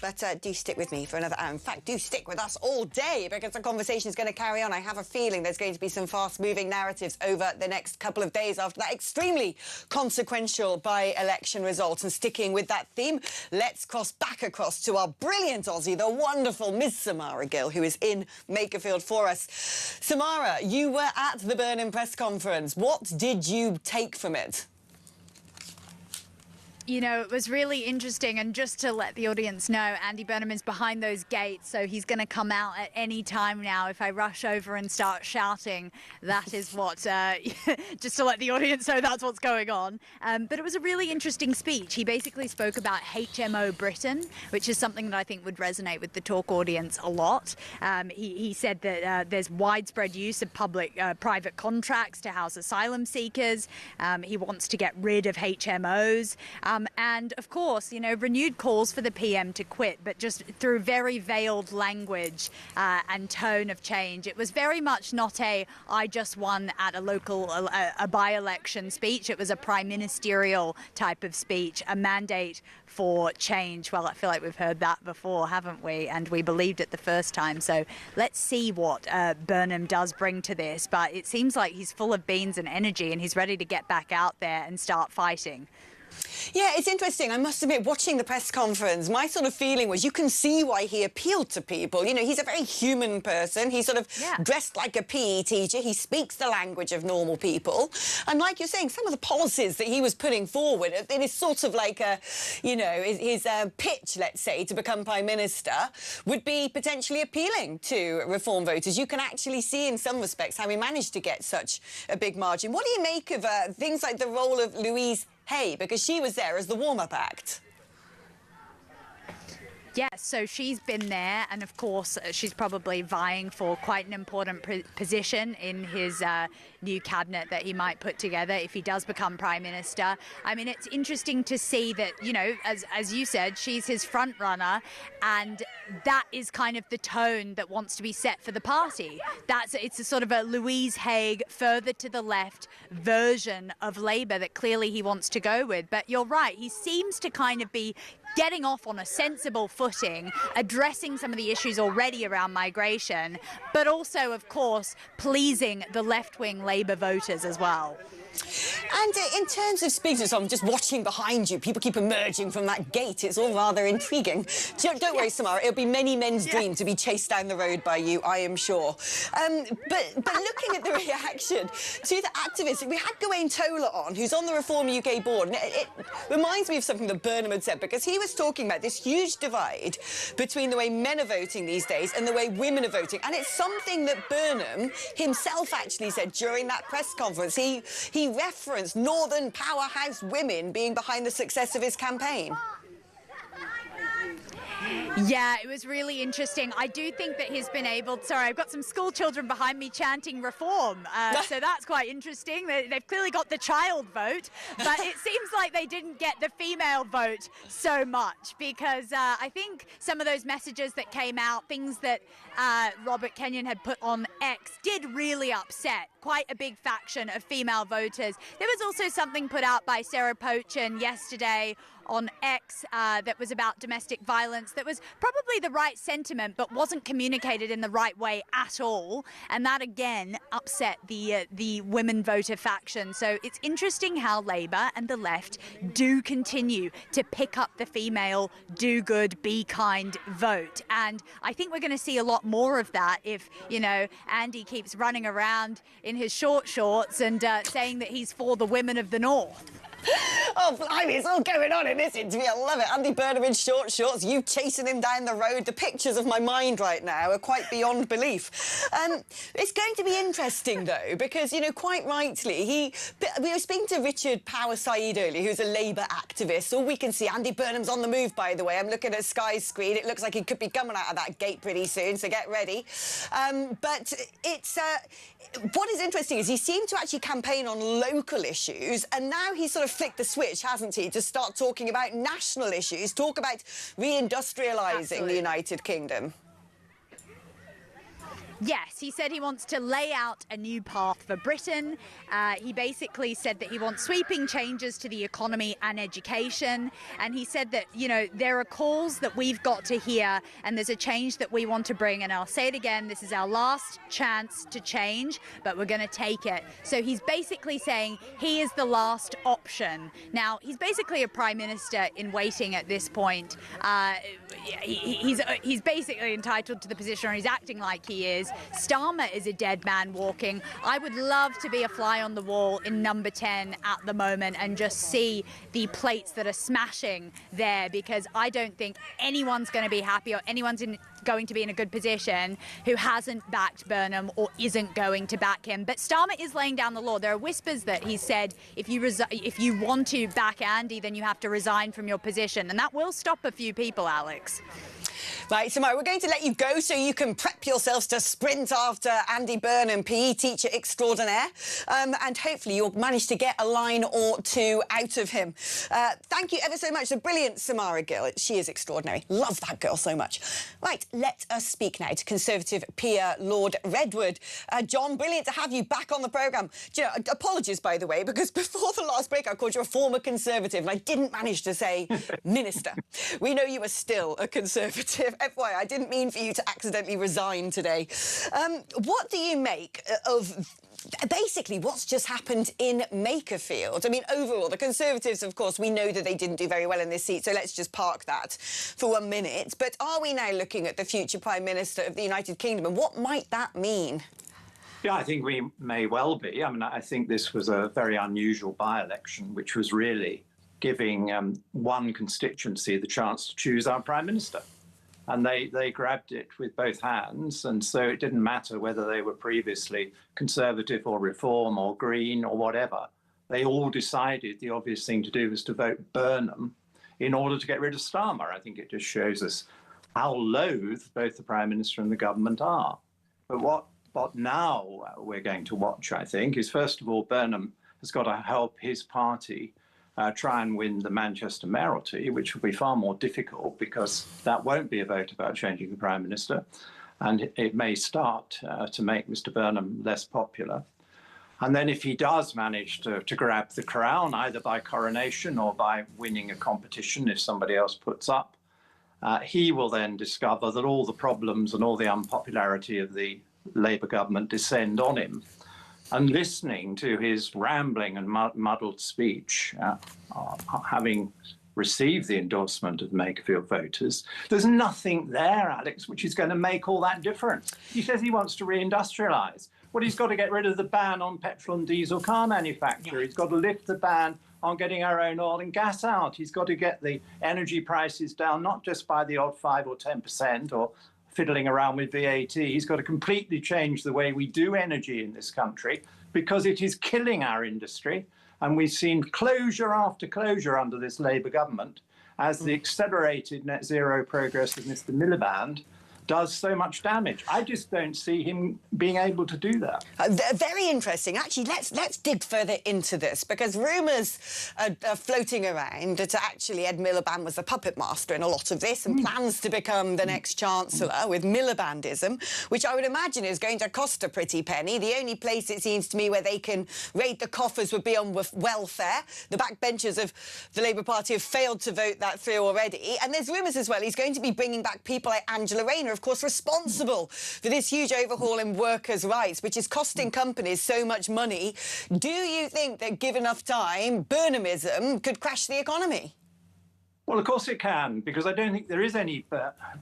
But do stick with me for another hour. In fact, do stick with us all day because the conversation is going to carry on. I have a feeling there's going to be some fast-moving narratives over the next couple of days after that extremely consequential by-election result. And sticking with that theme, let's cross across to our brilliant Aussie, the wonderful Miss Samara Gill, who is in Makerfield for us. Samara, you were at the Burnham press conference. What did you take from it? You know, it was really interesting, and just to let the audience know, Andy Burnham is behind those gates, so he's going to come out at any time now. If I rush over and start shouting, that is what, just to let the audience know that's what's going on. But it was a really interesting speech. He basically spoke about HMO Britain, which is something that I think would resonate with the Talk audience a lot. He said that there's widespread use of private contracts to house asylum seekers. He wants to get rid of HMOs. And of course, you know, renewed calls for the PM to quit, but just through very veiled language and tone of change. It was very much not I just won at a by-election speech. It was a prime ministerial type of speech, a mandate for change. Well, I feel like we've heard that before, haven't we? And we believed it the first time. So let's see what Burnham does bring to this. But it seems like he's full of beans and energy, and he's ready to get back out there and start fighting. Yeah, it's interesting. I must admit, watching the press conference, my sort of feeling was you can see why he appealed to people. You know, he's a very human person. He's sort of dressed like a PE teacher. He speaks the language of normal people. And like you're saying, some of the policies that he was putting forward, it is sort of like a, you know, his pitch, let's say, to become Prime Minister would be potentially appealing to reform voters. You can actually see in some respects how he managed to get such a big margin. What do you make of things like the role of Louise Hay, because she was there as the warm-up act? Yes, so she's been there, and of course she's probably vying for quite an important position in his new cabinet that he might put together if he does become Prime Minister. I mean, it's interesting to see that, you know, as you said, she's his front runner, and that is kind of the tone that wants to be set for the party. It's a sort of a Louise Hay, further to the left version of Labour that clearly he wants to go with. But you're right, he seems to kind of be getting off on a sensible footing, addressing some of the issues already around migration, but also, of course, pleasing the left-wing Labour voters as well. And in terms of speaking, so I'm just watching behind you. People keep emerging from that gate. It's all rather intriguing. Don't worry, Samara. It'll be many men's dream to be chased down the road by you, I am sure. But looking at the reaction to the activists, we had Gawain Tola on, who's on the Reform UK board. And it reminds me of something that Burnham had said, because he was talking about this huge divide between the way men are voting these days and the way women are voting. And it's something that Burnham himself actually said during that press conference. He referenced Northern powerhouse women being behind the success of his campaign. Yeah, it was really interesting. I do think that he's been able... Sorry, I've got some school children behind me chanting reform, so that's quite interesting. They've clearly got the child vote, but it seems like they didn't get the female vote so much, because I think some of those messages that came out, things that Robert Kenyon had put on X, did really upset quite a big faction of female voters. There was also something put out by Sarah Pochin yesterday on X that was about domestic violence that was probably the right sentiment but wasn't communicated in the right way at all, and that again upset the women voter faction. So it's interesting how Labour and the left do continue to pick up the female do good, be kind vote, and I think we're going to see a lot more of that if, you know, Andy keeps running around in his short shorts and saying that he's for the women of the North. Oh, blimey, it's all going on in this interview. I love it. Andy Burnham in short shorts, you chasing him down the road. The pictures of my mind right now are quite beyond belief. It's going to be interesting, though, because, you know, quite rightly, we were speaking to Richard Power Said earlier, who's a Labour activist. All we can see, Andy Burnham's on the move, by the way. I'm looking at Sky's screen. It looks like he could be coming out of that gate pretty soon, so get ready. But it's... what is interesting is he seemed to actually campaign on local issues, and now he's sort of flicked the switch, hasn't he, to start talking about national issues, talk about reindustrialising the United Kingdom. Yes, he said he wants to lay out a new path for Britain. He basically said that he wants sweeping changes to the economy and education. And he said that, you know, there are calls that we've got to hear and there's a change that we want to bring. And I'll say it again, this is our last chance to change, but we're going to take it. So he's basically saying he is the last option. Now, he's basically a prime minister in waiting at this point. He's basically entitled to the position, or he's acting like he is. Starmer is a dead man walking. I would love to be a fly on the wall in number 10 at the moment and just see the plates that are smashing there, because I don't think anyone's going to be happy or anyone's going to be in a good position who hasn't backed Burnham or isn't going to back him. But Starmer is laying down the law. There are whispers that he said if you want to back Andy, then you have to resign from your position, and that will stop a few people, Alex. Right, Samara, we're going to let you go so you can prep yourselves to sprint after Andy Burnham, PE teacher extraordinaire, and hopefully you'll manage to get a line or two out of him. Thank you ever so much. The brilliant Samara Gill. She is extraordinary. Love that girl so much. Right, let us speak now to Conservative peer Lord Redwood. John, brilliant to have you back on the programme. You know, apologies, by the way, because before the last break I called you a former Conservative and I didn't manage to say minister. We know you are still a Conservative. FYI, I didn't mean for you to accidentally resign today. What do you make of basically what's just happened in Makerfield? I mean, overall, the Conservatives, of course, we know that they didn't do very well in this seat, so let's just park that for 1 minute. But are we now looking at the future Prime Minister of the United Kingdom, and what might that mean? Yeah, I think we may well be. I mean, I think this was a very unusual by-election, which was really giving one constituency the chance to choose our Prime Minister. And they grabbed it with both hands, and so it didn't matter whether they were previously Conservative or Reform or Green or whatever. They all decided the obvious thing to do was to vote Burnham in order to get rid of Starmer. I think it just shows us how loath both the Prime Minister and the government are. But what now we're going to watch, I think, is first of all, Burnham has got to help his party try and win the Manchester mayoralty, which will be far more difficult because that won't be a vote about changing the Prime Minister, and it may start to make Mr Burnham less popular. And then if he does manage to grab the crown, either by coronation or by winning a competition if somebody else puts up, he will then discover that all the problems and all the unpopularity of the Labour government descend on him. And listening to his rambling and muddled speech, having received the endorsement of Makerfield voters, there's nothing there, Alex, which is going to make all that difference. He says he wants to reindustrialise. Well, he's got to get rid of the ban on petrol and diesel car manufacture. He's got to lift the ban on getting our own oil and gas out. He's got to get the energy prices down, not just by the odd 5 or 10% or fiddling around with VAT. He's got to completely change the way we do energy in this country because it is killing our industry. And we've seen closure after closure under this Labour government as the accelerated net zero progress of Mr Miliband does so much damage. I just don't see him being able to do that. Very interesting. Actually, let's dig further into this, because rumours are floating around that actually Ed Miliband was the puppet master in a lot of this and plans to become the next Chancellor with Milibandism, which I would imagine is going to cost a pretty penny. The only place, it seems to me, where they can raid the coffers would be on welfare. The backbenchers of the Labour Party have failed to vote that through already. And there's rumours as well he's going to be bringing back people like Angela Rayner, of course, responsible for this huge overhaul in workers' rights, which is costing companies so much money. Do you think that, given enough time, Burnhamism could crash the economy? Well, of course it can, because I don't think there is any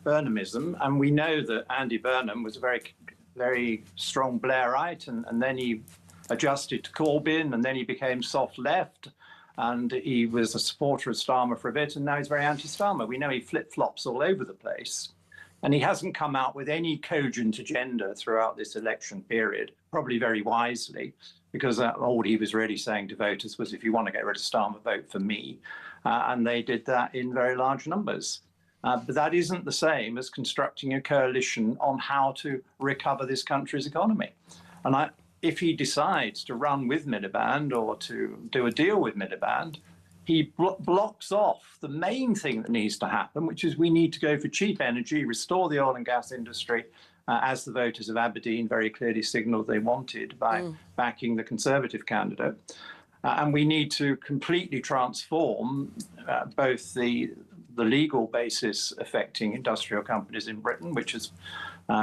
Burnhamism, and we know that Andy Burnham was a very, very strong Blairite, and then he adjusted to Corbyn, and then he became soft left, And he was a supporter of Starmer for a bit, and now he's very anti-Starmer. We know he flip-flops all over the place. And he hasn't come out with any cogent agenda throughout this election period, probably very wisely, because all he was really saying to voters was, if you want to get rid of Starmer, vote for me. And they did that in very large numbers. But that isn't the same as constructing a coalition on how to recover this country's economy. And if he decides to run with Miliband or to do a deal with Miliband, he blocks off the main thing that needs to happen, which is we need to go for cheap energy, restore the oil and gas industry, as the voters of Aberdeen very clearly signalled they wanted by backing the Conservative candidate. And we need to completely transform both the legal basis affecting industrial companies in Britain, which has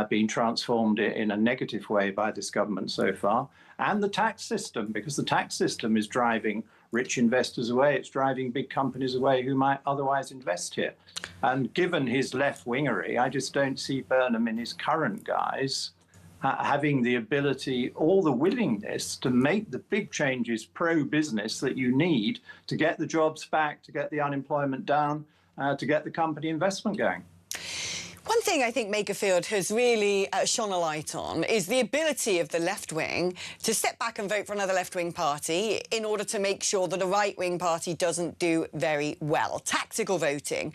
been transformed in a negative way by this government so far, and the tax system, because the tax system is driving rich investors away. It's driving big companies away who might otherwise invest here. And given his left-wingery, I just don't see Burnham in his current guise having the ability or the willingness to make the big changes pro-business that you need to get the jobs back, to get the unemployment down, to get the company investment going. One thing I think Makerfield has really shone a light on is the ability of the left wing to step back and vote for another left-wing party in order to make sure that a right-wing party doesn't do very well. Tactical voting.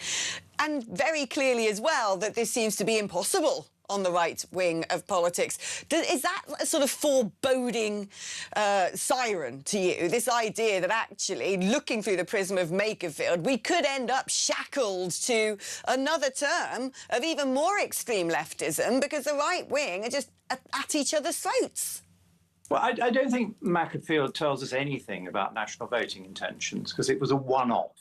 And very clearly as well that this seems to be impossible on the right wing of politics. Is that a sort of foreboding siren to you, this idea that actually, looking through the prism of Makerfield, we could end up shackled to another term of even more extreme leftism because the right wing are just at each other's throats? Well, I don't think Makerfield tells us anything about national voting intentions because it was a one-off.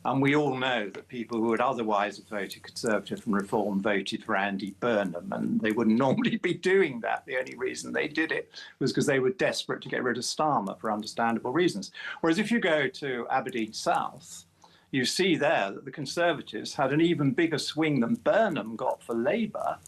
And we all know that people who would otherwise have voted Conservative and Reform voted for Andy Burnham, and they wouldn't normally be doing that. The only reason they did it was because they were desperate to get rid of Starmer for understandable reasons. Whereas if you go to Aberdeen South, you see there that the Conservatives had an even bigger swing than Burnham got for Labour,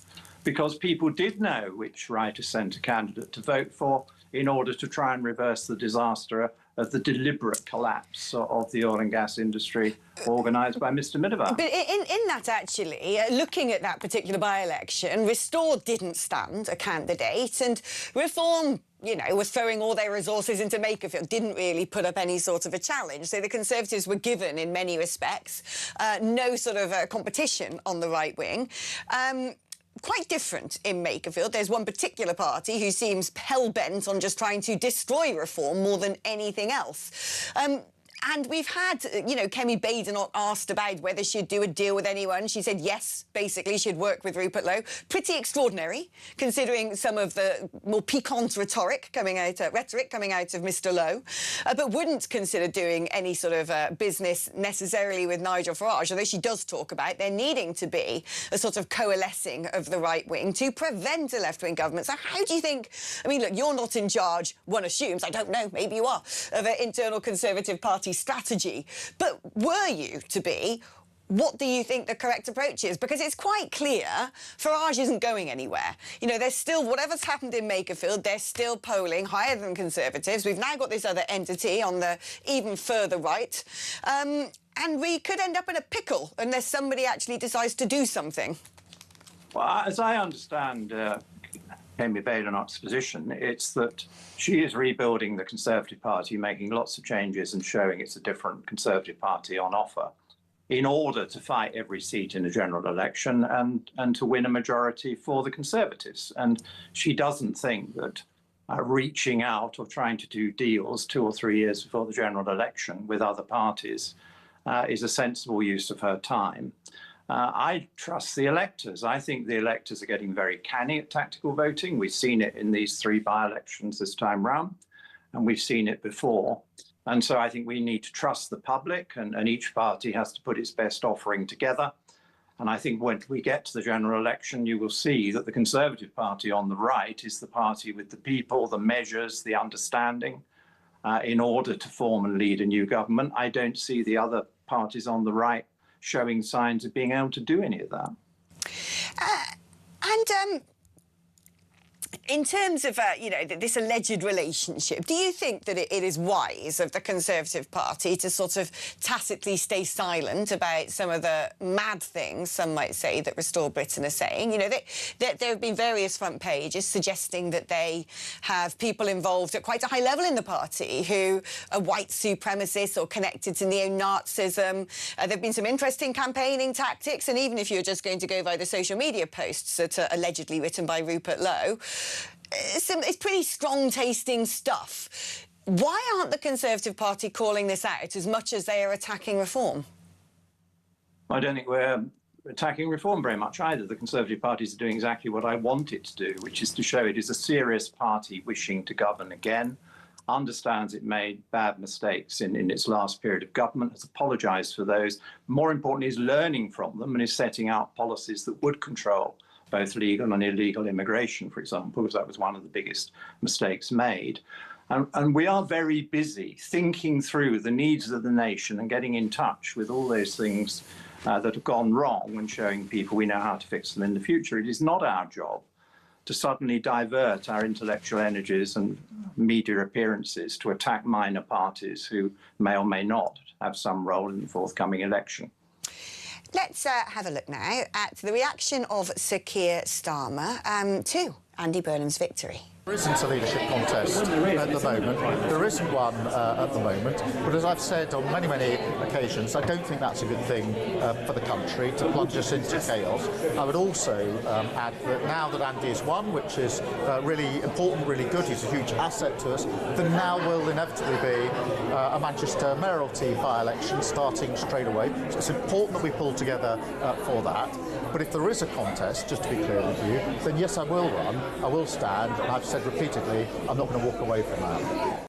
because people did know which right-of-centre candidate to vote for in order to try and reverse the disaster of the deliberate collapse of the oil and gas industry organised by Mr Miliband. But in that, actually, looking at that particular by-election, Restore didn't stand a candidate, and Reform, you know, was throwing all their resources into Makerfield, didn't really put up any sort of a challenge. So the Conservatives were given, in many respects, no sort of competition on the right wing. Quite different in Makerfield. There's one particular party who seems hell-bent on just trying to destroy Reform more than anything else. And we've had, you know, Kemi Badenoch asked about whether she'd do a deal with anyone. She said yes, basically, she'd work with Rupert Lowe. Pretty extraordinary, considering some of the more piquant rhetoric coming out of Mr Lowe, but wouldn't consider doing any sort of business necessarily with Nigel Farage, although she does talk about there needing to be a sort of coalescing of the right wing to prevent a left-wing government. So how do you think, I mean, look, you're not in charge, one assumes, I don't know, maybe you are, of an internal Conservative Party strategy. But were you to be, what do you think the correct approach is? Because it's quite clear Farage isn't going anywhere. You know, there's still, whatever's happened in Makerfield, they're still polling higher than Conservatives. We've now got this other entity on the even further right. And we could end up in a pickle unless somebody actually decides to do something. Well, as I understand Kemi Badenoch's position, it's that she is rebuilding the Conservative Party, making lots of changes and showing it's a different Conservative Party on offer in order to fight every seat in a general election and to win a majority for the Conservatives. And she doesn't think that reaching out or trying to do deals 2 or 3 years before the general election with other parties is a sensible use of her time. I trust the electors. I think the electors are getting very canny at tactical voting. We've seen it in these 3 by-elections this time round, and we've seen it before. And so I think we need to trust the public, and each party has to put its best offering together. And I think when we get to the general election, you will see that the Conservative Party on the right is the party with the people, the measures, the understanding in order to form and lead a new government. I don't see the other parties on the right showing signs of being able to do any of that. In terms of, you know, this alleged relationship, do you think that it is wise of the Conservative Party to sort of tacitly stay silent about some of the mad things, some might say, that Restore Britain are saying? You know, there have been various front pages suggesting that they have people involved at quite a high level in the party who are white supremacists or connected to neo-Nazism. There have been some interesting campaigning tactics, and even if you're just going to go by the social media posts that are allegedly written by Rupert Lowe, it's pretty strong-tasting stuff. Why aren't the Conservative Party calling this out as much as they are attacking reform? I don't think we're attacking reform very much either. The Conservative Party is doing exactly what I want it to do, which is to show it is a serious party wishing to govern again, understands it made bad mistakes in its last period of government, has apologised for those. More importantly, is learning from them and is setting out policies that would control both legal and illegal immigration, for example, because that was one of the biggest mistakes made. And we are very busy thinking through the needs of the nation and getting in touch with all those things that have gone wrong and showing people we know how to fix them in the future. It is not our job to suddenly divert our intellectual energies and media appearances to attack minor parties who may or may not have some role in the forthcoming election. Let's have a look now at the reaction of Sir Keir Starmer to Andy Burnham's victory. There isn't a leadership contest at the moment. There isn't one at the moment. But as I've said on many, many occasions, I don't think that's a good thing for the country, to plunge us into chaos. I would also add that now that Andy has won, which is really important, really good, he's a huge asset to us, there now will inevitably be a Manchester mayoralty by-election starting straight away. So it's important that we pull together for that. But if there is a contest, just to be clear with you, then yes, I will run, I will stand, and I've said repeatedly, I'm not going to walk away from that.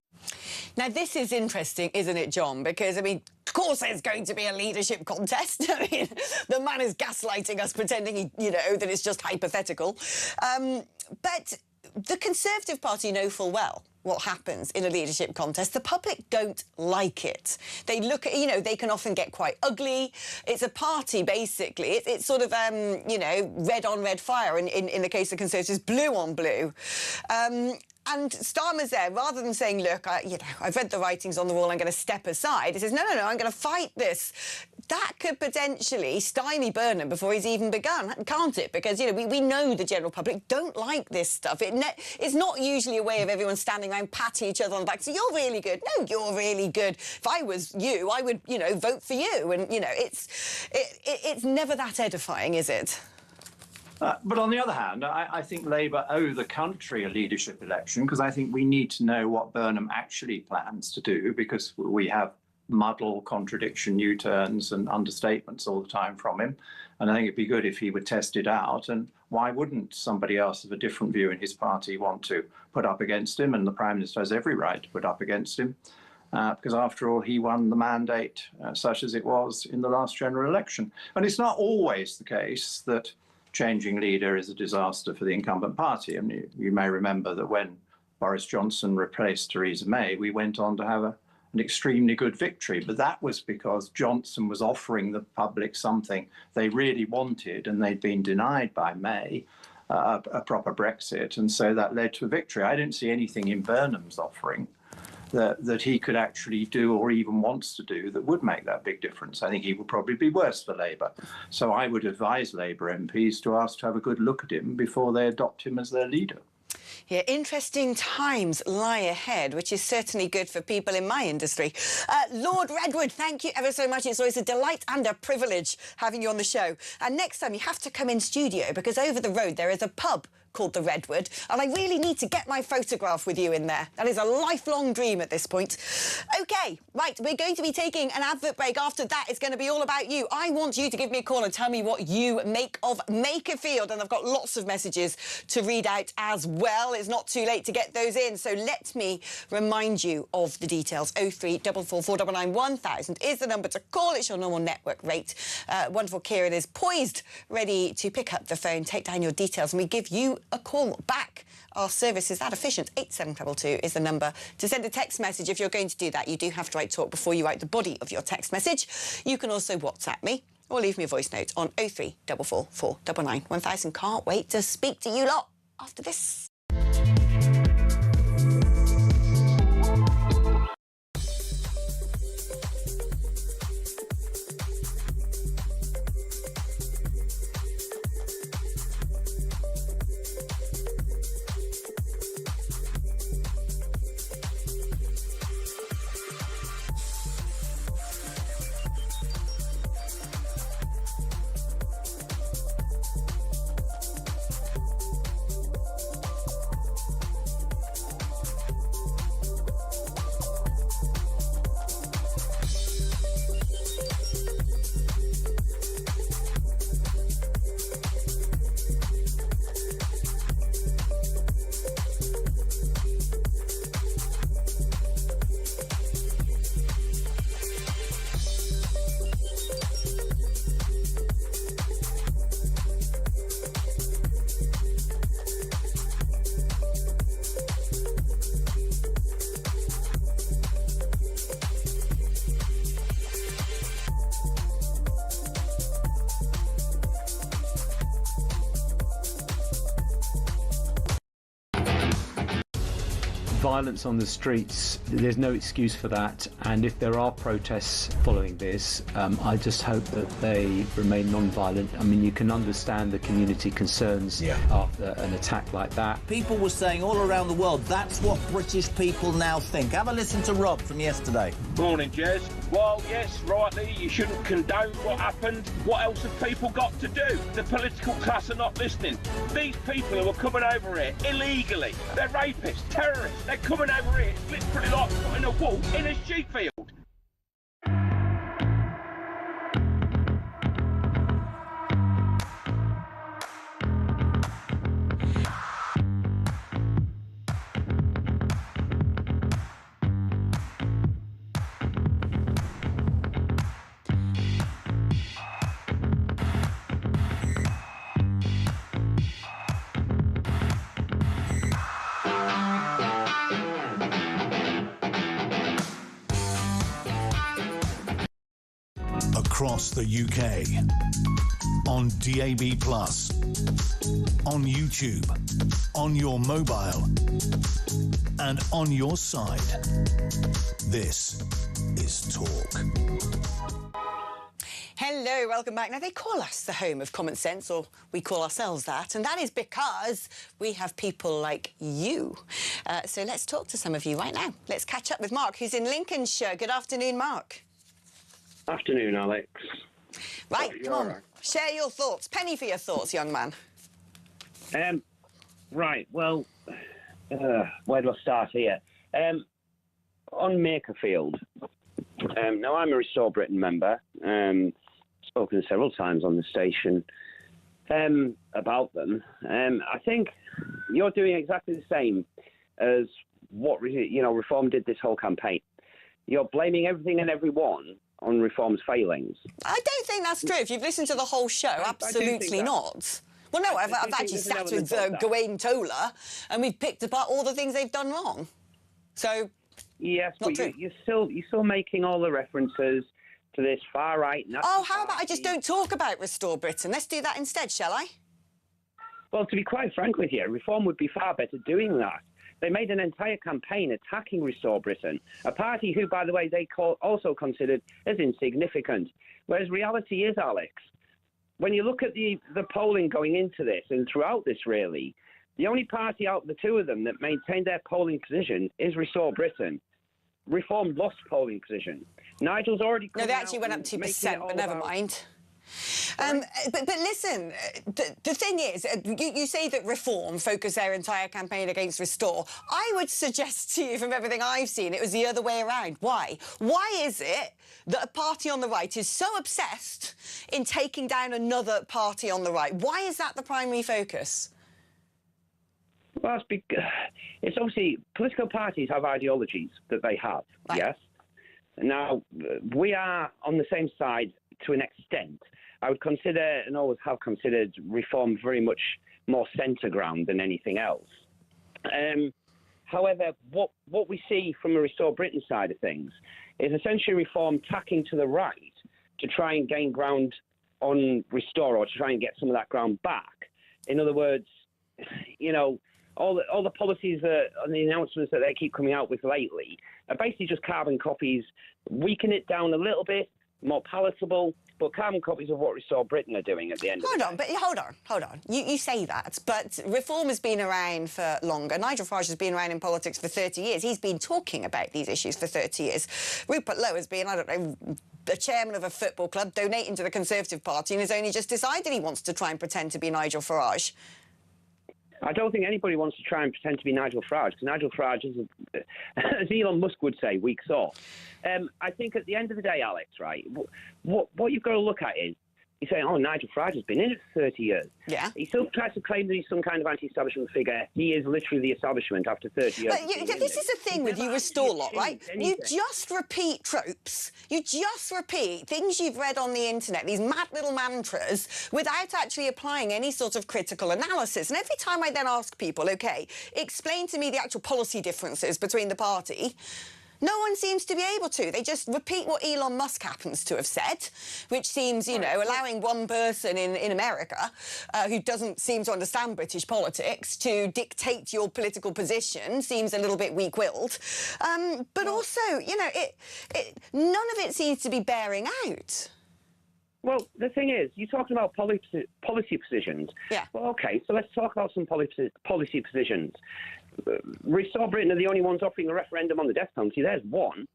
Now, this is interesting, isn't it, John? Because, I mean, of course there's going to be a leadership contest. I mean, the man is gaslighting us, pretending, that it's just hypothetical. But the Conservative Party know full well what happens in a leadership contest. The public don't like it. They look at, they can often get quite ugly. It's a party, basically. It's sort of, red on red fire. In the case of Conservatives, blue on blue. And Starmer's there, rather than saying, look, I've read the writings on the wall, I'm going to step aside. He says, no, I'm going to fight this. That could potentially stymie Burnham before he's even begun, can't it? Because, we know the general public don't like this stuff. It's not usually a way of everyone standing around patting each other on the back. So you're really good. No, you're really good. If I was you, I would, vote for you. And, it's never that edifying, is it? But on the other hand, I think Labour owe the country a leadership election, because I think we need to know what Burnham actually plans to do, because we have muddle, contradiction, U-turns and understatements all the time from him. And I think it'd be good if he would test it out. And why wouldn't somebody else of a different view in his party want to put up against him? And the Prime Minister has every right to put up against him, because after all, he won the mandate such as it was in the last general election. And it's not always the case that changing leader is a disaster for the incumbent party. I mean, you may remember that when Boris Johnson replaced Theresa May, we went on to have an extremely good victory. But that was because Johnson was offering the public something they really wanted, and they'd been denied by May, a proper Brexit. And so that led to a victory. I didn't see anything in Burnham's offering that he could actually do or even wants to do that would make that big difference. I think he would probably be worse for Labour. So I would advise Labour MPs to ask to have a good look at him before they adopt him as their leader. Yeah, interesting times lie ahead, which is certainly good for people in my industry. Lord Redwood, thank you ever so much. It's always a delight and a privilege having you on the show. And next time you have to come in studio, because over the road there is a pub called the Redwood, and I really need to get my photograph with you in there. That is a lifelong dream at this point. OK, right, we're going to be taking an advert break. After that, it's going to be all about you. I want you to give me a call and tell me what you make of Makerfield, and I've got lots of messages to read out as well. It's not too late to get those in, so let me remind you of the details. 0344 499 1000 is the number to call. It's your normal network rate. Wonderful Kieran is poised, ready to pick up the phone, take down your details, and we give you a call back. Our service is that efficient. 87222 is the number to send a text message. If you're going to do that, you do have to write talk before you write the body of your text message. You can also WhatsApp me or leave me a voice note on 0344 499 1000. Can't wait to speak to you lot after this. violence on the streets, there's no excuse for that. And if there are protests following this, I just hope that they remain non-violent. I mean, you can understand the community concerns after an attack like that. People were saying all around the world, that's what British people now think. Have a listen to Rob from yesterday. Morning, Jez. Well, yes, rightly, you shouldn't condone what happened. What else have people got to do? The political class are not listening. These people who are coming over here illegally, they're rapists, terrorists. They're coming over here. It's literally like putting a wolf in a sheep field. Across the UK, on DAB+, on YouTube, on your mobile, and on your side. This is Talk. Hello, welcome back. Now, they call us the home of common sense, or we call ourselves that, and that is because we have people like you. So let's talk to some of you right now. Let's catch up with Mark, who's in Lincolnshire. Good afternoon, Mark. Afternoon, Alex. Right, come on, share your thoughts. Penny for your thoughts, young man. Right, well, where do I start here? On Makerfield, now I'm a Restore Britain member, spoken several times on the station about them. I think you're doing exactly the same as what, Reform did this whole campaign. You're blaming everything and everyone on Reform's failings. I don't think that's true. If you've listened to the whole show, absolutely not. Well, no, I've actually sat with Gawain Tola, and we've picked apart all the things they've done wrong. So, yes, but you're still making all the references to this far right. Oh, how about I just don't talk about Restore Britain? Let's do that instead, shall I? Well, to be quite frank with you, Reform would be far better doing that. They made an entire campaign attacking Restore Britain, a party who, by the way, they also considered as insignificant. Whereas reality is, Alex, when you look at the polling going into this and throughout this, really, the only party out of the two of them that maintained their polling position is Restore Britain. Reform lost polling position. Nigel's already... No, they actually went up 2%, but never mind. But listen, the thing is, you say that Reform focused their entire campaign against Restore. I would suggest to you, from everything I've seen, it was the other way around. Why? Why is it that a party on the right is so obsessed in taking down another party on the right? Why is that the primary focus? Well, it's obviously political parties have ideologies that they have, right. Yes? Now, we are on the same side to an extent. I would consider, and always have considered, Reform very much more centre ground than anything else. However, what we see from a Restore Britain side of things is essentially Reform tacking to the right to try and gain ground on Restore, or to try and get some of that ground back. In other words, all the policies and the announcements that they keep coming out with lately are basically just carbon copies, weaken it down a little bit, more palatable, but carbon copies of what Restore Britain are doing at the end of the day. Hold on. You say that, but Reform has been around for longer. Nigel Farage has been around in politics for 30 years. He's been talking about these issues for 30 years. Rupert Lowe has been, I don't know, the chairman of a football club, donating to the Conservative Party, and has only just decided he wants to try and pretend to be Nigel Farage. I don't think anybody wants to try and pretend to be Nigel Farage, because Nigel Farage is, as Elon Musk would say, weak sauce. I think at the end of the day, Alex, right, what you've got to look at is, you say, oh, Nigel Farage has been in it for 30 years. Yeah. He still tries to claim that he's some kind of anti-establishment figure. He is literally the establishment after 30 years. But this is the thing with you Restore lot, right? You just repeat tropes. You just repeat things you've read on the internet, these mad little mantras, without actually applying any sort of critical analysis. And every time I then ask people, OK, explain to me the actual policy differences between the party, No one seems to be able to. They just repeat what Elon Musk happens to have said, which seems, you know, allowing one person in America who doesn't seem to understand British politics to dictate your political position seems a little bit weak-willed. But also, you know, none of it seems to be bearing out. Well, the thing is, you're talking about policy positions. Yeah. Well, OK, so let's talk about some policy positions. Restore Britain are the only ones offering a referendum on the death penalty. There's one.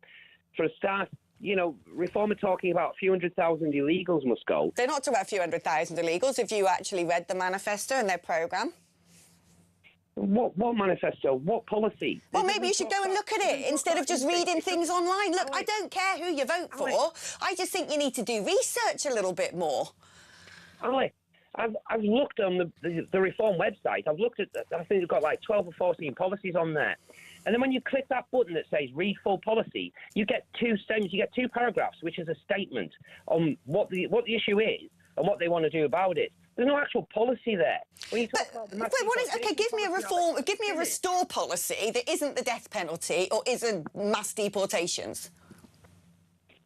For a start, you know, Reform are talking about a few 100,000 illegals must go. They're not talking about a few 100,000 illegals, if you actually read the manifesto and their programme. What manifesto? What policy? Well, maybe you should go and look at it instead of just reading things online. Look, I don't care who you vote for. I just think you need to do research a little bit more. Alex, I've looked on the Reform website. I've looked at, I think they've got like 12 or 14 policies on there. And then when you click that button that says read full policy, you get two statements, you get two paragraphs, which is a statement on what the issue is and what they want to do about it. There's no actual policy there. When you talk about the okay, give me a reform, give me a restore policy that isn't the death penalty or isn't mass deportations.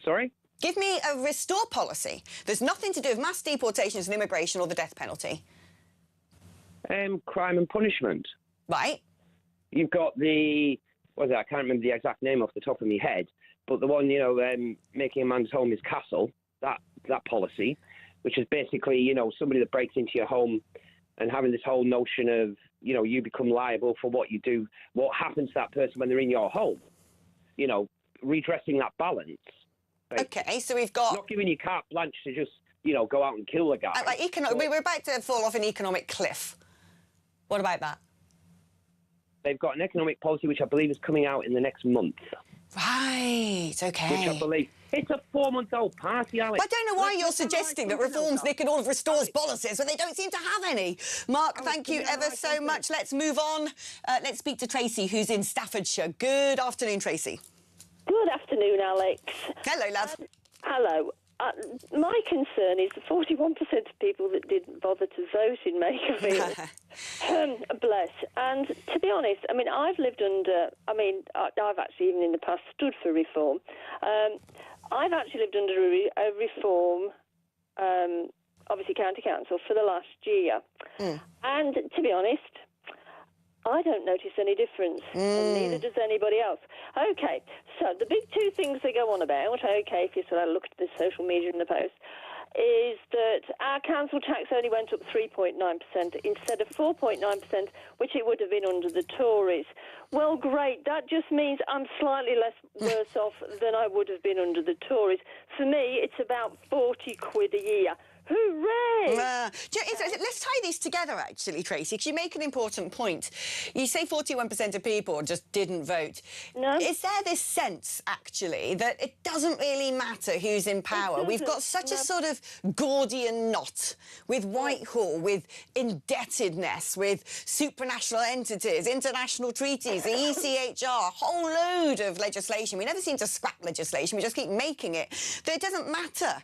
Sorry? Give me a restore policy. There's nothing to do with mass deportations and immigration or the death penalty. Crime and punishment. Right. You've got I can't remember the exact name off the top of my head, but the one, you know, making a man's home his castle, that policy, which is basically, you know, somebody that breaks into your home and having this whole notion of, you know, you become liable for what you do, what happens to that person when they're in your home. You know, redressing that balance. Okay, so we've got... Not giving you carte blanche to just, you know, go out and kill the guy. We're about to fall off an economic cliff. What about that? They've got an economic policy which I believe is coming out in the next month. Right, OK. Which I believe... It's a 4-month-old party, Alex. I don't know why you're suggesting that Reform's nicking all of Restore's policies when they don't seem to have any. Mark, thank you ever so much. Let's move on. Let's speak to Tracy, who's in Staffordshire. Good afternoon, Tracy. Good afternoon, Alex. Hello, love. Hello. My concern is the 41% of people that didn't bother to vote in Makerfield. Bless. And to be honest, I mean, I've actually even in the past stood for Reform. I've actually lived under a Reform, obviously County Council, for the last year. And to be honest, I don't notice any difference, and neither does anybody else. OK, so the big two things they go on about, OK, if you sort of look at the social media and the post, is that our council tax only went up 3.9% instead of 4.9%, which it would have been under the Tories. Well, great. That just means I'm slightly less worse off than I would have been under the Tories. For me, it's about 40 quid a year. Hooray! Let's tie these together, actually, Tracy, because you make an important point. You say 41% of people just didn't vote. No. Is there this sense, actually, that it doesn't really matter who's in power? We've got such a sort of Gordian knot with Whitehall, with indebtedness, with supranational entities, international treaties, the ECHR, a whole load of legislation. We never seem to scrap legislation. We just keep making it. That it doesn't matter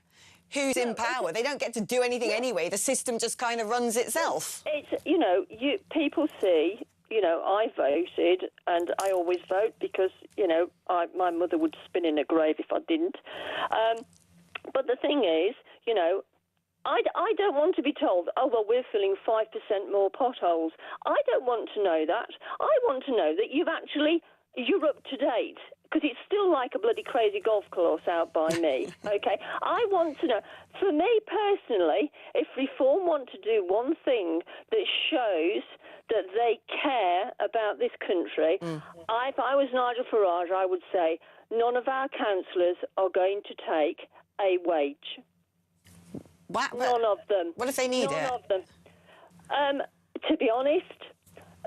who's in power. They don't get to do anything anyway. The system just kind of runs itself. It's, you know, people see, you know, I voted, and I always vote because, you know, my mother would spin in a grave if I didn't. But the thing is, you know, I don't want to be told, oh, well, we're filling 5% more potholes. I don't want to know that. I want to know that you're up to date. Because it's still like a bloody crazy golf course out by me, OK? I want to know, for me personally, if Reform want to do one thing that shows that they care about this country, if I was Nigel Farage, I would say none of our councillors are going to take a wage. None of them. What if they need it? None of them. To be honest,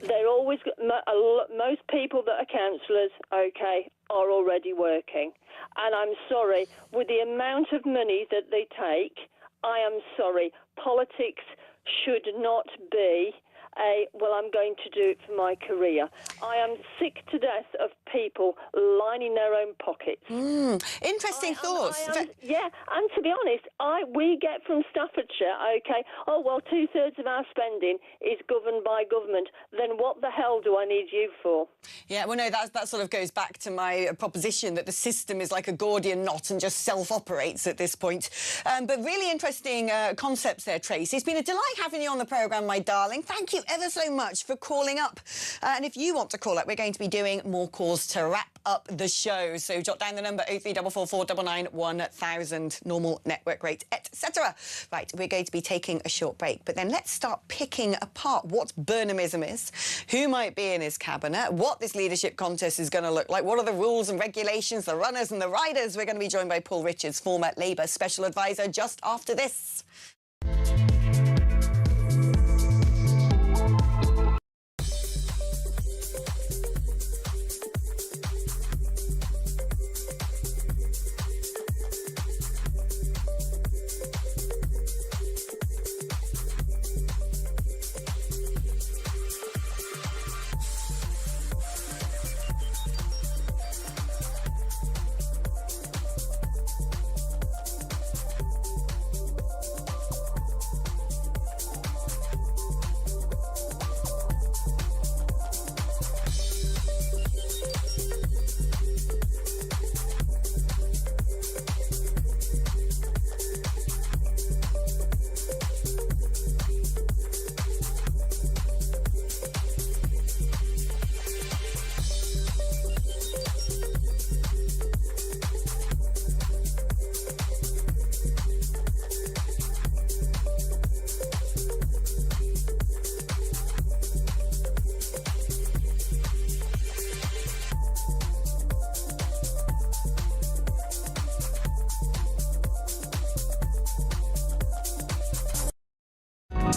they're always most people that are councillors, OK, are already working. And I'm sorry, with the amount of money that they take, I am sorry, politics should not be well, I'm going to do it for my career. I am sick to death of people lining their own pockets. Interesting thoughts. Yeah, and to be honest, we get from Staffordshire, okay, oh, well, 2/3 of our spending is governed by government. Then what the hell do I need you for? Yeah, well, no, that sort of goes back to my proposition that the system is like a Gordian knot and just self-operates at this point. But really interesting concepts there, Tracy. It's been a delight having you on the programme, my darling. Thank you ever so much for calling up. And if you want to call up, we're going to be doing more calls to wrap up the show. So jot down the number 03444 1000, normal network rate, etc. Right, we're going to be taking a short break, but then let's start picking apart what Burnhamism is, who might be in his cabinet, what this leadership contest is going to look like, what are the rules and regulations, the runners and the riders. We're going to be joined by Paul Richards, former Labour Special Advisor, just after this.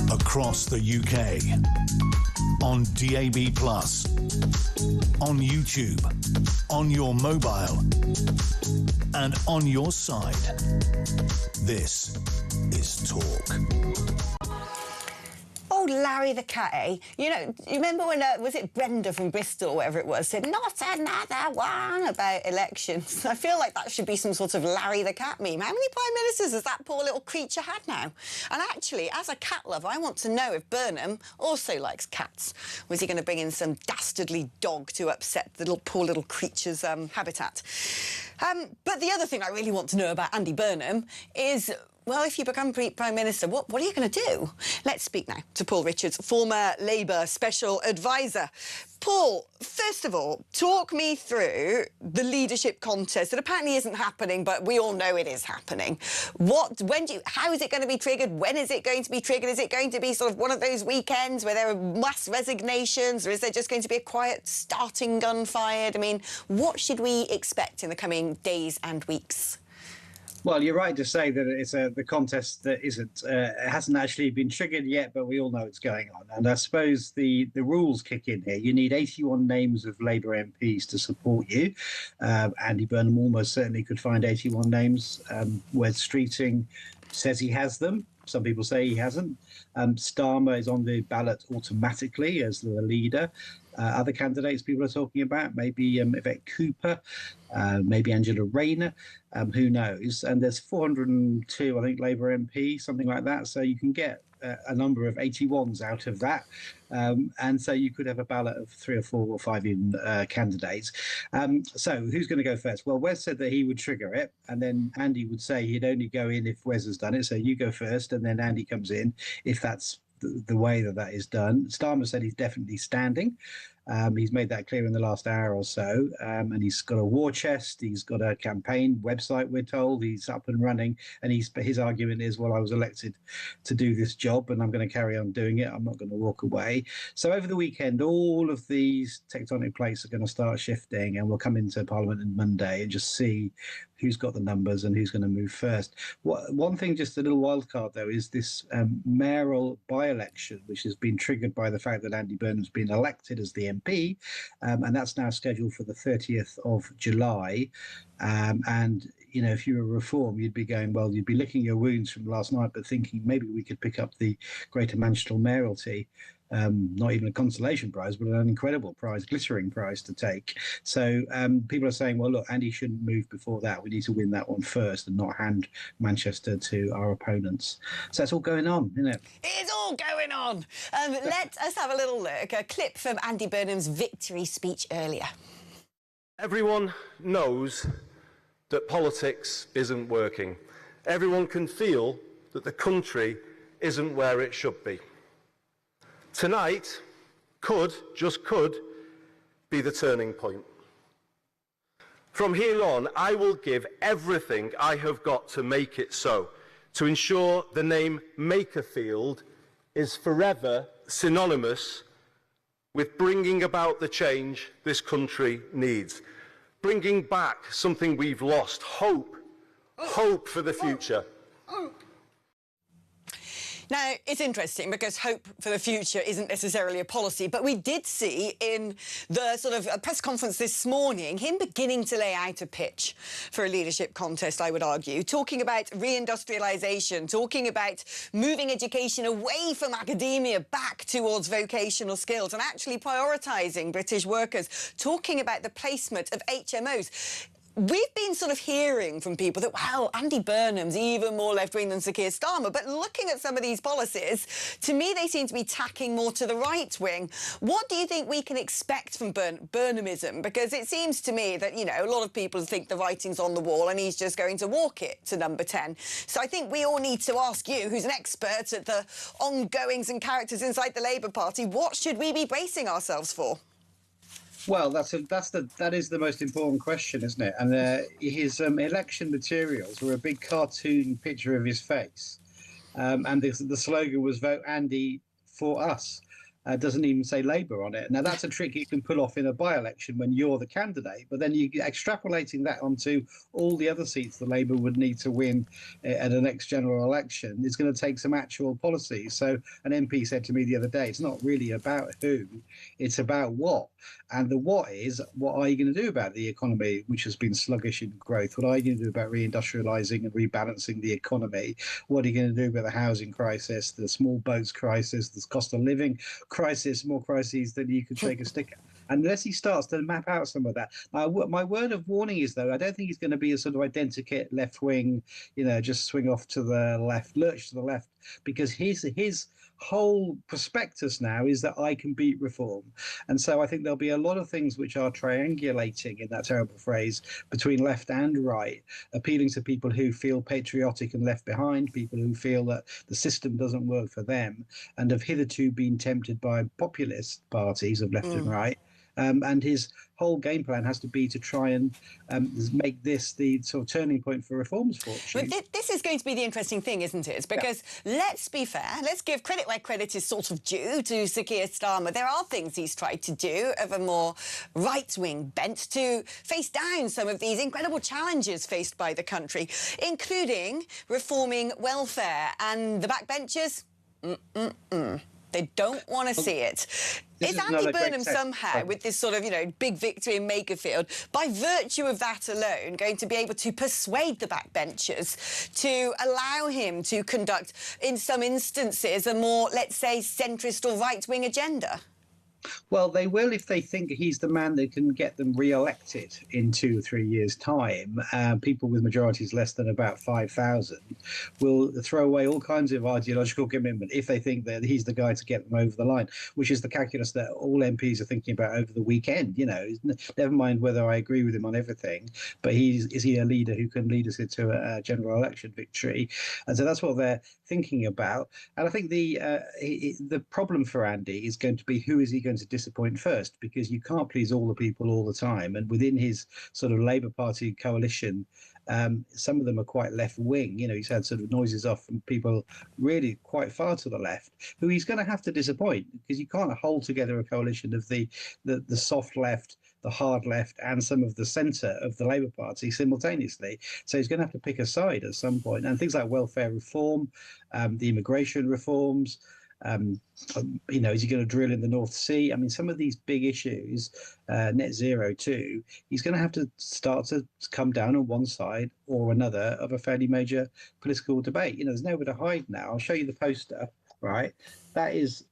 Across the UK, on DAB+, on YouTube, on your mobile, and on your side. This is Talk. Oh, Larry the cat, eh? You know, you remember when, was it Brenda from Bristol, or whatever it was, said, not another one about elections? I feel like that should be some sort of Larry the cat meme. How many prime ministers has that poor little creature had now? And actually, as a cat lover, I want to know if Burnham also likes cats. Was he going to bring in some dastardly dog to upset the poor little creature's habitat? But the other thing I really want to know about Andy Burnham is, well, if you become Prime Minister, what are you going to do? Let's speak now to Paul Richards, former Labour Special Advisor. Paul, first of all, talk me through the leadership contest that apparently isn't happening, but we all know it is happening. How is it going to be triggered? When is it going to be triggered? Is it going to be sort of one of those weekends where there are mass resignations, or is there just going to be a quiet starting gun fired? I mean, what should we expect in the coming days and weeks? Well, you're right to say that it's the contest that hasn't actually been triggered yet, but we all know it's going on. And I suppose the rules kick in here. You need 81 names of Labour MPs to support you. Andy Burnham almost certainly could find 81 names. Wes Streeting says he has them. Some people say he hasn't. Starmer is on the ballot automatically as the leader. Other candidates people are talking about, maybe Yvette Cooper, maybe Angela Rayner, who knows? And there's 402, I think, Labour MP, something like that. So you can get a number of 81s out of that. And so you could have a ballot of 3 or 4 or 5 even candidates. So who's going to go first? Well, Wes said that he would trigger it, and then Andy would say he'd only go in if Wes has done it. So you go first, and then Andy comes in if that's the way that is done. Starmer said he's definitely standing. He's made that clear in the last hour or so, and he's got a war chest. He's got a campaign website, we're told. He's up and running, and his argument is, well, I was elected to do this job, and I'm going to carry on doing it. I'm not going to walk away. So over the weekend, all of these tectonic plates are going to start shifting, and we'll come into Parliament on Monday and just see who's got the numbers and who's going to move first. One thing, just a little wild card, though, is this mayoral by-election, which has been triggered by the fact that Andy Burnham's been elected as the MP, and that's now scheduled for the 30th of July. And you know, if you were Reform, you'd be going, well, you'd be licking your wounds from last night, but thinking maybe we could pick up the Greater Manchester Mayoralty. Not even a consolation prize, but an incredible prize, glittering prize to take. So people are saying, well, look, Andy shouldn't move before that. We need to win that one first and not hand Manchester to our opponents. So that's all going on, isn't it? It's all going on. Let us have a little look. A clip from Andy Burnham's victory speech earlier. Everyone knows that politics isn't working. Everyone can feel that the country isn't where it should be. Tonight just could, be the turning point. From here on, I will give everything I have got to make it so, to ensure the name Makerfield is forever synonymous with bringing about the change this country needs, bringing back something we've lost, hope for the future. Now, it's interesting because hope for the future isn't necessarily a policy, but we did see in the sort of press conference this morning him beginning to lay out a pitch for a leadership contest, I would argue, talking about reindustrialisation, talking about moving education away from academia back towards vocational skills and actually prioritising British workers, talking about the placement of HMOs. We've been sort of hearing from people that, well, Andy Burnham's even more left-wing than Sir Keir Starmer, but looking at some of these policies, to me they seem to be tacking more to the right wing. What do you think we can expect from Burnhamism? Because it seems to me that, you know, a lot of people think the writing's on the wall and he's just going to walk it to number 10. So I think we all need to ask you, who's an expert at the ongoings and characters inside the Labour Party, what should we be bracing ourselves for? Well, that is the most important question, isn't it? And his election materials were a big cartoon picture of his face, and the slogan was "Vote Andy for us." Doesn't even say Labour on it. Now, that's a trick you can pull off in a by-election when you're the candidate, but then you extrapolating that onto all the other seats the Labour would need to win at the next general election is going to take some actual policy. So an MP said to me the other day, it's not really about who, it's about what. And the what is, what are you going to do about the economy, which has been sluggish in growth? What are you going to do about reindustrialising and rebalancing the economy? What are you going to do about the housing crisis, the small boats crisis, the cost of living crisis, more crises than you could shake a stick at? Unless he starts to map out some of that. My word of warning is, though, I don't think he's going to be a sort of identikit left wing, you know, just swing off to the left, lurch to the left, because his whole prospectus now is that I can beat Reform. And so I think there'll be a lot of things which are triangulating, in that terrible phrase, between left and right, appealing to people who feel patriotic and left behind, people who feel that the system doesn't work for them, and have hitherto been tempted by populist parties of left and right. And his whole game plan has to be to try and make this the sort of turning point for Reform's fortune. But this is going to be the interesting thing, isn't it? Because let's be fair, let's give credit where credit is sort of due to Sir Keir Starmer. There are things he's tried to do of a more right-wing bent to face down some of these incredible challenges faced by the country, including reforming welfare and the backbenchers. They don't want to see it. Is Andy Burnham somehow, with this sort of, you know, big victory in Makerfield, by virtue of that alone, going to be able to persuade the backbenchers to allow him to conduct, in some instances, a more, let's say, centrist or right-wing agenda? Well, they will if they think he's the man that can get them re-elected in 2 or 3 years' time. People with majorities less than about 5,000 will throw away all kinds of ideological commitment if they think that he's the guy to get them over the line, which is the calculus that all MPs are thinking about over the weekend. You know, never mind whether I agree with him on everything, but is he a leader who can lead us into a general election victory? And so that's what they're thinking about. And I think the problem for Andy is going to be, who is he going to disappoint first? Because you can't please all the people all the time, and within his sort of Labour Party coalition, some of them are quite left wing. You know, he's had sort of noises off from people really quite far to the left, who he's going to have to disappoint, because you can't hold together a coalition of the soft left, the hard left, and some of the centre of the Labour Party simultaneously. So he's going to have to pick a side at some point. And things like welfare reform, the immigration reforms, You know, is he going to drill in the North Sea? I mean, some of these big issues, net zero too, he's going to have to start to come down on one side or another of a fairly major political debate. You know, there's nowhere to hide now. I'll show you the poster, right? That is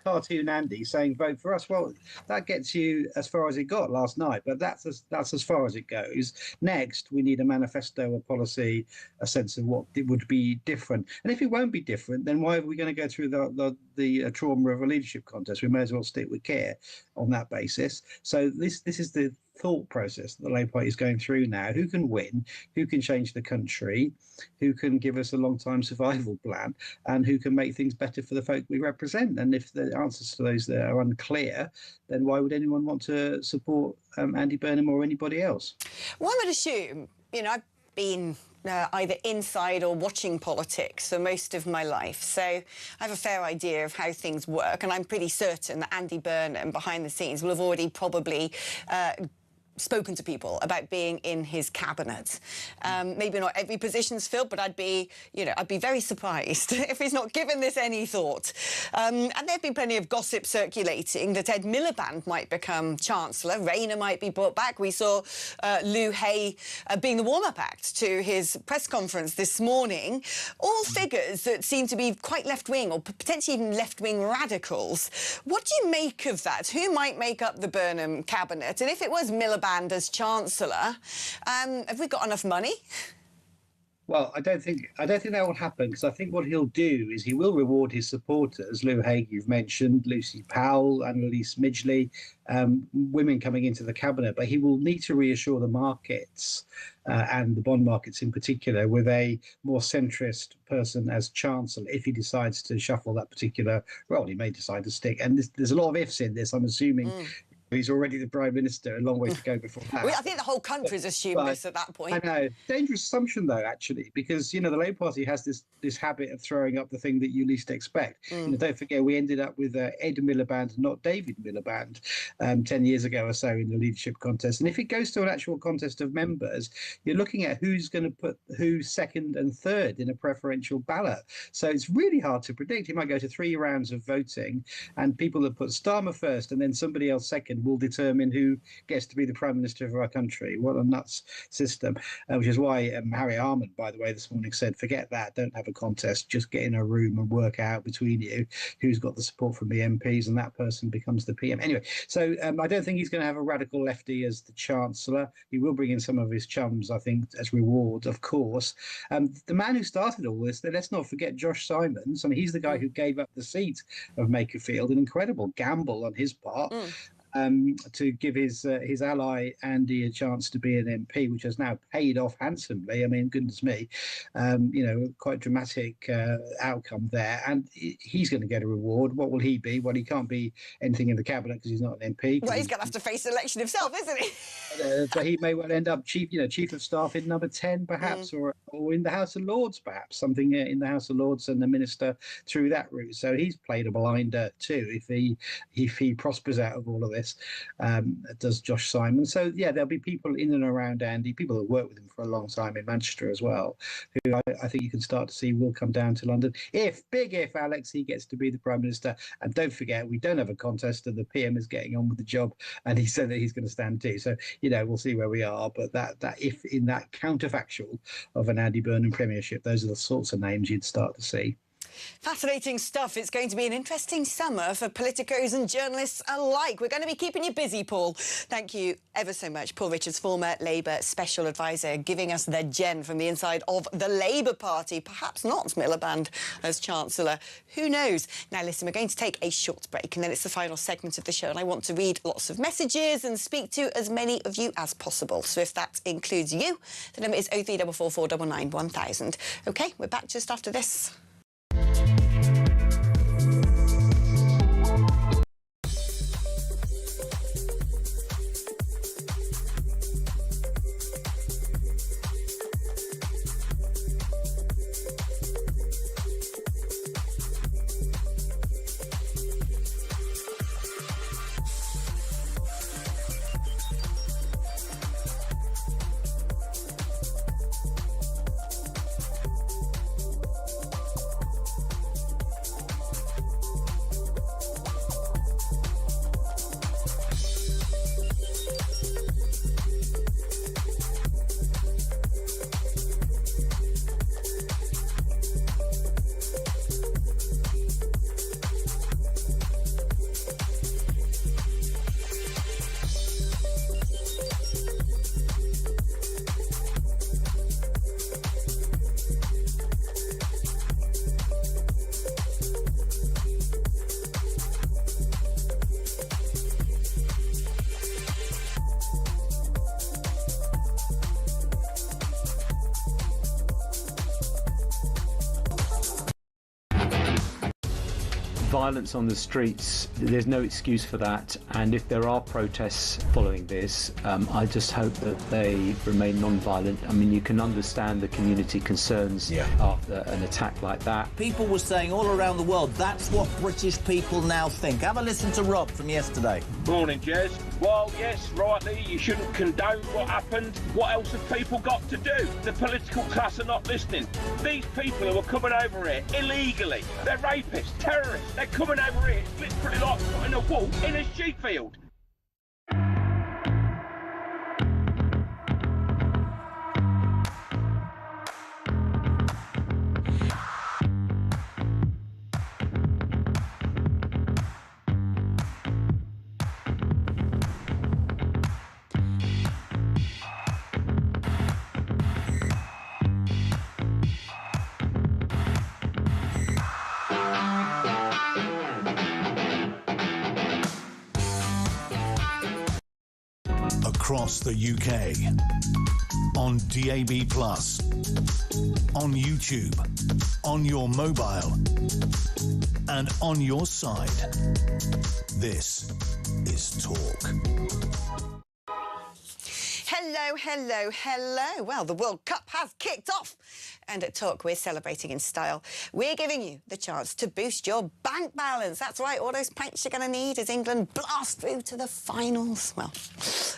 cartoon Andy saying vote for us. Well, that gets you as far as it got last night, but that's as far as it goes. Next, we need a manifesto, a policy, a sense of what it would be different. And if it won't be different, then why are we going to go through the trauma of a leadership contest? We may as well stick with care on that basis. So this is the thought process that the Labour Party is going through now. Who can win? Who can change the country? Who can give us a long-time survival plan? And who can make things better for the folk we represent? And if the answers to those there are unclear, then why would anyone want to support Andy Burnham or anybody else? One would assume, you know, I've been either inside or watching politics for most of my life, so I have a fair idea of how things work, and I'm pretty certain that Andy Burnham, behind the scenes, will have already probably spoken to people about being in his cabinet. Maybe not every position's filled, but I'd be very surprised if he's not given this any thought. And there have been plenty of gossip circulating that Ed Miliband might become Chancellor, Rayner might be brought back. We saw Lou Hay being the warm-up act to his press conference this morning. All figures that seem to be quite left-wing or potentially even left-wing radicals. What do you make of that? Who might make up the Burnham cabinet? And if it was Miliband as Chancellor, have we got enough money? Well, I don't think that will happen, because I think what he'll do is he will reward his supporters. Lou Haig, you've mentioned, Lucy Powell, Annalise Midgley, women coming into the cabinet, but he will need to reassure the markets and the bond markets in particular with a more centrist person as Chancellor if he decides to shuffle that particular role. He may decide to stick, and there's a lot of ifs in this. I'm assuming he's already the Prime Minister, a long way to go before that. I think the whole country's assumed this at that point. I know. Dangerous assumption, though, actually, because, you know, the Labour Party has this habit of throwing up the thing that you least expect. You know, don't forget, we ended up with Ed Miliband, not David Miliband, 10 years ago or so in the leadership contest. And if it goes to an actual contest of members, you're looking at who's going to put who second and third in a preferential ballot. So it's really hard to predict. You might go to 3 rounds of voting, and people that put Starmer first and then somebody else second will determine who gets to be the Prime Minister of our country. What a nuts system, which is why Harry Armand, by the way, this morning said, forget that, don't have a contest, just get in a room and work out between you who's got the support from the MPs, and that person becomes the PM. Anyway, so I don't think he's going to have a radical lefty as the Chancellor. He will bring in some of his chums, I think, as rewards, of course. The man who started all this, let's not forget Josh Simons. I mean, he's the guy who gave up the seat of Makerfield, an incredible gamble on his part. To give his ally Andy a chance to be an MP, which has now paid off handsomely. I mean, goodness me, you know, quite dramatic outcome there. And he's going to get a reward. What will he be? Well, he can't be anything in the cabinet because he's not an MP. Well, he's going to have to face election himself, isn't he? But he may well end up chief of staff in number 10, perhaps, or in the House of Lords, perhaps, something in the House of Lords and the minister through that route. So he's played a blinder too if he prospers out of all of this. Does Josh Simon. So yeah, there'll be people in and around Andy, people that work with him for a long time in Manchester as well, who I think you can start to see will come down to London if Alex, he gets to be the Prime Minister. And don't forget, we don't have a contest and the PM is getting on with the job, and he said that he's going to stand too. So, you know, we'll see where we are, but that if in that counterfactual of an Andy Burnham premiership, those are the sorts of names you'd start to see. Fascinating stuff. It's going to be an interesting summer for politicos and journalists alike. We're going to be keeping you busy, Paul. Thank you ever so much. Paul Richards, former Labour Special Advisor, giving us the gen from the inside of the Labour Party. Perhaps not Miliband as Chancellor. Who knows? Now, listen, we're going to take a short break, and then it's the final segment of the show, and I want to read lots of messages and speak to as many of you as possible. So if that includes you, the number is 0344 499 1000. OK, we're back just after this. violence on the streets, there's no excuse for that. And if there are protests following this, I just hope that they remain non-violent. I mean, you can understand the community concerns after an attack like that. People were saying all around the world, that's what British people now think. Have a listen to Rob from yesterday. Morning, Jez. Well, yes, rightly, you shouldn't condone what happened. What else have people got to do? The political class are not listening. These people who are coming over here illegally, they're rapists, terrorists. They're coming over here. It's literally like putting a wall in a sheep field. Across the UK, on DAB+, on YouTube, on your mobile, and on your side. This is Talk. Hello, hello, hello. Well, the World Cup has kicked off. And at Talk, we're celebrating in style. We're giving you the chance to boost your bank balance. That's right, all those pints you're going to need as England blast through to the finals. Well,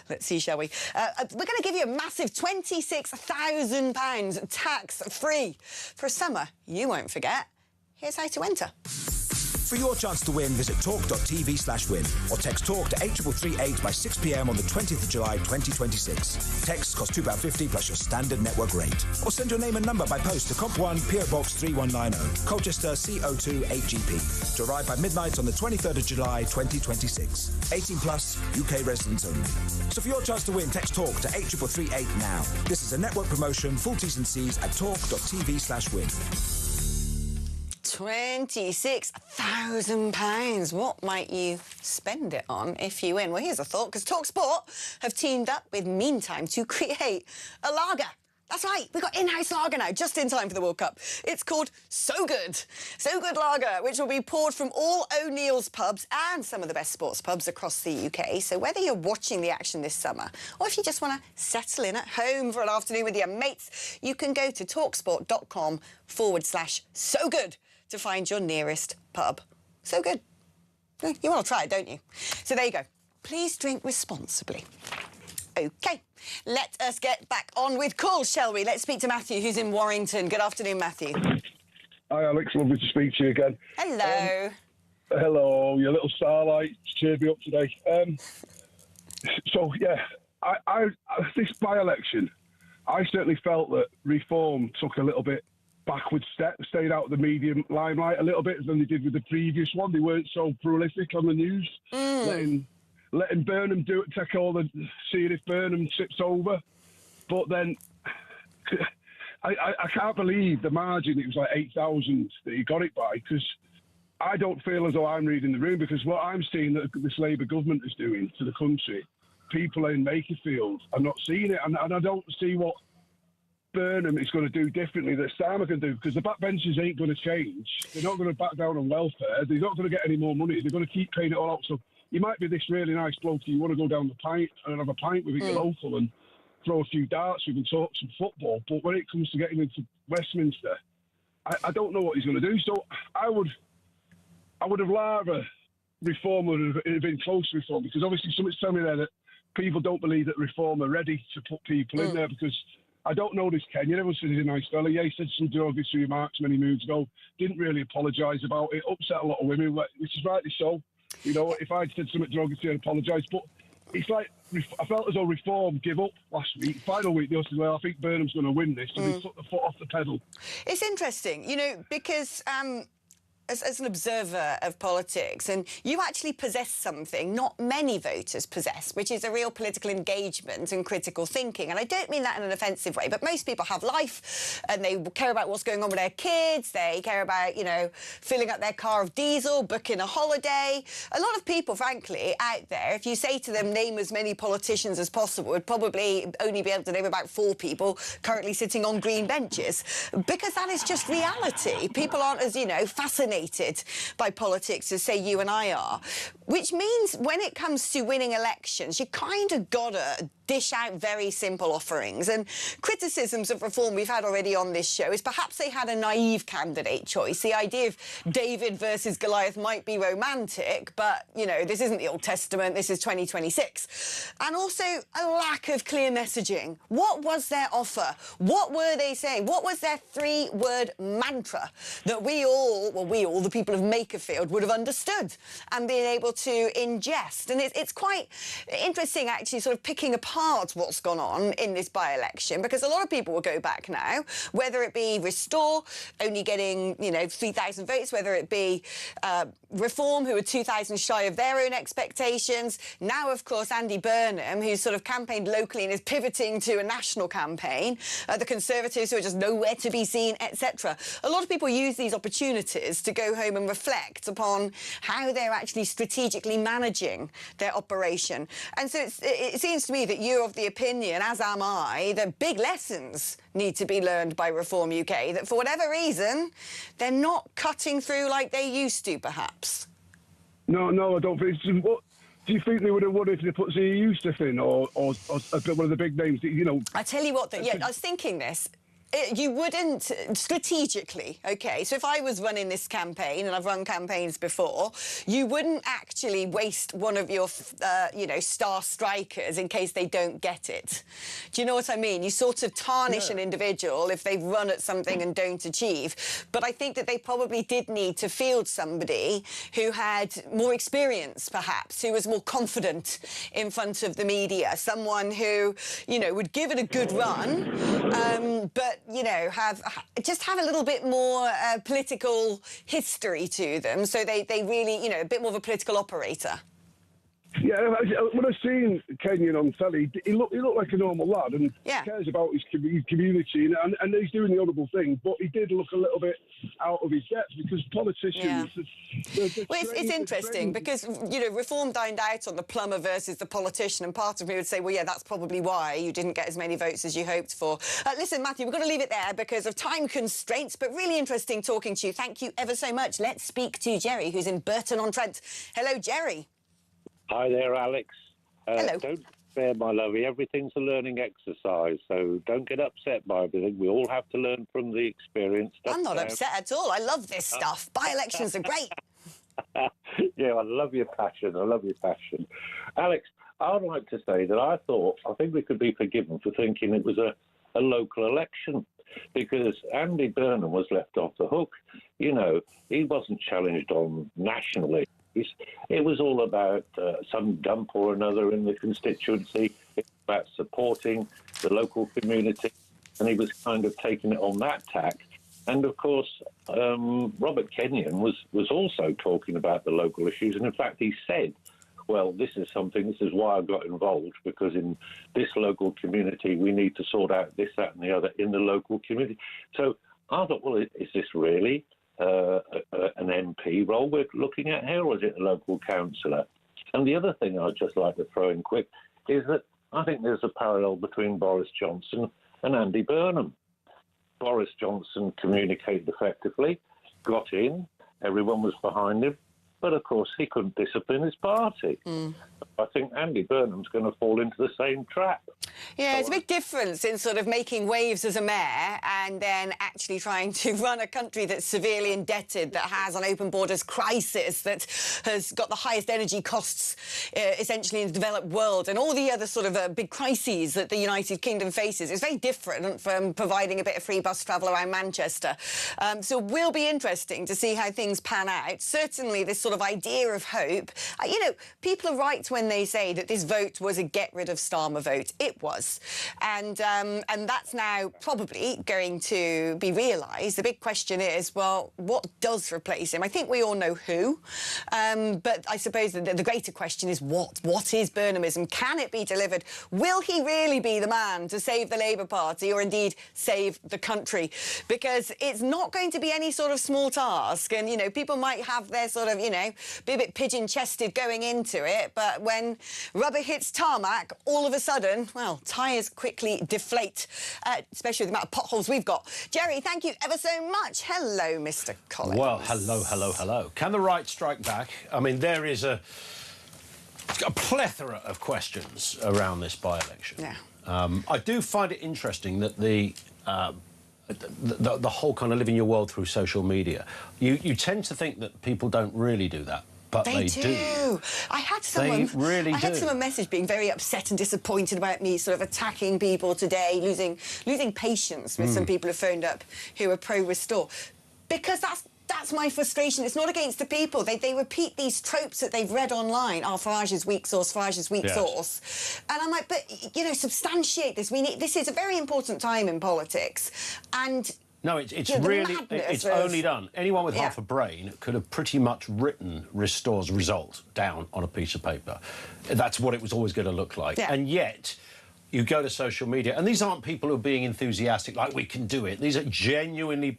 let's see, shall we? We're going to give you a massive £26,000 tax-free for a summer you won't forget. Here's how to enter. For your chance to win, visit talk.tv/win or text TALK to 8338 by 6 p.m. on the 20th of July 2026. Texts cost £2.50 plus your standard network rate. Or send your name and number by post to Comp 1, PO Box 3190, Colchester CO2 8GP. To arrive by midnight on the 23rd of July 2026. 18 plus, UK residents only. So for your chance to win, text TALK to 8338 now. This is a network promotion, full T's and C's at talk.tv/win. £26,000. What might you spend it on if you win? Well, here's a thought, because TalkSport have teamed up with Meantime to create a lager. That's right, we've got in-house lager now, just in time for the World Cup. It's called So Good. So Good Lager, which will be poured from all O'Neill's pubs and some of the best sports pubs across the UK. So whether you're watching the action this summer or if you just want to settle in at home for an afternoon with your mates, you can go to talksport.com/So Good to find your nearest pub. So good. You want to try it, don't you? So there you go. Please drink responsibly. OK, let us get back on with calls, shall we? Let's speak to Matthew, who's in Warrington. Good afternoon, Matthew. Hi, Alex. Lovely to speak to you again. Hello. Hello. Your little starlight cheered me up today. So, yeah, this by-election, I certainly felt that Reform took a little bit backward step, stayed out of the media limelight a little bit than they did with the previous one. They weren't so prolific on the news, letting Burnham do it, take all the, seeing if Burnham tips over. But then I can't believe the margin. It was like 8,000 that he got it by, because I don't feel as though I'm reading the room, because what I'm seeing that this Labour government is doing to the country, people in Makerfield are not seeing it, and I don't see what Burnham is going to do differently that Starmer can do, because the backbenchers ain't going to change. They're not going to back down on welfare. They're not going to get any more money. They're going to keep paying it all out. So you might be this really nice bloke, you want to go down the pint and have a pint with your local and throw a few darts, we can talk some football. But when it comes to getting into Westminster, I don't know what he's going to do. So I would have rather Reform would have been close to Reform, because obviously somebody's telling me there that people don't believe that Reform are ready to put people in there, because I don't know this Kenyan. Everyone said he's a nice fella. Yeah, he said some derogatory remarks many moves ago. Didn't really apologise about it. Upset a lot of women, which is rightly so. You know, if I'd said something derogatory, I'd apologise. But it's like, I felt as though Reform give up last week. Final week, they said, well, I think Burnham's going to win this. And they took the foot off the pedal. It's interesting, you know, because as an observer of politics, and you actually possess something not many voters possess, which is a real political engagement and critical thinking. And I don't mean that in an offensive way, but most people have life and they care about what's going on with their kids. They care about, you know, filling up their car of diesel, booking a holiday. A lot of people, frankly, out there, if you say to them, name as many politicians as possible, would probably only be able to name about 4 people currently sitting on green benches, because that is just reality. People aren't as, you know, fascinated dominated by politics as, say, you and I are, which means when it comes to winning elections, you kind of gotta dish out very simple offerings. And criticisms of reform we've had already on this show is perhaps they had a naive candidate choice. The idea of David versus Goliath might be romantic, but, you know, this isn't the Old Testament, this is 2026. And also a lack of clear messaging. What was their offer? What were they saying? What was their three-word mantra that we all, the people of Makerfield, would have understood and been able to ingest? And it's quite interesting, actually, sort of picking apart what's gone on in this by-election, because a lot of people will go back now, whether it be Restore, only getting, 3,000 votes, whether it be Reform, who are 2,000 shy of their own expectations. Now, of course, Andy Burnham, who's sort of campaigned locally and is pivoting to a national campaign, the Conservatives, who are just nowhere to be seen, etc. A lot of people use these opportunities to go home and reflect upon how they're actually strategically managing their operation. And so it seems to me that you're of the opinion, as am I, that big lessons need to be learned by Reform UK, that for whatever reason, they're not cutting through like they used to, perhaps. No, I don't think. What do you think they would have won if they put Zia Youssef in, or one of the big names? I tell you what, I was thinking this. You wouldn't, strategically, OK, so if I was running this campaign, and I've run campaigns before, you wouldn't actually waste one of your, star strikers in case they don't get it. Do you know what I mean? You sort of tarnish an individual if they run at something and don't achieve. But I think that they probably did need to field somebody who had more experience, perhaps, who was more confident in front of the media, someone who, would give it a good run, but have a little bit more political history to them, so they really, a bit more of a political operator. Yeah, when I seen Kenyon on telly, he looked like a normal lad and cares about his community, and he's doing the honourable thing. But he did look a little bit out of his depth, because politicians. Well, it's interesting because Reform dined out on the plumber versus the politician, and part of me would say, well, yeah, that's probably why you didn't get as many votes as you hoped for. Listen, Matthew, we've got to leave it there because of time constraints, but really interesting talking to you. Thank you ever so much. Let's speak to Jerry, who's in Burton-on-Trent. Hello, Jerry. Hi there, Alex. Hello. Don't despair, my lovey. Everything's a learning exercise, so don't get upset by everything. We all have to learn from the experience. I'm not upset at all. I love this stuff. By-elections are great. Yeah, I love your passion. Alex, I'd like to say that I think we could be forgiven for thinking it was a local election, because Andy Burnham was left off the hook. He wasn't challenged on nationally. It was all about some dump or another in the constituency. It was about supporting the local community, and he was kind of taking it on that tack. And, of course, Robert Kenyon was also talking about the local issues. And, in fact, he said, well, this is why I got involved, because in this local community, we need to sort out this, that and the other in the local community. So I thought, well, is this really an MP role we're looking at here, or is it a local councillor? And the other thing I'd just like to throw in quick is that I think there's a parallel between Boris Johnson and Andy Burnham. Boris Johnson communicated effectively, got in, everyone was behind him, but of course he couldn't discipline his party. I think Andy Burnham's going to fall into the same trap. Yeah, it's a big difference in sort of making waves as a mayor and then actually trying to run a country that's severely indebted, that has an open borders crisis, that has got the highest energy costs essentially in the developed world, and all the other sort of big crises that the United Kingdom faces. It's very different from providing a bit of free bus travel around Manchester. So it will be interesting to see how things pan out. Certainly this sort of idea of hope. People are right when they say that this vote was a get-rid-of-Starmer vote. It was. And that's now probably going to be realised. The big question is, well, what does replace him? I think we all know who. But I suppose the greater question is what? What is Burnhamism? Can it be delivered? Will he really be the man to save the Labour Party, or indeed save the country? Because it's not going to be any sort of small task. And, people might have their sort of, know, be a bit pigeon-chested going into it, but when rubber hits tarmac, all of a sudden, well, tyres quickly deflate, especially with the amount of potholes we've got. Jerry, thank you ever so much. Hello, Mr. Collins. Well, hello. Can the right strike back? I mean, there is a plethora of questions around this by-election. Yeah. I do find it interesting that the whole kind of living your world through social media, you tend to think that people don't really do that, but they do. I had someone, really I had someone message being very upset and disappointed about me sort of attacking people today, losing patience with some people who phoned up who are pro-restore, because that's my frustration. It's not against the people. They repeat these tropes that they've read online. Oh, Farage is weak sauce, Farage is weak sauce. And I'm like, but, you know, substantiate this. This is a very important time in politics. And... No, it's really, it's only done. Anyone with half a brain could have pretty much written Restore's result down on a piece of paper. That's what it was always going to look like. Yeah. And yet... you go to social media, and these aren't people who are being enthusiastic, like, we can do it. These are genuinely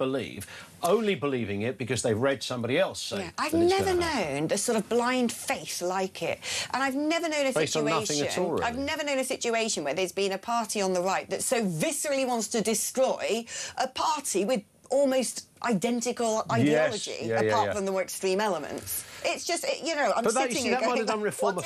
only believing it because they've read somebody else say that I've never known the sort of blind faith like it. And I've never known a based on nothing at all, really. I've never known a situation where there's been a party on the right that so viscerally wants to destroy a party with almost identical ideology, apart from the more extreme elements. It's just, you know, I'm sitting here going, that might have done Reform